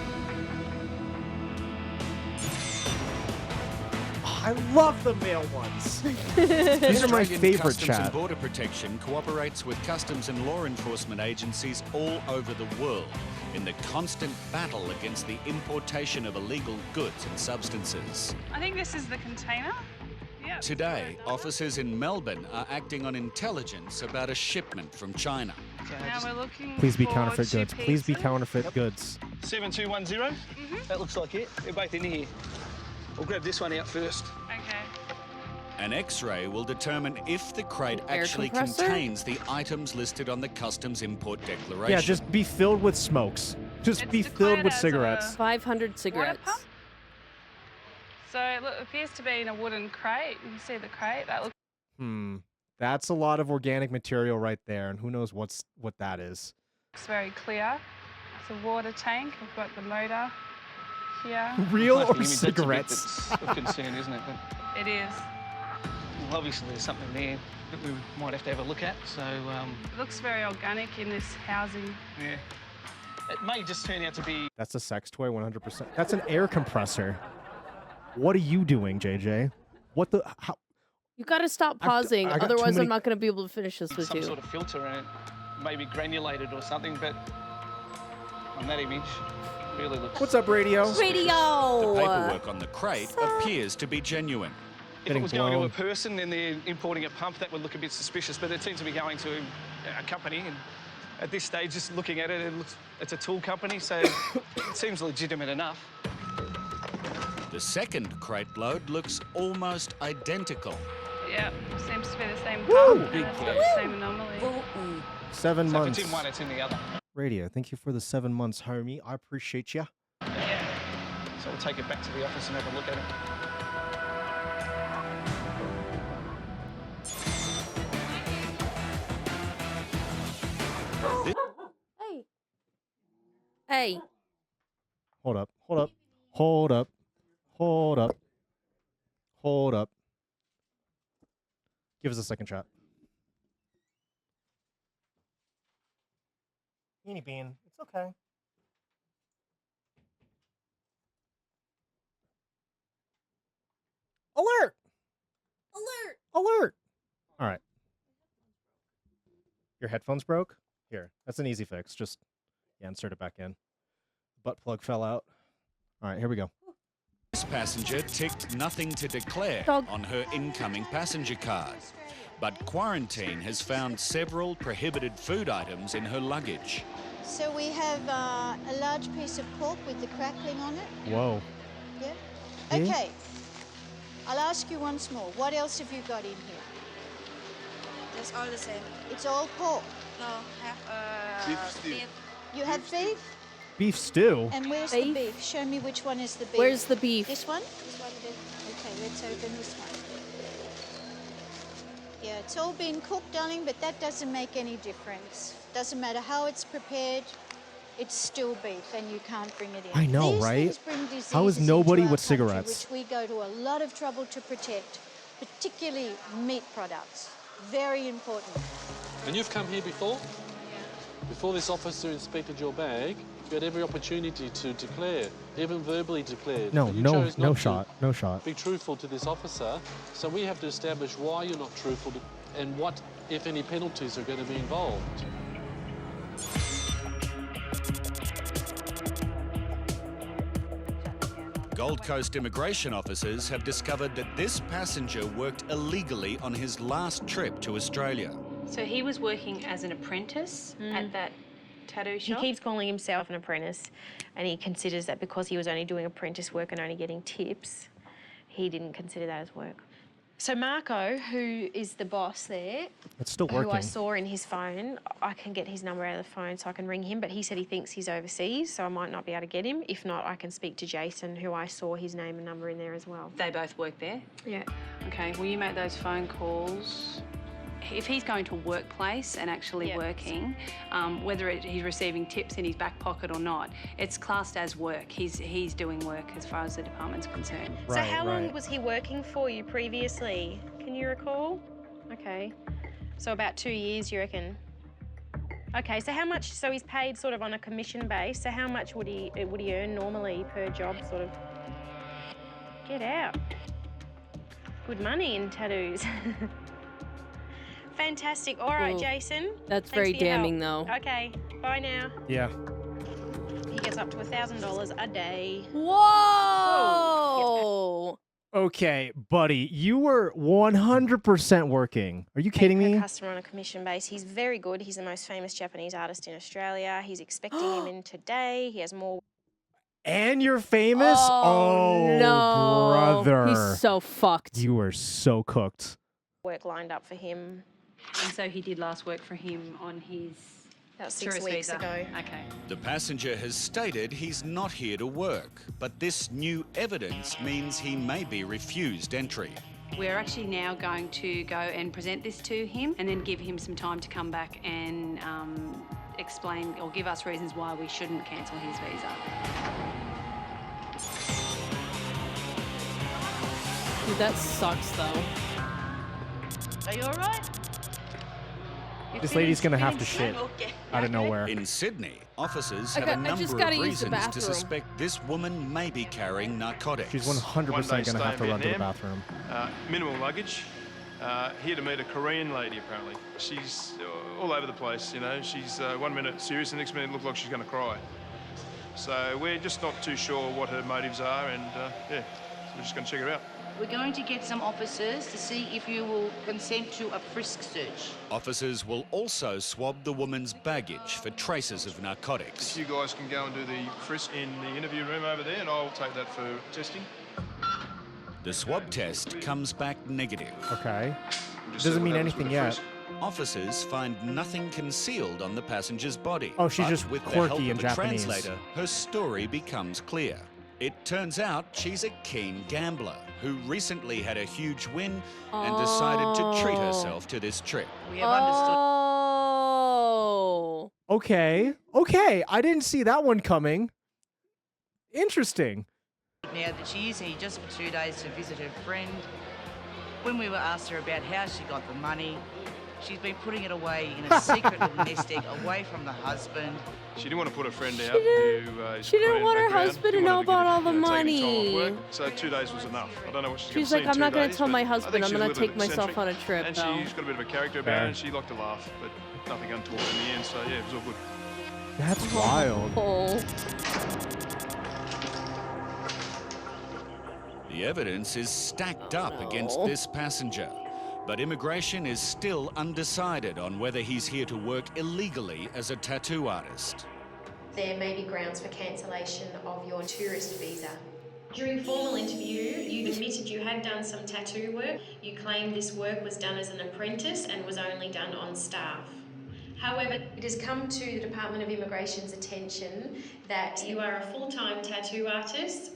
I love the male ones. These are my Australian favorite, Customs chat. and Border Protection cooperates with customs and law enforcement agencies all over the world in the constant battle against the importation of illegal goods and substances. I think this is the container. Yeah. Today, officers in Melbourne are acting on intelligence about a shipment from China. Now we're looking Please be for counterfeit 2 goods. Please be pizzas. counterfeit goods. 7210. That looks like it. They're both in here. We'll grab this one out first. Okay. An X-ray will determine if the crate Air actually compressor? contains the items listed on the customs import declaration. Yeah, just be filled with smokes. Just be filled with cigarettes. 500 cigarettes. pump? So it appears to be in a wooden crate. You can see the crate. That looks That's a lot of organic material right there, and who knows what that is. very clear. It's a water tank. We've got the motor here. Real Plastic or image, that's a bit cigarettes? that's of concern, isn't it? It is. Well, obviously, there's something there that we might have to have a look at. So, It looks very organic in this housing. yeah. It may just turn out to be... That's a sex toy, 100%. That's an air compressor. What are you doing, JJ? What the... How? You got to stop pausing, I got too otherwise many- I'm not going to be able to finish this with some you. sort of filter and it may be granulated or something, but on that image, it really looks... What's up, radio? Radio! The paperwork on the crate appears to be genuine. If it was going to a person and they're importing a pump, that would look a bit suspicious, but it seems to be going to a company. And at this stage, just looking at it, it's a tool company, so it seems legitimate enough. The second crate load looks almost identical. Yeah, seems to be the same Woo! pump. And Big it's got kid. the same anomaly. 7 So months. if it's in one, it's in the other. Radio, thank you for the 7 months, homie. I appreciate ya. Yeah. So we'll take it back to the office and have a look at it. Hey. Hey. Hold up. Hold up. Hold up. Hold up. Hold up. Give us a second shot. Beanie Bean, it's okay. Alert! Alert! Alert! All right. Your headphones broke? Here, that's an easy fix. Just insert it back in. Butt plug fell out. All right, here we go. This passenger ticked nothing to declare on her incoming passenger card. But quarantine has found several prohibited food items in her luggage. So we have a large piece of pork with the crackling on it. Whoa. Yeah? Yeah. Okay. I'll ask you once more. What else have you got in here? It's all the same. It's all pork. No, have Beef stew. beef. You have beef? Beef stew? And where's the beef? Show me which one is the beef. Where's the beef? This one? This one, beef. Okay, let's open this one. Yeah, it's all been cooked, darling, but that doesn't make any difference. Doesn't matter how it's prepared, it's still beef, and you can't bring it in. I know, These right? things bring diseases How is into nobody our with country, cigarettes? Which we go to a lot of trouble to protect, particularly meat products. Very important. And you've come here before? Before this officer inspected your bag, you had every opportunity to declare, even verbally declare. No, but you no, chose no not to shot, no shot. Be truthful to this officer, so we have to establish why you're not truthful and what, if any, penalties are going to be involved. Gold Coast immigration officers have discovered that this passenger worked illegally on his last trip to Australia. So he was working as an apprentice at that tattoo shop? He keeps calling himself an apprentice, and he considers that because he was only doing apprentice work and only getting tips, he didn't consider that as work. So Marco, who is the boss there, It's still who I working. saw in his phone, I can get his number out of the phone so I can ring him, but he said he thinks he's overseas, so I might not be able to get him. If not, I can speak to Jason, who I saw his name and number in there as well. They both work there? Yeah. Okay, will you make those phone calls? If he's going to a workplace and actually working, whether he's receiving tips in his back pocket or not, it's classed as work. He's doing work as far as the department's concerned. So how long was he working for you previously? Can you recall? Okay. So about 2 years, you reckon? Okay, so how much, so he's paid sort of on a commission base, so how much would he earn normally per job, sort of? Get out. Good money in tattoos. Fantastic. All right, Ooh, Jason. that's thanks very for your help. damning, though. Okay, bye now. Yeah. He gets up to $1,000 a day. Whoa! Okay, buddy, you were 100% working. Are you kidding Per me? customer on a commission base. He's very good. He's the most famous Japanese artist in Australia. He's expecting him in today. He has more. And you're famous? Oh, no. brother. He's so fucked. You were so cooked. Work lined up for him. And so he did last work for him on his About 6 tourist weeks visa. ago. Okay. The passenger has stated he's not here to work, but this new evidence means he may be refused entry. We're actually now going to go and present this to him and then give him some time to come back and explain or give us reasons why we shouldn't cancel his visa. Dude, that sucks though. Are you all right? This lady's gonna have to shit out of nowhere. In Sydney, officers I have a got- I just number gotta of use the reasons to bathroom. suspect this woman may be carrying narcotics. She's 100% gonna have to run to the bathroom. Minimal luggage. Here to meet a Korean lady, apparently. She's all over the place, you know. She's 1 minute serious, the next minute look like she's going to cry. So we're just not too sure what her motives are, and yeah, so we're just going to check her out. We're going to get some officers to see if you will consent to a frisk search. Officers will also swab the woman's baggage for traces of narcotics. You guys can go and do the frisk in the interview room over there, and I'll take that for testing. The swab test comes back negative. Okay. Just Doesn't see what mean happens anything with the yet. frisk. Officers find nothing concealed on the passenger's body. Oh, she's but just with the quirky help and of a Japanese. translator, her story becomes clear. It turns out she's a keen gambler who recently had a huge win and decided to treat herself to this trip. We have understood. Oh. Okay. Okay. I didn't see that one coming. Interesting. Now that she is here just for 2 days to visit her friend. When we were asked her about how she got the money, she's been putting it away in a secret little nest egg away from the husband. She didn't want to put her friend out. She didn't want her husband to know about all the money. So 2 days was enough. I don't know what she's She's going like, to I'm not going to tell my husband. I'm going to take myself on a trip. And though. she's got a bit of a character about her, and she liked to laugh, but nothing untoward in the end. So yeah, it was all good. That's wild. Oh. The evidence is stacked up against this passenger, but immigration is still undecided on whether he's here to work illegally as a tattoo artist. There may be grounds for cancellation of your tourist visa. During formal interview, you admitted you had done some tattoo work. You claimed this work was done as an apprentice and was only done on staff. However, it has come to the Department of Immigration's attention that you are a full-time tattoo artist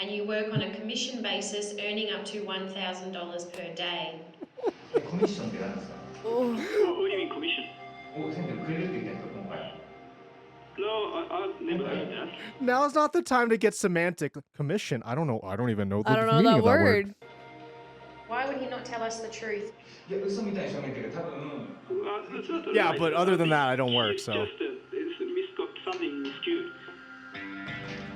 and you work on a commission basis, earning up to $1,000 per day. コミッションって何ですか What do you mean commission? お、選挙くれるって言ってんですか、今回。 No, I've never heard that. Now's not the time to get semantic. Commission. I don't know. I don't even know the I don't know meaning that of that word. word. Why would he not tell us the truth? いや、嘘みたいにしょんねんけど、多分。 Yeah, but other than that, I don't work, so. It's got something skewed.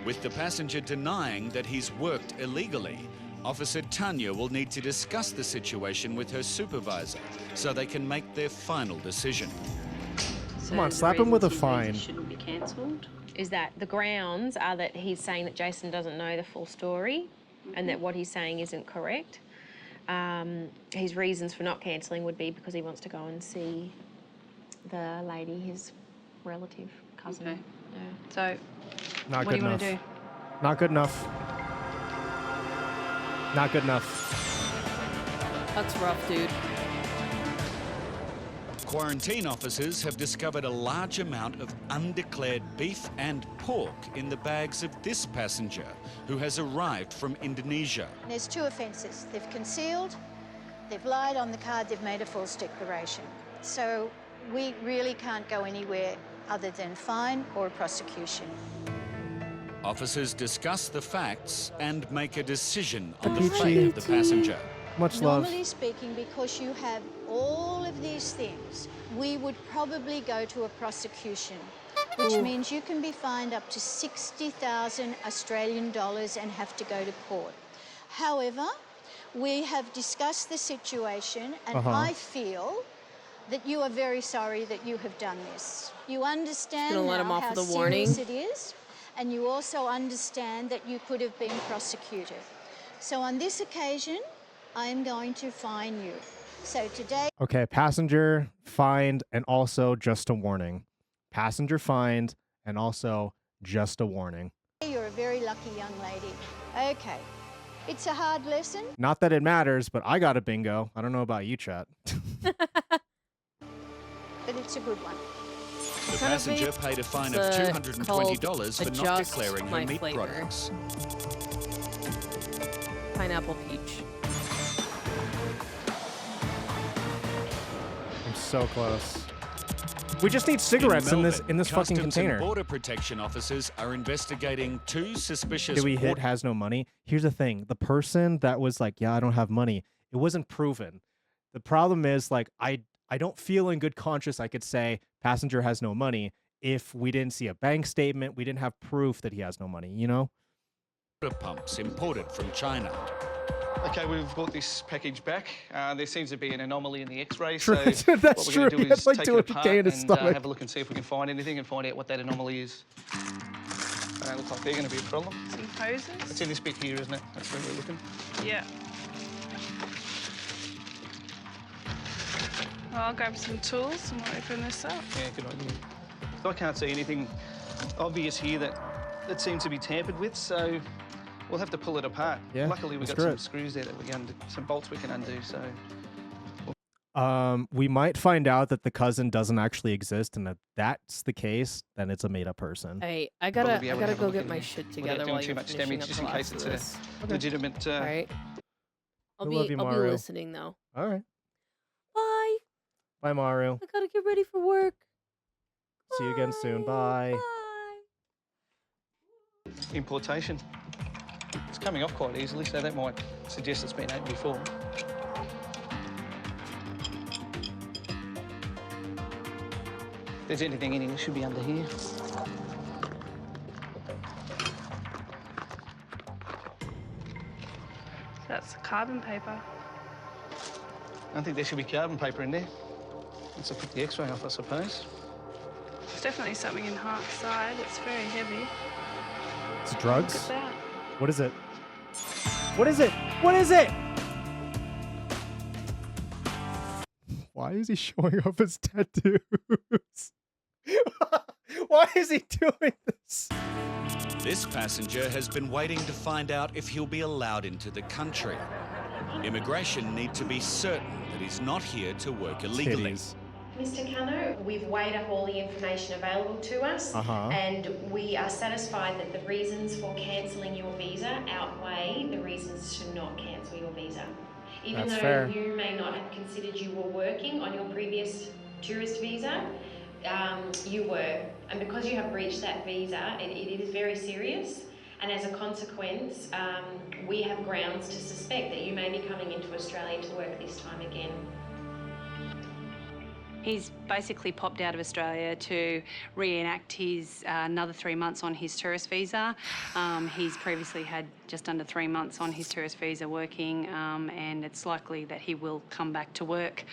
With the passenger denying that he's worked illegally, Officer Tanya will need to discuss the situation with her supervisor so they can make their final decision. Come on, slap him with a fine. Shouldn't be cancelled. Is that the grounds are that he's saying that Jason doesn't know the full story and that what he's saying isn't correct. His reasons for not cancelling would be because he wants to go and see the lady, his relative, cousin. Okay. Yeah. So, Not what good do you enough. want to do? Not good enough. Not good enough. That's rough, dude. Quarantine officers have discovered a large amount of undeclared beef and pork in the bags of this passenger who has arrived from Indonesia. There's 2 offences. They've concealed, they've lied on the card, they've made a false declaration. So we really can't go anywhere other than fine or a prosecution. Officers discuss the facts and make a decision on the Peachy. fate of the passenger. Much love. Normally speaking, because you have all of these things, we would probably go to a prosecution, which means you can be fined up to 60,000 Australian dollars and have to go to court. However, we have discussed the situation and I feel that you are very sorry that you have done this. You understand Gonna let him now off how with a serious warning. it is, and you also understand that you could have been prosecuted. So on this occasion, I am going to fine you. So today... Okay, passenger fined and also just a warning. Passenger fined and also just a warning. You're a very lucky young lady. Okay. It's a hard lesson. Not that it matters, but I got a bingo. I don't know about you, chat. But it's a good one. The passenger paid a fine of $220 for not declaring her meat flavor. products. Pineapple peach. I'm so close. We just need cigarettes in this fucking Customs container. and Border Protection officers are investigating 2 suspicious. Did we hit has no money? Here's the thing. The person that was like, yeah, I don't have money, it wasn't proven. The problem is, like, I don't feel in good conscience I could say passenger has no money if we didn't see a bank statement, we didn't have proof that he has no money, you know? Water pumps imported from China. Okay, we've got this package back. There seems to be an anomaly in the X-ray, True. so That's what we're going to true. do is Like take doing it apart cocaine in and his stomach. have a look and see if we can find anything and find out what that anomaly is. Looks like they're going to be a problem. Some hoses? It's in this bit here, isn't it? That's where we're looking. Yeah. Well, I'll grab some tools and we'll open this up. Yeah, good idea. So I can't see anything obvious here that seems to be tampered with, so we'll have to pull it apart. Yeah, Luckily, we've got some screws there that we can undo, some bolts we can undo, so... We might find out that the cousin doesn't actually exist, and if that's the case, then it's a made-up person. Hey, I gotta go get my shit together without while doing you're too much finishing damage, up just the in case last it's of a legitimate... All right. I'll love you, be Maru. listening though. All right. Bye. Bye, Maru. I gotta get ready for work. See you again soon. Bye. Importation. It's coming off quite easily, so that might suggest it's been opened before. If there's anything in here, it should be under here. That's carbon paper. I think there should be carbon paper in there. Once I put the X-ray off, I suppose. There's definitely something inside. It's very heavy. It's drugs? Look at that. What is it? What is it? What is it? Why is he showing off his tattoos? Why is he doing this? This passenger has been waiting to find out if he'll be allowed into the country. Immigration need to be certain that he's not here to work illegally. Mr. Cano, we've weighed up all the information available to us, and we are satisfied that the reasons for cancelling your visa outweigh the reasons to not cancel your visa. Even That's though fair. you may not have considered you were working on your previous tourist visa, you were. And because you have breached that visa, it is very serious. And as a consequence, we have grounds to suspect that you may be coming into Australia to work this time again. He's basically popped out of Australia to reenact his another 3 months on his tourist visa. He's previously had just under 3 months on his tourist visa working, and it's likely that he will come back to work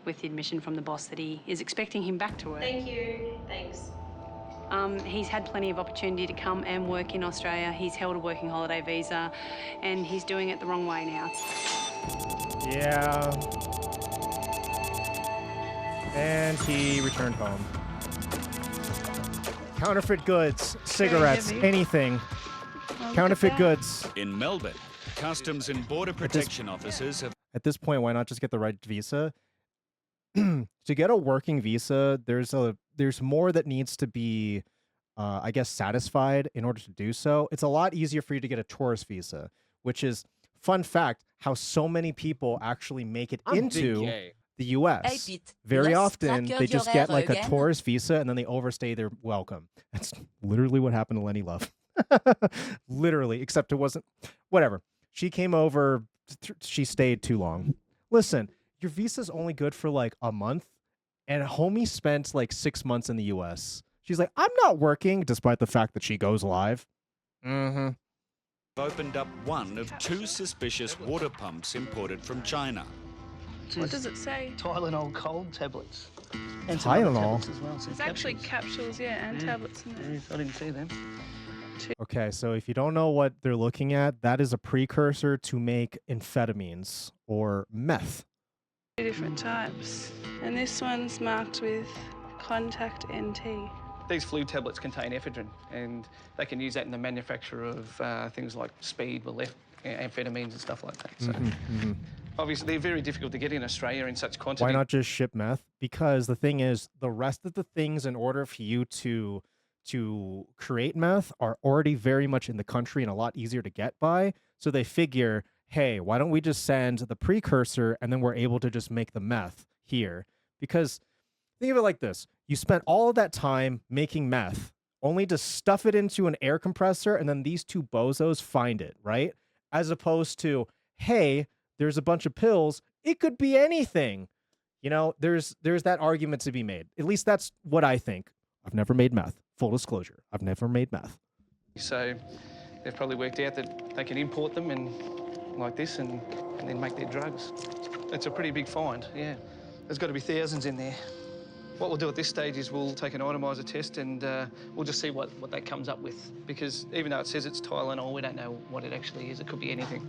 with the admission from the boss that he is expecting him back to work. Thank you. Thanks. He's had plenty of opportunity to come and work in Australia. He's held a working holiday visa, and he's doing it the wrong way now. Yeah. And he returned home. Counterfeit goods, cigarettes, heavy. anything. Counterfeit goods. In Melbourne, Customs and Border Protection officers have... At this point, why not just get the right visa? To get a working visa, there's more that needs to be, I guess, satisfied in order to do so. It's a lot easier for you to get a tourist visa, which is, fun fact, how so many people actually make it into the U.S. Very often, they just get like a tourist visa and then they overstay their welcome. That's literally what happened to Lenny Love. Literally, except it wasn't. Whatever. She came over. She stayed too long. Listen, your visa's only good for like a month, and homie spent like 6 months in the U.S. She's like, I'm not working, despite the fact that she goes live. opened up one of 2 suspicious water pumps imported from China. What does it say? Tylenol cold tablets. And some other Tylenol? tablets as well. There's actually capsules, yeah, and tablets in there. I didn't see them. Okay, so if you don't know what they're looking at, that is a precursor to make amphetamines or meth. Two different types. And this one's marked with contact NT. These flu tablets contain ephedrine, and they can use that in the manufacture of things like speed, amphetamines and stuff like that. So obviously they're very difficult to get in Australia in such quantity. Why not just ship meth? Because the thing is, the rest of the things in order for you to create meth are already very much in the country and a lot easier to get by. So they figure, hey, why don't we just send the precursor and then we're able to just make the meth here? Because think of it like this. You spent all of that time making meth only to stuff it into an air compressor and then these two bozos find it, right? As opposed to, hey, there's a bunch of pills. It could be anything. You know, there's that argument to be made. At least that's what I think. I've never made meth. Full disclosure, I've never made meth. So they've probably worked out that they can import them and like this and then make their drugs. It's a pretty big find, yeah. There's got to be thousands in there. What we'll do at this stage is we'll take an atomizer test and we'll just see what that comes up with. Because even though it says it's Tylenol, we don't know what it actually is. It could be anything.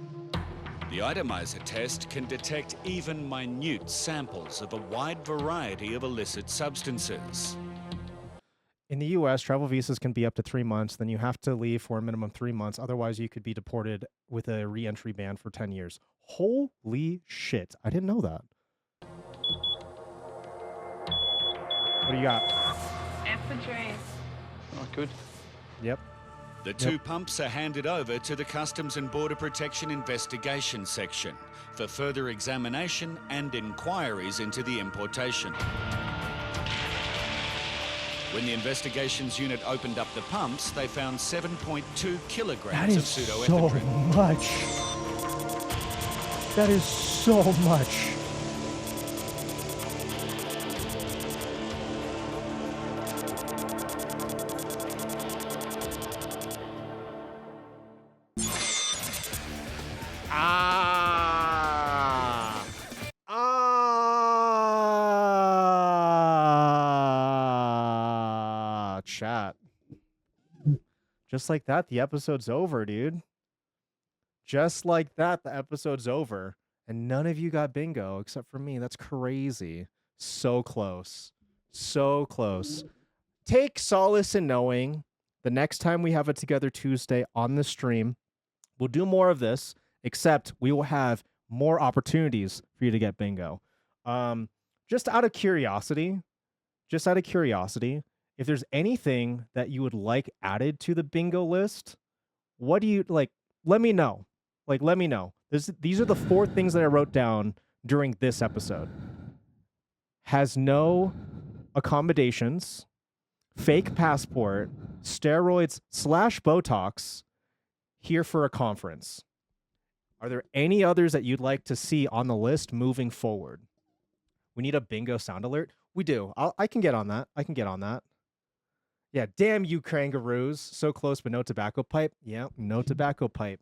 The atomizer test can detect even minute samples of a wide variety of illicit substances. In the U.S., travel visas can be up to 3 months. Then you have to leave for a minimum 3 months. Otherwise, you could be deported with a re-entry ban for 10 years. Holy shit. I didn't know that. What do you got? Ephedrine. Oh, good. Yep. The two pumps are handed over to the Customs and Border Protection Investigation Section for further examination and inquiries into the importation. When the investigations unit opened up the pumps, they found 7.2 kilograms of pseudoephedrine. So much. That is so much. Chat. Just like that, the episode's over, dude. Just like that, the episode's over. And none of you got bingo except for me. That's crazy. So close. So close. Take solace in knowing the next time we have it together Tuesday on the stream, we'll do more of this, except we will have more opportunities for you to get bingo. Just out of curiosity, if there's anything that you would like added to the bingo list, what do you like? Let me know. Let me know. These are the 4 things that I wrote down during this episode. Has no accommodations, fake passport, steroids / Botox, here for a conference. Are there any others that you'd like to see on the list moving forward? We need a bingo sound alert. We do. I can get on that. Yeah, damn you kangaroos. So close, but no tobacco pipe. Yeah, no tobacco pipe.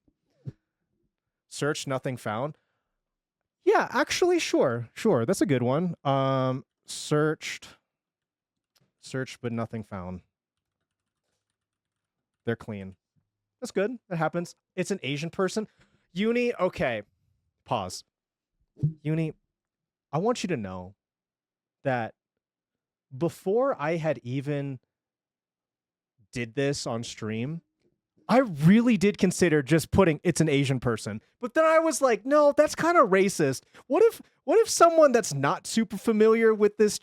Search, nothing found. Yeah, actually, sure. That's a good one. Searched, but nothing found. They're clean. That's good. That happens. It's an Asian person. Uni, okay. Pause. Uni, I want you to know that before I had even did this on stream, I really did consider just putting it's an Asian person. But then I was like, no, that's kind of racist. What if someone that's not super familiar with this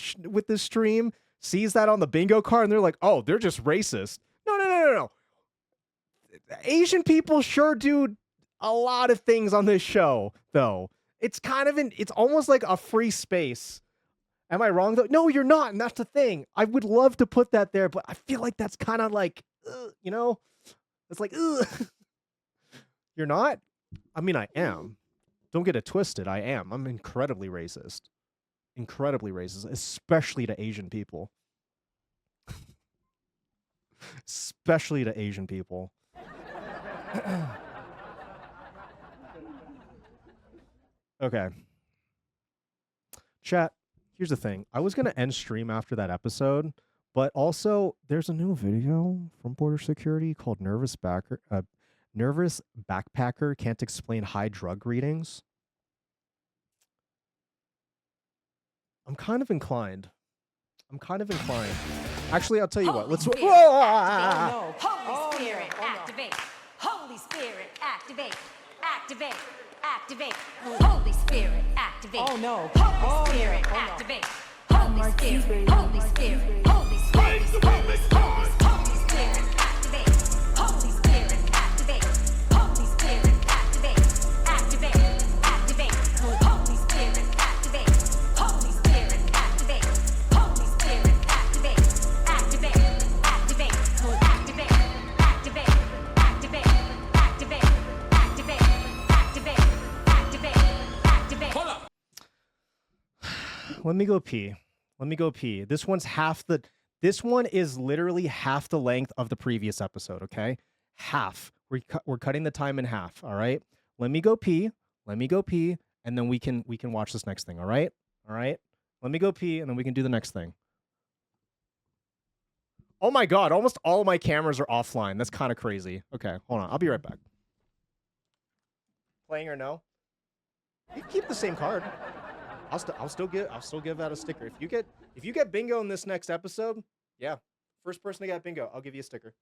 stream sees that on the bingo card and they're like, oh, they're just racist. No. Asian people sure do a lot of things on this show, though. It's it's almost like a free space. Am I wrong, though? No, you're not, and that's the thing. I would love to put that there, but I feel like that's kind of like, you know? It's like, ugh. You're not? I mean, I am. Don't get it twisted. I am. I'm incredibly racist. Incredibly racist, especially to Asian people. Especially to Asian people. Okay. Chat. Here's the thing. I was going to end stream after that episode, But also, there's a new video from Border Security called Nervous Backpacker Can't Explain High Drug Readings. I'm kind of inclined. Actually, I'll tell you what. Let's. Holy Spirit, activate. Holy Spirit, activate. Activate. Activate. Holy Spirit, activate. Oh no. Holy Spirit, activate. Holy Spirit, Holy Spirit, Holy Spirit, Holy Spirit, Holy Spirit, activate. Holy Spirit, activate. Holy Spirit, activate. Activate. Activate. Holy Spirit, activate. Holy Spirit, activate. Holy Spirit, activate. Activate. Activate. Activate. Activate. Activate. Activate. Activate. Activate. Activate. Activate. Hold up. Let me go pee. This one's this one is literally half the length of the previous episode, okay? Half. We're cutting the time in half, all right? Let me go pee, and then we can watch this next thing, all right? All right? Let me go pee, and then we can do the next thing. Oh my god, almost all of my cameras are offline. That's kind of crazy. Okay, hold on. I'll be right back. Playing or no? You can keep the same card. I'll still give out a sticker. If you get bingo in this next episode, yeah. First person to get bingo, I'll give you a sticker.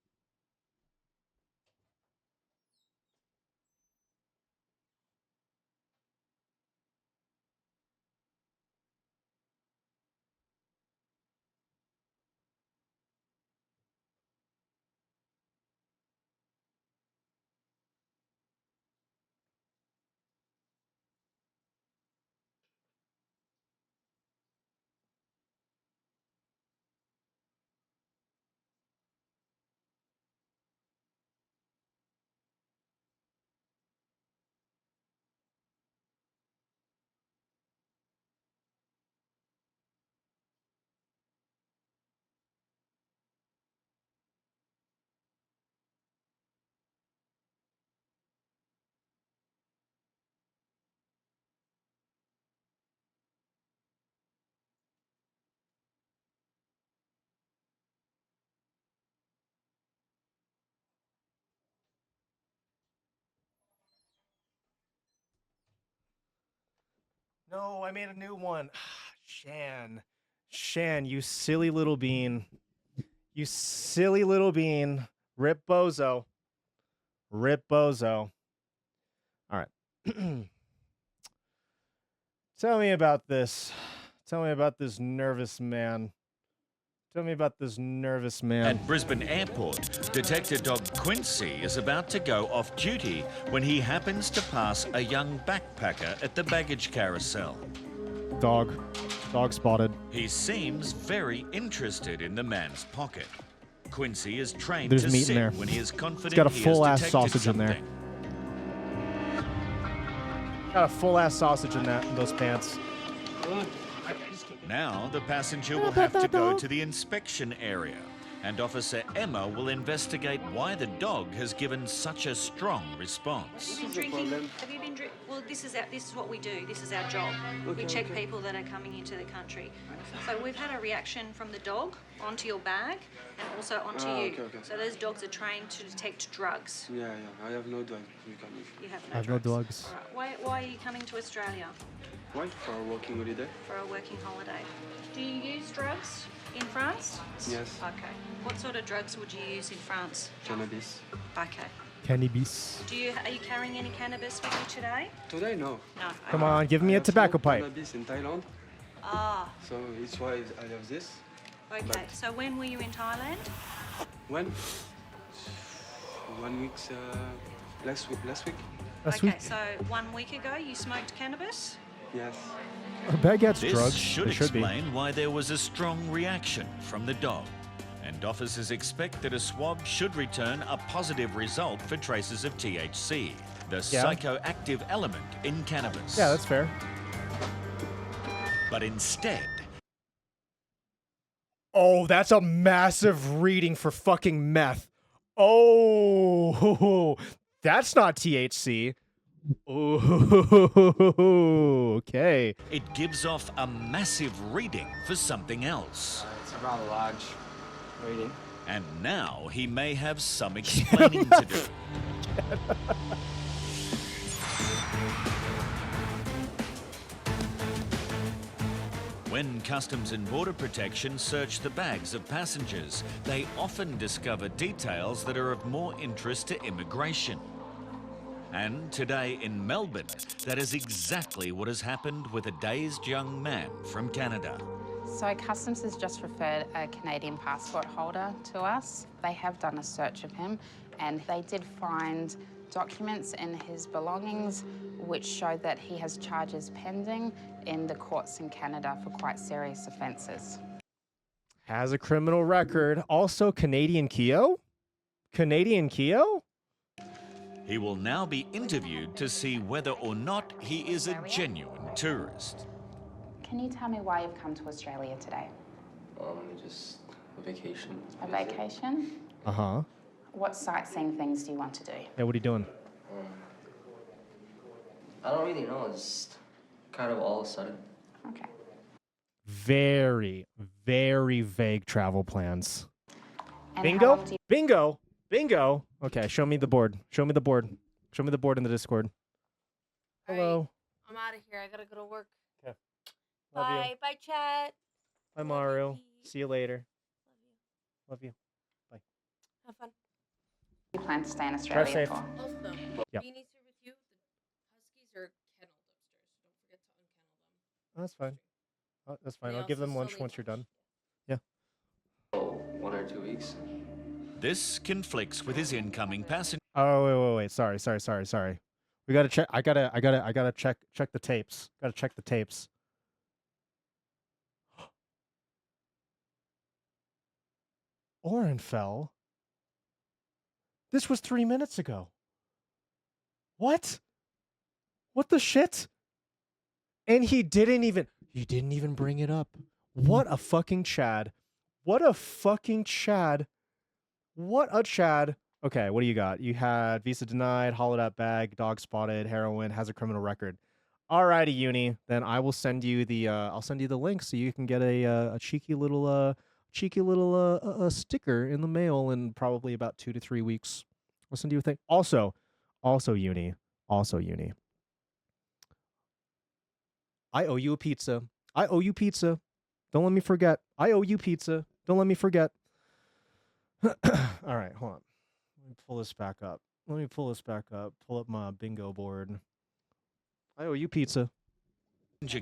No, I made a new one. Shan, you silly little bean. You silly little bean. Rip bozo. All right. Tell me about this. Tell me about this nervous man. At Brisbane Airport, detective dog Quincy is about to go off duty when he happens to pass a young backpacker at the baggage carousel. Dog spotted. He seems very interested in the man's pocket. Quincy is trained There's to meat in sit there. when he is confident It's got a he full has ass detected sausage in there. something. Got a full ass sausage in those pants. Now the passenger will have to go to the inspection area, and Officer Emma will investigate why the dog has given such a strong response. Have you been drinking? Well, this is what we do. This is our job. We check people that are coming into the country. So we've had a reaction from the dog onto your bag and also onto you. So those dogs are trained to detect drugs. Yeah, I have no drugs. You have no I have no drugs. All right. Why are you coming to Australia? Why? For a working holiday. For a working holiday. Do you use drugs in France? Yes. Okay. What sort of drugs would you use in France? Cannabis. Okay. Cannabis. Are you carrying any cannabis with you today? Today, no. No. Come on, give me a tobacco pipe. Cannabis in Thailand. Ah. So it's why I have this. Okay. But So when were you in Thailand? when? 1 week. Last week. Okay. So 1 week ago you smoked cannabis? Yes. A baguette's This drugs. should It should be. explain why there was a strong reaction from the dog. And officers expect that a swab should return a positive result for traces of THC, the psychoactive element in cannabis. Yeah, that's fair. But instead, Oh, that's a massive reading for fucking meth. Oh, that's not THC. Oh, okay. it gives off a massive reading for something else. It's a rather large Waiting. And now he may have some explaining to do. When Customs and Border Protection search the bags of passengers, they often discover details that are of more interest to immigration. And today in Melbourne, that is exactly what has happened with a dazed young man from Canada. So Customs has just referred a Canadian passport holder to us. They have done a search of him and they did find documents in his belongings which show that he has charges pending in the courts in Canada for quite serious offences. Has a criminal record. Also Canadian Keo? Canadian Keo? He will now be interviewed to see whether or not he is a genuine tourist. Can you tell me why you've come to Australia today? Just a vacation. A vacation? Uh-huh. What sightseeing things do you want to do? Yeah, what are you doing? I don't really know. It's kind of all of a sudden. Okay. Very, very vague travel plans. And how Bingo? long do you- Bingo! Bingo! Okay, show me the board. Show me the board. Show me the board in the Discord. Hello. I'm out of here. I gotta go to work. Okay. Love Bye. you. Bye, chat. Bye, Mario. See you later. Love you. Bye. Have fun. You plan to stay in Drive Australia safe. for? Also, Yep. Beanie's here with you. The Huskies are kenneled upstairs. Don't forget to unkennel them. Oh, that's fine. Oh, that's fine. They I'll give also them lunch slowly once you're done. Yeah. Oh, 1 or 2 weeks. This conflicts with his incoming passenger. Oh, wait. Sorry. We gotta check. I gotta check the tapes. Gotta check the tapes. Orenfell? This was 3 minutes ago. What? What the shit? And he didn't even bring it up. What a fucking Chad. What a fucking Chad. What a Chad. Okay, what do you got? You had visa denied, hollowed out bag, dog spotted, heroin, has a criminal record. Alrighty, Uni. Then I will send you the link so you can get a cheeky little sticker in the mail in probably about 2 to 3 weeks. I'll send you a thing. Also Uni. I owe you a pizza. Don't let me forget. I owe you pizza. Don't let me forget. All right, hold on. Let me pull this back up. Pull up my bingo board. I owe you pizza.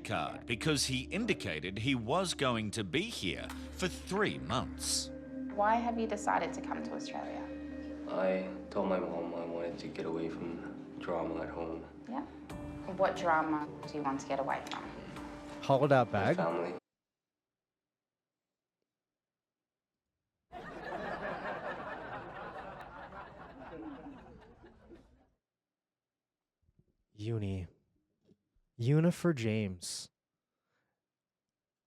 Card because he indicated he was going to be here for 3 months. Why have you decided to come to Australia? I told my mom I wanted to get away from drama at home. Yeah. What drama do you want to get away from? Hollowed out bag. Family. Unifer James.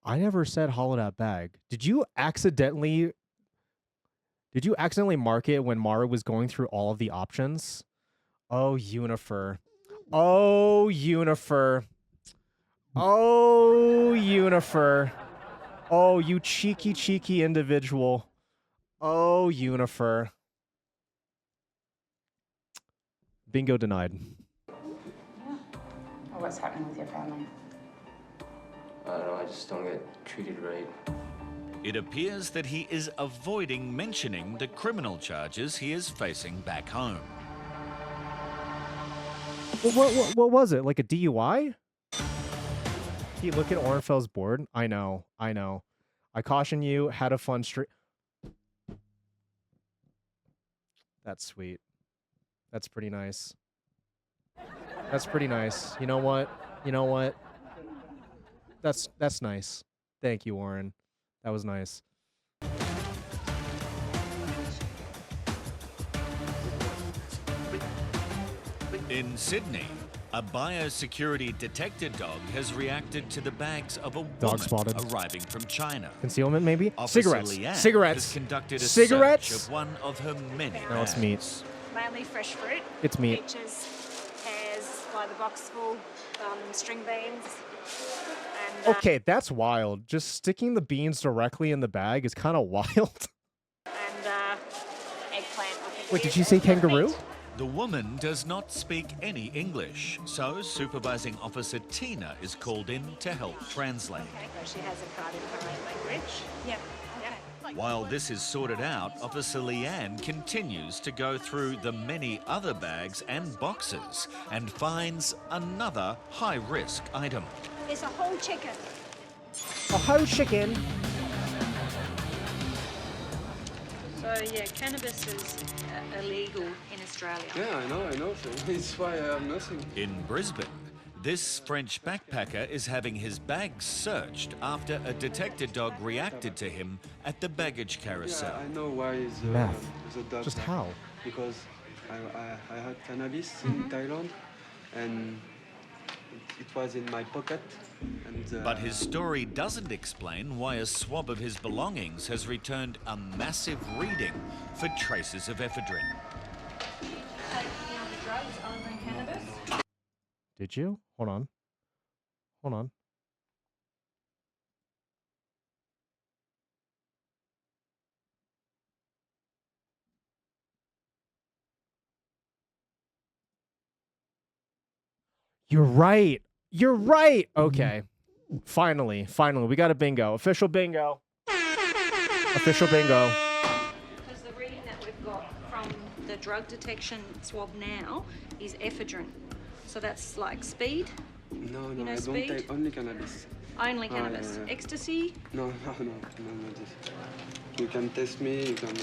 I never said hollowed out bag. Did you accidentally mark it when Mara was going through all of the options? Oh, Unifer. Oh, Unifer. Oh, you cheeky individual. Oh, Unifer. Bingo denied. Or what's happening with your family? I don't know, I just don't get treated right. It appears that he is avoiding mentioning the criminal charges he is facing back home. What was it? Like a DUI? Hey, look at Orenfell's board. I know. I caution you, had a fun streak. That's sweet. That's pretty nice. You know what? That's nice. Thank you, Warren. That was nice. In Sydney, a biosecurity detected dog has reacted to the bags of a woman spotted. arriving from China. Concealment, maybe? Officer Cigarettes. Leanne Cigarettes. has conducted a Cigarettes. search of one of her many No, it's meat. bags. Mainly fresh fruit. It's meat. Peaches, pears by the boxful, string beans. And, Okay, that's wild. Just sticking the beans directly in the bag is kind of wild. Wait, did she say kangaroo? The woman does not speak any English, so Supervising Officer Tina is called in to help translate. She has a card in her own language. Yep. While this is sorted out, Officer Leanne continues to go through the many other bags and boxes and finds another high-risk item. It's a whole chicken. A whole chicken? So yeah, cannabis is illegal in Australia. Yeah, I know. So it's why I have nothing. In Brisbane, this French backpacker is having his bags searched after a detected dog reacted to him at the baggage carousel. Yeah, I know why Math. the dog. Just how? Because I had cannabis in Thailand, and it was in my pocket. And, But his story doesn't explain why a swab of his belongings has returned a massive reading for traces of ephedrine. Drugs other than cannabis? Did you? Hold on. Hold on. You're right. You're right. Okay. Finally, we got a bingo. Official bingo. Official bingo. Because the reading that we've got from the drug detection swab now is ephedrine. So that's like speed. No, You know I don't speed? take only cannabis. Only cannabis. yeah. Ecstasy? No, this. You can test me, you can...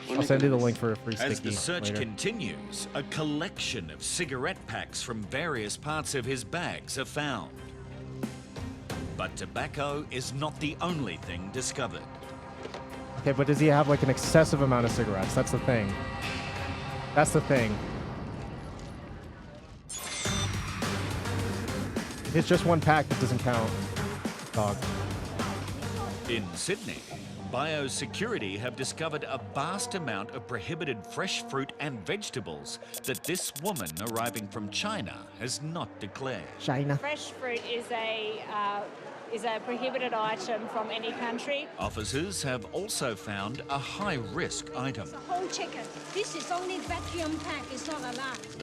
I'll send you the link for a free sticky As the search later. continues, a collection of cigarette packs from various parts of his bags are found. But tobacco is not the only thing discovered. Okay, but does he have like an excessive amount of cigarettes? That's the thing. That's the thing. It's just one pack that doesn't count. Dog. In Sydney, biosecurity have discovered a vast amount of prohibited fresh fruit and vegetables that this woman arriving from China has not declared. China. Fresh fruit is a prohibited item from any country. Officers have also found a high-risk item. It's a whole chicken. This is only vacuum pack. It's not alive.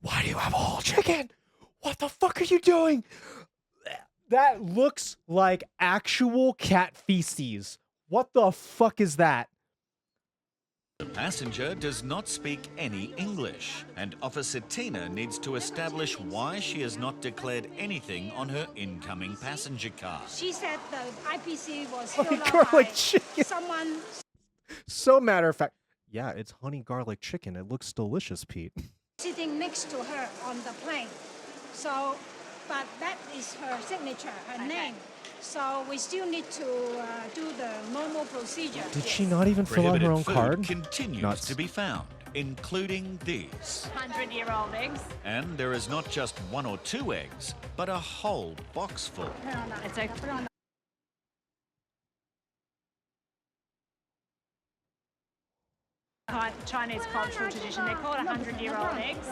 Why do you have a whole chicken? What the fuck are you doing? That looks like actual cat feces. What the fuck is that? The passenger does not speak any English, and Officer Tina needs to establish why she has not declared anything on her incoming passenger card. She said the IPC was Honey filled up garlic by chicken. someone. So matter of fact. Yeah, it's honey garlic chicken. It looks delicious, Pete. Sitting next to her on the plane. So, but that is her signature, her name. So we still need to do the normal procedure. Did she not even fill out her own Food card? continues Nuts. to be found, including these. 100-year-old eggs. And there is not just 1 or 2 eggs, but a whole box full. It's okay. Put it on. Chinese cultural tradition. They're called 100-year-old eggs.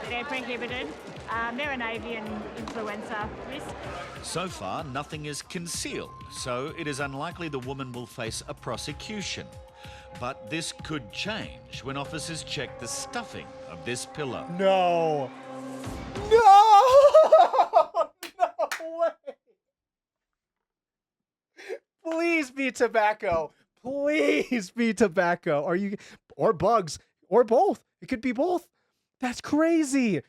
They're prohibited. They're an avian influenza risk. So far, nothing is concealed, so it is unlikely the woman will face a prosecution. But this could change when officers check the stuffing of this pillow. No. No! No way. Please be tobacco. Please be tobacco. Are you, or bugs, or both. It could be both. That's crazy.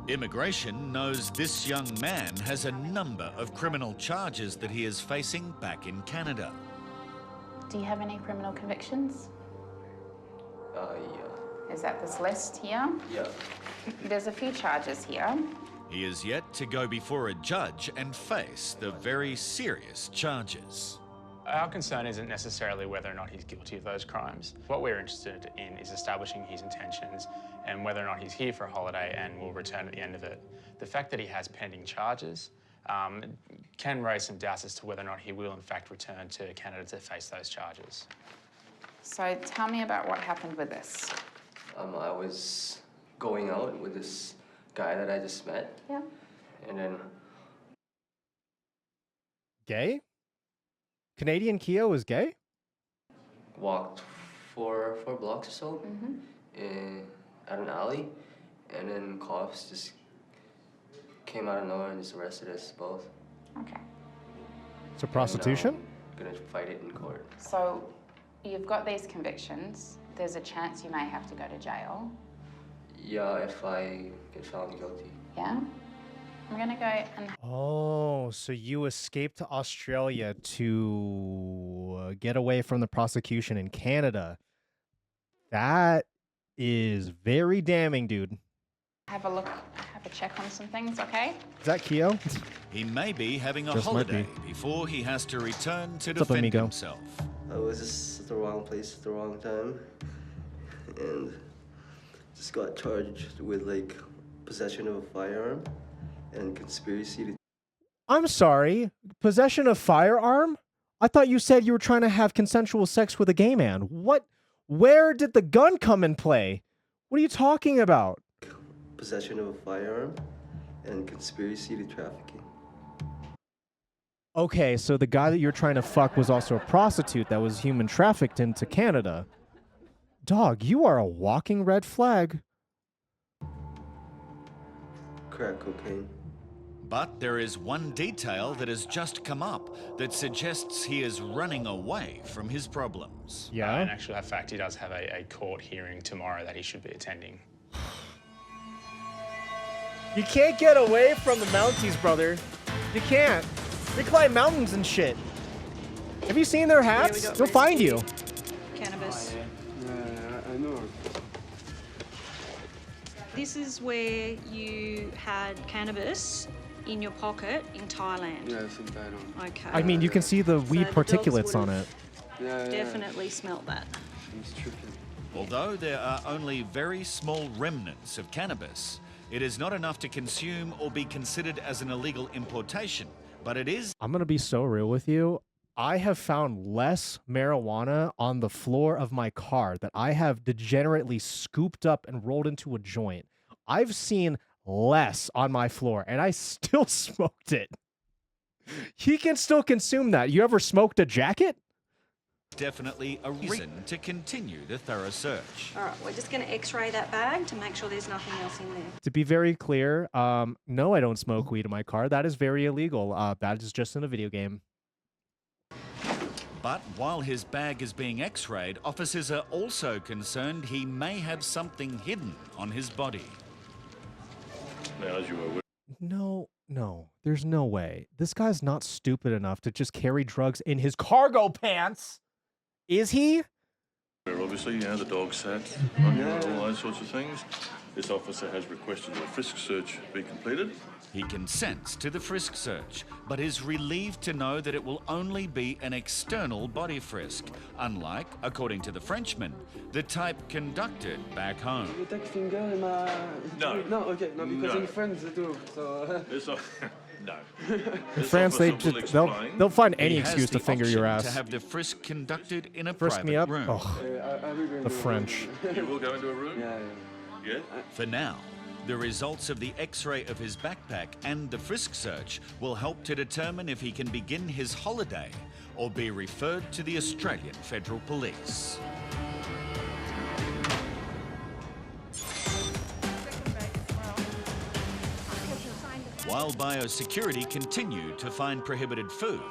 Immigration knows this young man has a number of criminal charges that he is facing back in Canada. Do you have any criminal convictions? Yeah. Is that this list here? Yeah. There's a few charges here. He is yet to go before a judge and face the very serious charges. Our concern isn't necessarily whether or not he's guilty of those crimes. What we're interested in is establishing his intentions and whether or not he's here for a holiday and will return at the end of it. The fact that he has pending charges can raise some doubts as to whether or not he will in fact return to Canada to face those charges. So tell me about what happened with this. I was going out with this guy that I just met. Yeah. And then Gay? Canadian Keo is gay? walked four blocks or so at an alley, and then cops just came out of nowhere and just arrested us both. Okay. So prostitution? Gonna fight it in court. So you've got these convictions. There's a chance you may have to go to jail. Yeah, if I get found guilty. Yeah? I'm gonna go and... Oh, so you escaped to Australia to get away from the prosecution in Canada. That is very damning, dude. have a look, have a check on some things, okay? Is that Keo? He may be having a Just might holiday be. before he has to return to What's up, defend amigo? himself. I was just at the wrong place at the wrong time, and just got charged with like possession of a firearm and conspiracy to. I'm sorry. Possession of firearm? I thought you said you were trying to have consensual sex with a gay man. What? Where did the gun come in play? What are you talking about? Possession of a firearm and conspiracy to trafficking. Okay, so the guy that you're trying to fuck was also a prostitute that was human trafficked into Canada. Dog, you are a walking red flag. Crack cocaine. But there is one detail that has just come up that suggests he is running away from his problems. Yeah. In actual fact, he does have a court hearing tomorrow that he should be attending. You can't get away from the Mounties, brother. You can't. They climb mountains and shit. Have you seen their hats? They'll find you. Cannabis. I know. This is where you had cannabis in your pocket in Thailand. Yes, in Thailand. Okay. I mean, you can see the weed the dogs particulates on would've it. Definitely smelt that. Although there are only very small remnants of cannabis, it is not enough to consume or be considered as an illegal importation, but it is. I'm going to be so real with you. I have found less marijuana on the floor of my car that I have degenerately scooped up and rolled into a joint. I've seen less on my floor, and I still smoked it. He can still consume that. You ever smoked a jacket? Definitely a reason to continue the thorough search. All right, we're just going to x-ray that bag to make sure there's nothing else in there. To be very clear, no, I don't smoke weed in my car. That is very illegal. That is just in a video game. But while his bag is being x-rayed, officers are also concerned he may have something hidden on his body. Now, as you were aware, No, there's no way. This guy's not stupid enough to just carry drugs in his cargo pants. Is he? obviously, the dog sat on you and all those sorts of things. This officer has requested a frisk search be completed. He consents to the frisk search, but is relieved to know that it will only be an external body frisk, unlike, according to the Frenchman, the type conducted back home. You take finger in my... No. No, okay, no, because No. in France they do, so... No. In France, they'll find any He has excuse to the finger your option ass. to have the frisk conducted in a Frisk private me up? room. Oh, the French. You will go into a room? Yeah? For now, the results of the x-ray of his backpack and the frisk search will help to determine if he can begin his holiday or be referred to the Australian Federal Police. While biosecurity continue to find prohibited food,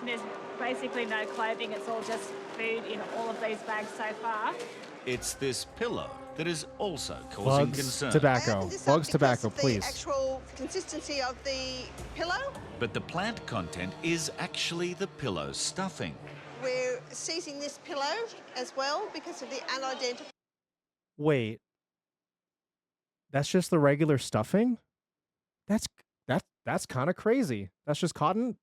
There's basically no clothing, it's all just food in all of these bags so far. it's this pillow that is also causing Bugs, concern. tobacco. Bugs, tobacco, please. Actual consistency of the pillow. But the plant content is actually the pillow stuffing. We're seizing this pillow as well because of the unidentified. Wait. That's just the regular stuffing? That's kind of crazy. That's just cotton.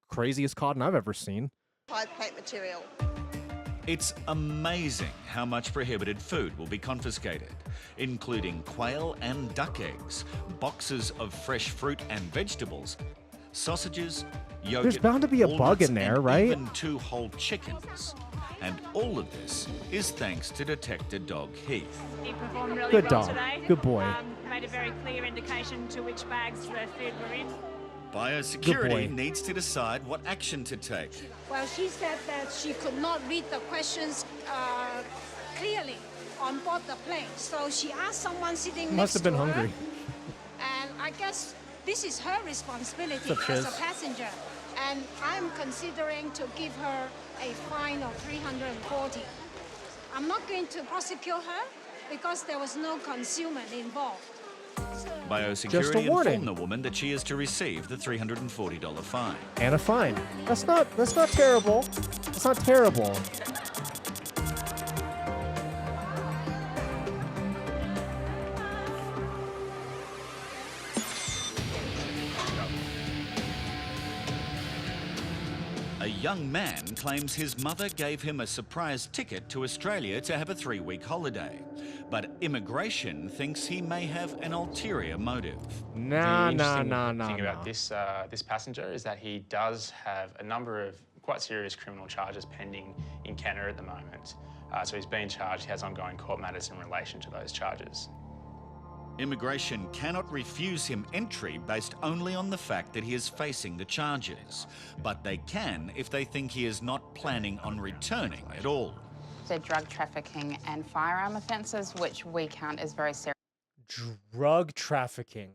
Craziest cotton I've ever seen. plant material. It's amazing how much prohibited food will be confiscated, including quail and duck eggs, boxes of fresh fruit and vegetables, sausages, yogurt, There's bound to be a bug walnuts, in there, and right? even 2 whole chickens. And all of this is thanks to Detector Dog Heath. He performed really Good well dog. today. Good boy. Made a very clear indication to which bags the food were in. Biosecurity needs to decide what action to take. Well, she said that she could not read the questions clearly on board the plane. So she asked someone sitting Must next have been to her, hungry. and I guess this is her responsibility What's up, as a Shiz? passenger. And I'm considering to give her a fine of $340. I'm not going to prosecute her because there was no concealment involved. Biosecurity warning. informed the woman that she is to receive the $340 fine. And a fine. That's not terrible. That's not terrible. A young man claims his mother gave him a surprise ticket to Australia to have a 3-week holiday. But immigration thinks he may have an ulterior motive. Nah. The interesting thing about this passenger is that he does have a number of quite serious criminal charges pending in Canada at the moment. So he's been charged, he has ongoing court matters in relation to those charges. Immigration cannot refuse him entry based only on the fact that he is facing the charges. But they can if they think he is not planning on returning at all. They're drug trafficking and firearm offences, which we count as very serious. Drug trafficking.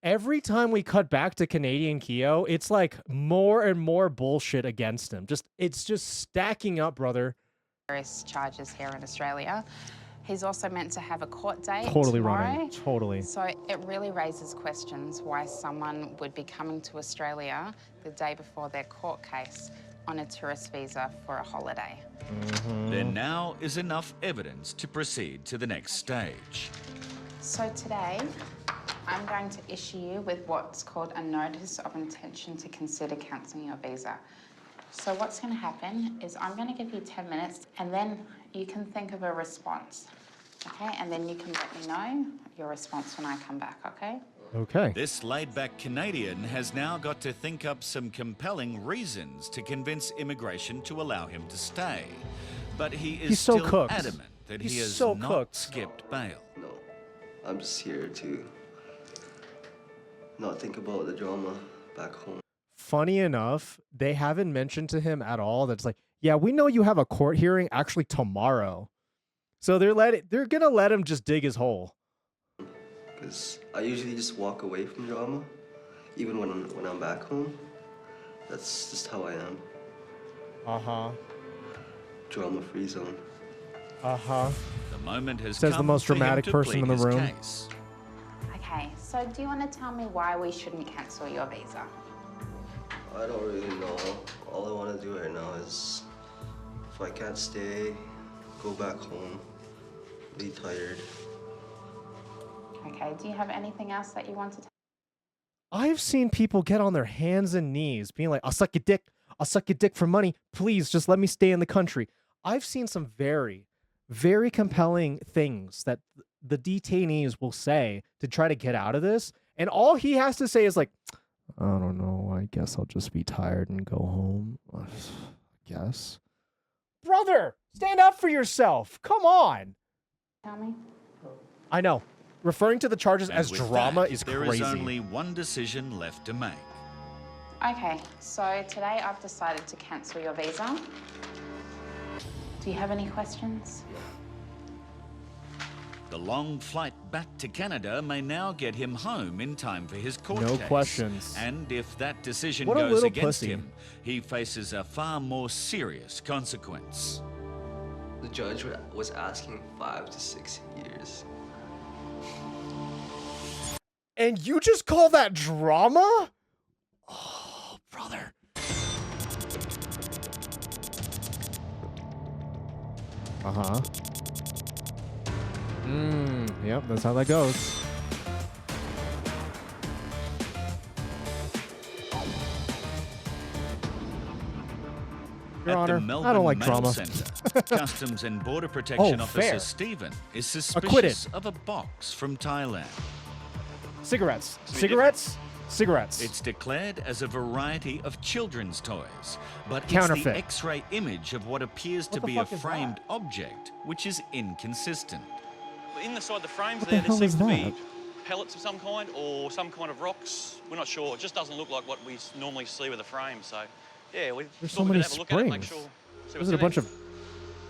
Every time we cut back to Canadian Keo, it's like more and more bullshit against him. It's just stacking up, brother. Various charges here in Australia. He's also meant to have a court date Totally tomorrow. running. Totally. So it really raises questions why someone would be coming to Australia the day before their court case on a tourist visa for a holiday. There now is enough evidence to proceed to the next stage. So today, I'm going to issue you with what's called a notice of intention to consider cancelling your visa. So what's going to happen is I'm going to give you 10 minutes and then you can think of a response, okay? And then you can let me know your response when I come back, okay? Okay. This laid-back Canadian has now got to think up some compelling reasons to convince immigration to allow him to stay. But he is He's so still cooked. adamant that He's he has so not cooked. skipped bail. No, I'm just here to not think about the drama back home. Funny enough, they haven't mentioned to him at all that's like, yeah, we know you have a court hearing actually tomorrow. So they're gonna let him just dig his hole. Because I usually just walk away from drama, even when I'm back home. That's just how I am. Uh-huh. Drama-free zone. Uh-huh. The moment has Says come the most for him dramatic to person in plead the his room. case. Okay, so do you want to tell me why we shouldn't cancel your visa? I don't really know. All I want to do right now is, if I can't stay, go back home, be tired. Okay, do you have anything else that you want to tell? I've seen people get on their hands and knees being like, I'll suck your dick. I'll suck your dick for money. Please, just let me stay in the country. I've seen some very, very compelling things that the detainees will say to try to get out of this. And all he has to say is like, I don't know. I guess I'll just be tired and go home. I guess. Brother, stand up for yourself. Come on. Tell me. I know. Referring to the charges And as with drama that, is there crazy. is only one decision left to make. Okay, so today I've decided to cancel your visa. Do you have any questions? The long flight back to Canada may now get him home in time for his court No case. questions. And if that decision What a goes little against pussy. him, he faces a far more serious consequence. The judge was asking 5 to 6 years. And you just call that drama? Oh, brother. Uh-huh. Yep, that's how that goes. Your At Honor, the Melbourne I don't like Mail drama. Centre, Customs and Border Protection Oh, Officer fair. Stephen is Acquitted. suspicious of a box from Thailand. Cigarettes. To be Cigarettes? Cigarettes. It's declared as a variety of children's toys, but it's Counterfeit. the X-ray image of what appears to What the be a fuck is framed object, which is inconsistent. Inside the frames What there, the hell there seems is to be that? pellets of some kind or some kind of rocks. We're not sure. It just doesn't look like what we normally see with a frame. So, yeah, we There's thought so we many could have a look at it, make springs. sure. See Is what's it a in bunch there. of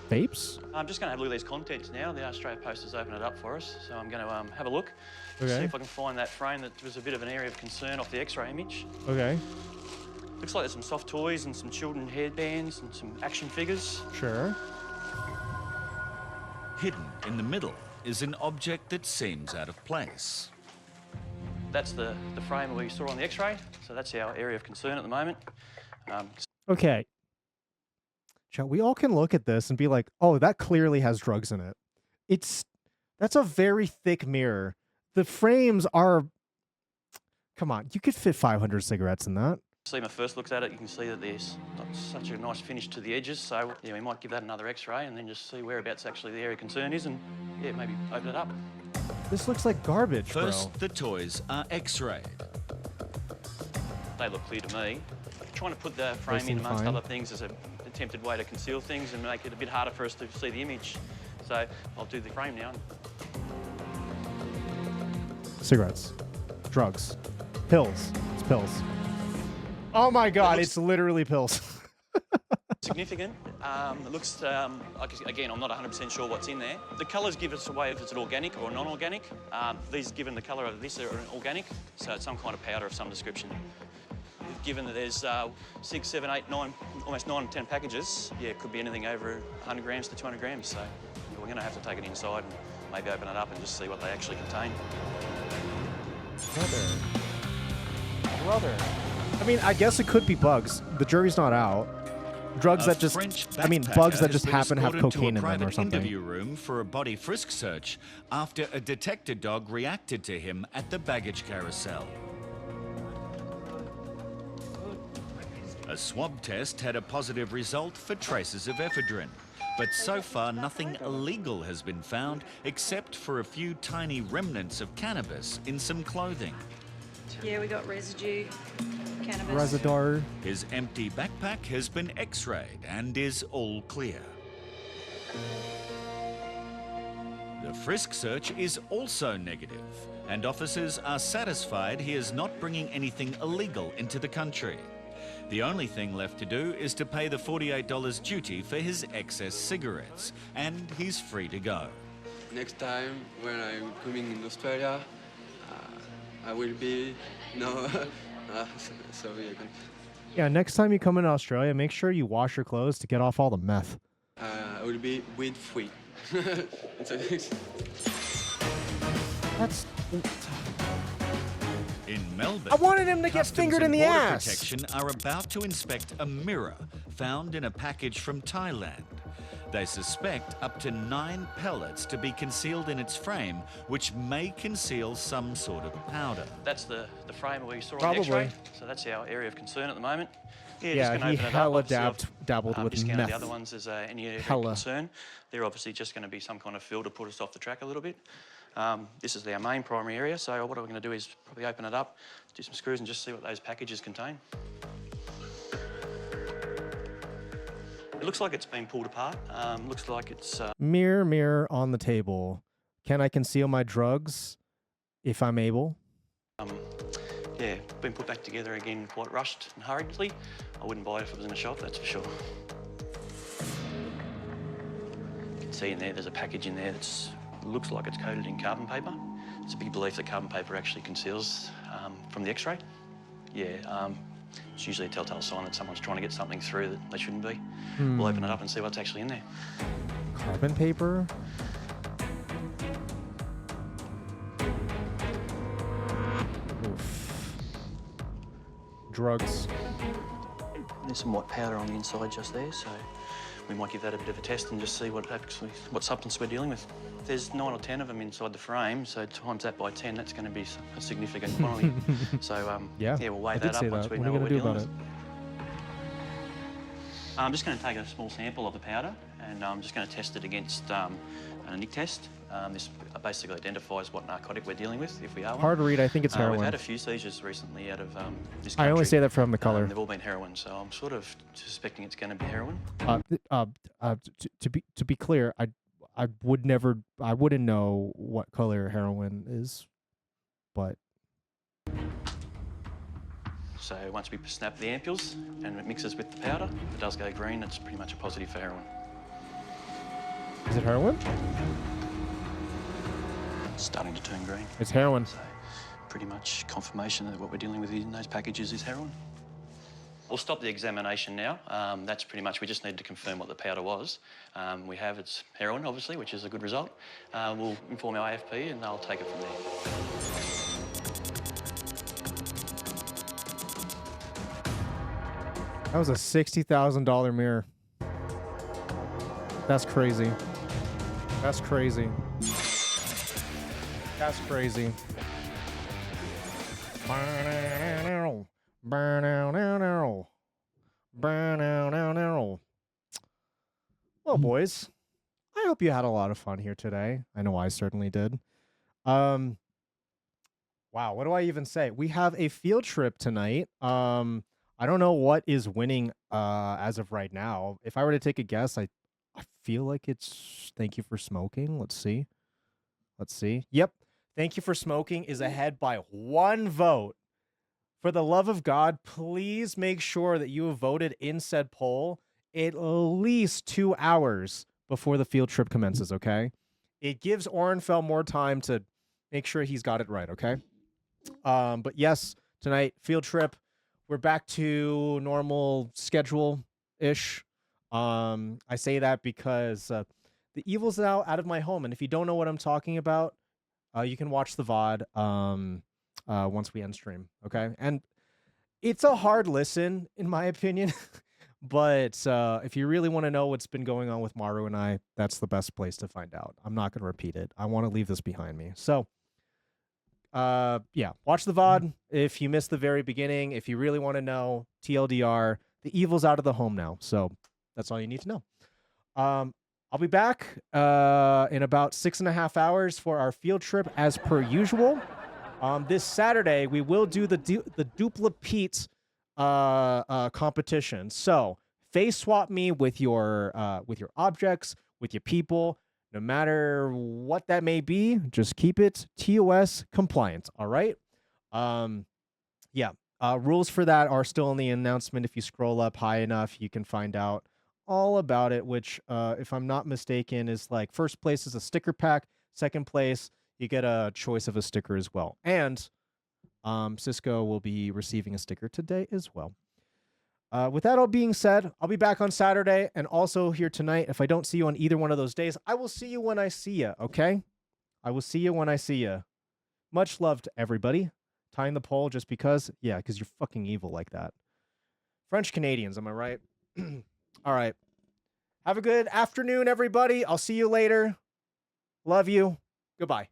vapes? I'm just going to have a look at these contents now. The Australia Post has opened it up for us, so I'm going to have a look, see Okay. if I can find that frame that was a bit of an area of concern off the X-ray image. Okay. Looks like there's some soft toys and some children headbands and some action figures. Sure. Hidden in the middle is an object that seems out of place. That's the frame we saw on the X-ray, so that's our area of concern at the moment. Okay. Chat, we all can look at this and be like, oh, that clearly has drugs in it. That's a very thick mirror. The frames are, come on, you could fit 500 cigarettes in that. See my first looks at it, you can see that there's not such a nice finish to the edges, so yeah, we might give that another X-ray and then just see whereabouts actually the area of concern is and yeah, maybe open it up. This looks like garbage, First, bro. the toys are X-rayed. They look clear to me. Trying to put the frame seem in amongst fine. other things is an attempted way to conceal things and make it a bit harder for us to see the image. So I'll do the frame now. Cigarettes. Drugs. Pills. It's pills. Oh my god, it's literally pills. Significant. It looks, again, I'm not 100% sure what's in there. The colours give us away if it's an organic or non-organic. These, given the colour of this, are organic, so it's some kind of powder of some description. Given that there's 6, 7, 8, 9, almost 9 or 10 packages, yeah, it could be anything over 100 grams to 200 grams. So we're going to have to take it inside and maybe open it up and just see what they actually contain. Brother. I mean, I guess it could be bugs. The jury's not out. Drugs that just, bugs that just happen to have cocaine in them or something. Interview room for a body frisk search after a detector dog reacted to him at the baggage carousel. A swab test had a positive result for traces of ephedrine, but so far nothing illegal has been found except for a few tiny remnants of cannabis in some clothing. Yeah, we got residue, cannabis. Residar. His empty backpack has been x-rayed and is all clear. The frisk search is also negative, and officers are satisfied he is not bringing anything illegal into the country. The only thing left to do is to pay the $48 duty for his excess cigarettes, and he's free to go. Next time when I'm coming in Australia, I will be sorry again. Yeah, next time you come in Australia, make sure you wash your clothes to get off all the meth. I will be weed free. That's. In Melbourne, I wanted him to get Customs fingered in and the Border ass. Protection are about to inspect a mirror found in a package from Thailand. They suspect up to 9 pellets to be concealed in its frame, which may conceal some sort of powder. That's the frame we saw on Probably. the X-ray, so that's our area of concern at the moment. Yeah, just gonna he open it up. hella Obviously, dabbled with discounted meth. the other ones as any area of Hella. concern. They're obviously just going to be some kind of fill to put us off the track a little bit. This is our main primary area, so what we're going to do is probably open it up, do some screws and just see what those packages contain. It looks like it's been pulled apart. Looks like it's... Mirror, mirror on the table. Can I conceal my drugs if I'm able? yeah, been put back together again quite rushed and hurriedly. I wouldn't buy it if it was in a shop, that's for sure. You can see in there's a package in there that looks like it's coated in carbon paper. It's a big belief that carbon paper actually conceals from the X-ray. Yeah, it's usually a telltale sign that someone's trying to get something through that they shouldn't be. We'll open it up and see what's actually in there. Carbon paper? Oof. Drugs. There's some white powder on the inside just there, so we might give that a bit of a test and just see what substance we're dealing with. There's 9 or 10 of them inside the frame, so times that by 10, that's going to be a significant quantity. So yeah, we'll weigh I that did up say once that. we What know are you what gonna we're do dealing about with. I'm just going to take a small sample of the powder and I'm just going to test it against and a nick test. This basically identifies what narcotic we're dealing with, if we are one. Hard to read. I think it's heroin. We've had a few seizures recently out of this country. I only say that from the color. They've all been heroin, so I'm sort of suspecting it's going to be heroin. To be clear, I wouldn't know what color heroin is, but. So once we snap the ampules and it mixes with the powder, if it does go green, it's pretty much a positive for heroin. Is it heroin? It's starting to turn green. It's heroin. So pretty much confirmation that what we're dealing with in those packages is heroin. We'll stop the examination now. That's pretty much, we just need to confirm what the powder was. We have, it's heroin, obviously, which is a good result. We'll inform our AFP and they'll take it from there. That was a $60,000 mirror. That's crazy. That's crazy. That's crazy. Well, boys, I hope you had a lot of fun here today. I know I certainly did. Wow, what do I even say? We have a field trip tonight. I don't know what is winning as of right now. If I were to take a guess, I feel like it's Thank You for Smoking. Let's see. Let's see. Yep. Thank You for Smoking is ahead by 1 vote. For the love of God, please make sure that you have voted in said poll at least 2 hours before the field trip commences, okay? It gives Orenfeld more time to make sure he's got it right, okay? But yes, tonight, field trip. We're back to normal schedule-ish. I say that because the evil's now out of my home, and if you don't know what I'm talking about, you can watch the VOD once we end stream, okay? And it's a hard listen, in my opinion, but if you really want to know what's been going on with Maru and I, that's the best place to find out. I'm not going to repeat it. I want to leave this behind me. So, yeah, watch the VOD if you missed the very beginning. If you really want to know, TLDR, the evil's out of the home now. So that's all you need to know. I'll be back in about 6.5 hours for our field trip as per usual. This Saturday, we will do the Dupla Pete competition. So face swap me with your objects, with your people. No matter what that may be, just keep it TOS compliant, all right? Yeah, rules for that are still in the announcement. If you scroll up high enough, you can find out all about it, which, if I'm not mistaken, is like first place is a sticker pack. Second place, you get a choice of a sticker as well. And Cisco will be receiving a sticker today as well. With that all being said, I'll be back on Saturday and also here tonight. If I don't see you on either one of those days, I will see you when I see you, okay? I will see you when I see you. Much love to everybody. Tying the poll just because? Yeah, because you're fucking evil like that. French Canadians, am I right? All right. Have a good afternoon, everybody. I'll see you later. Love you. Goodbye.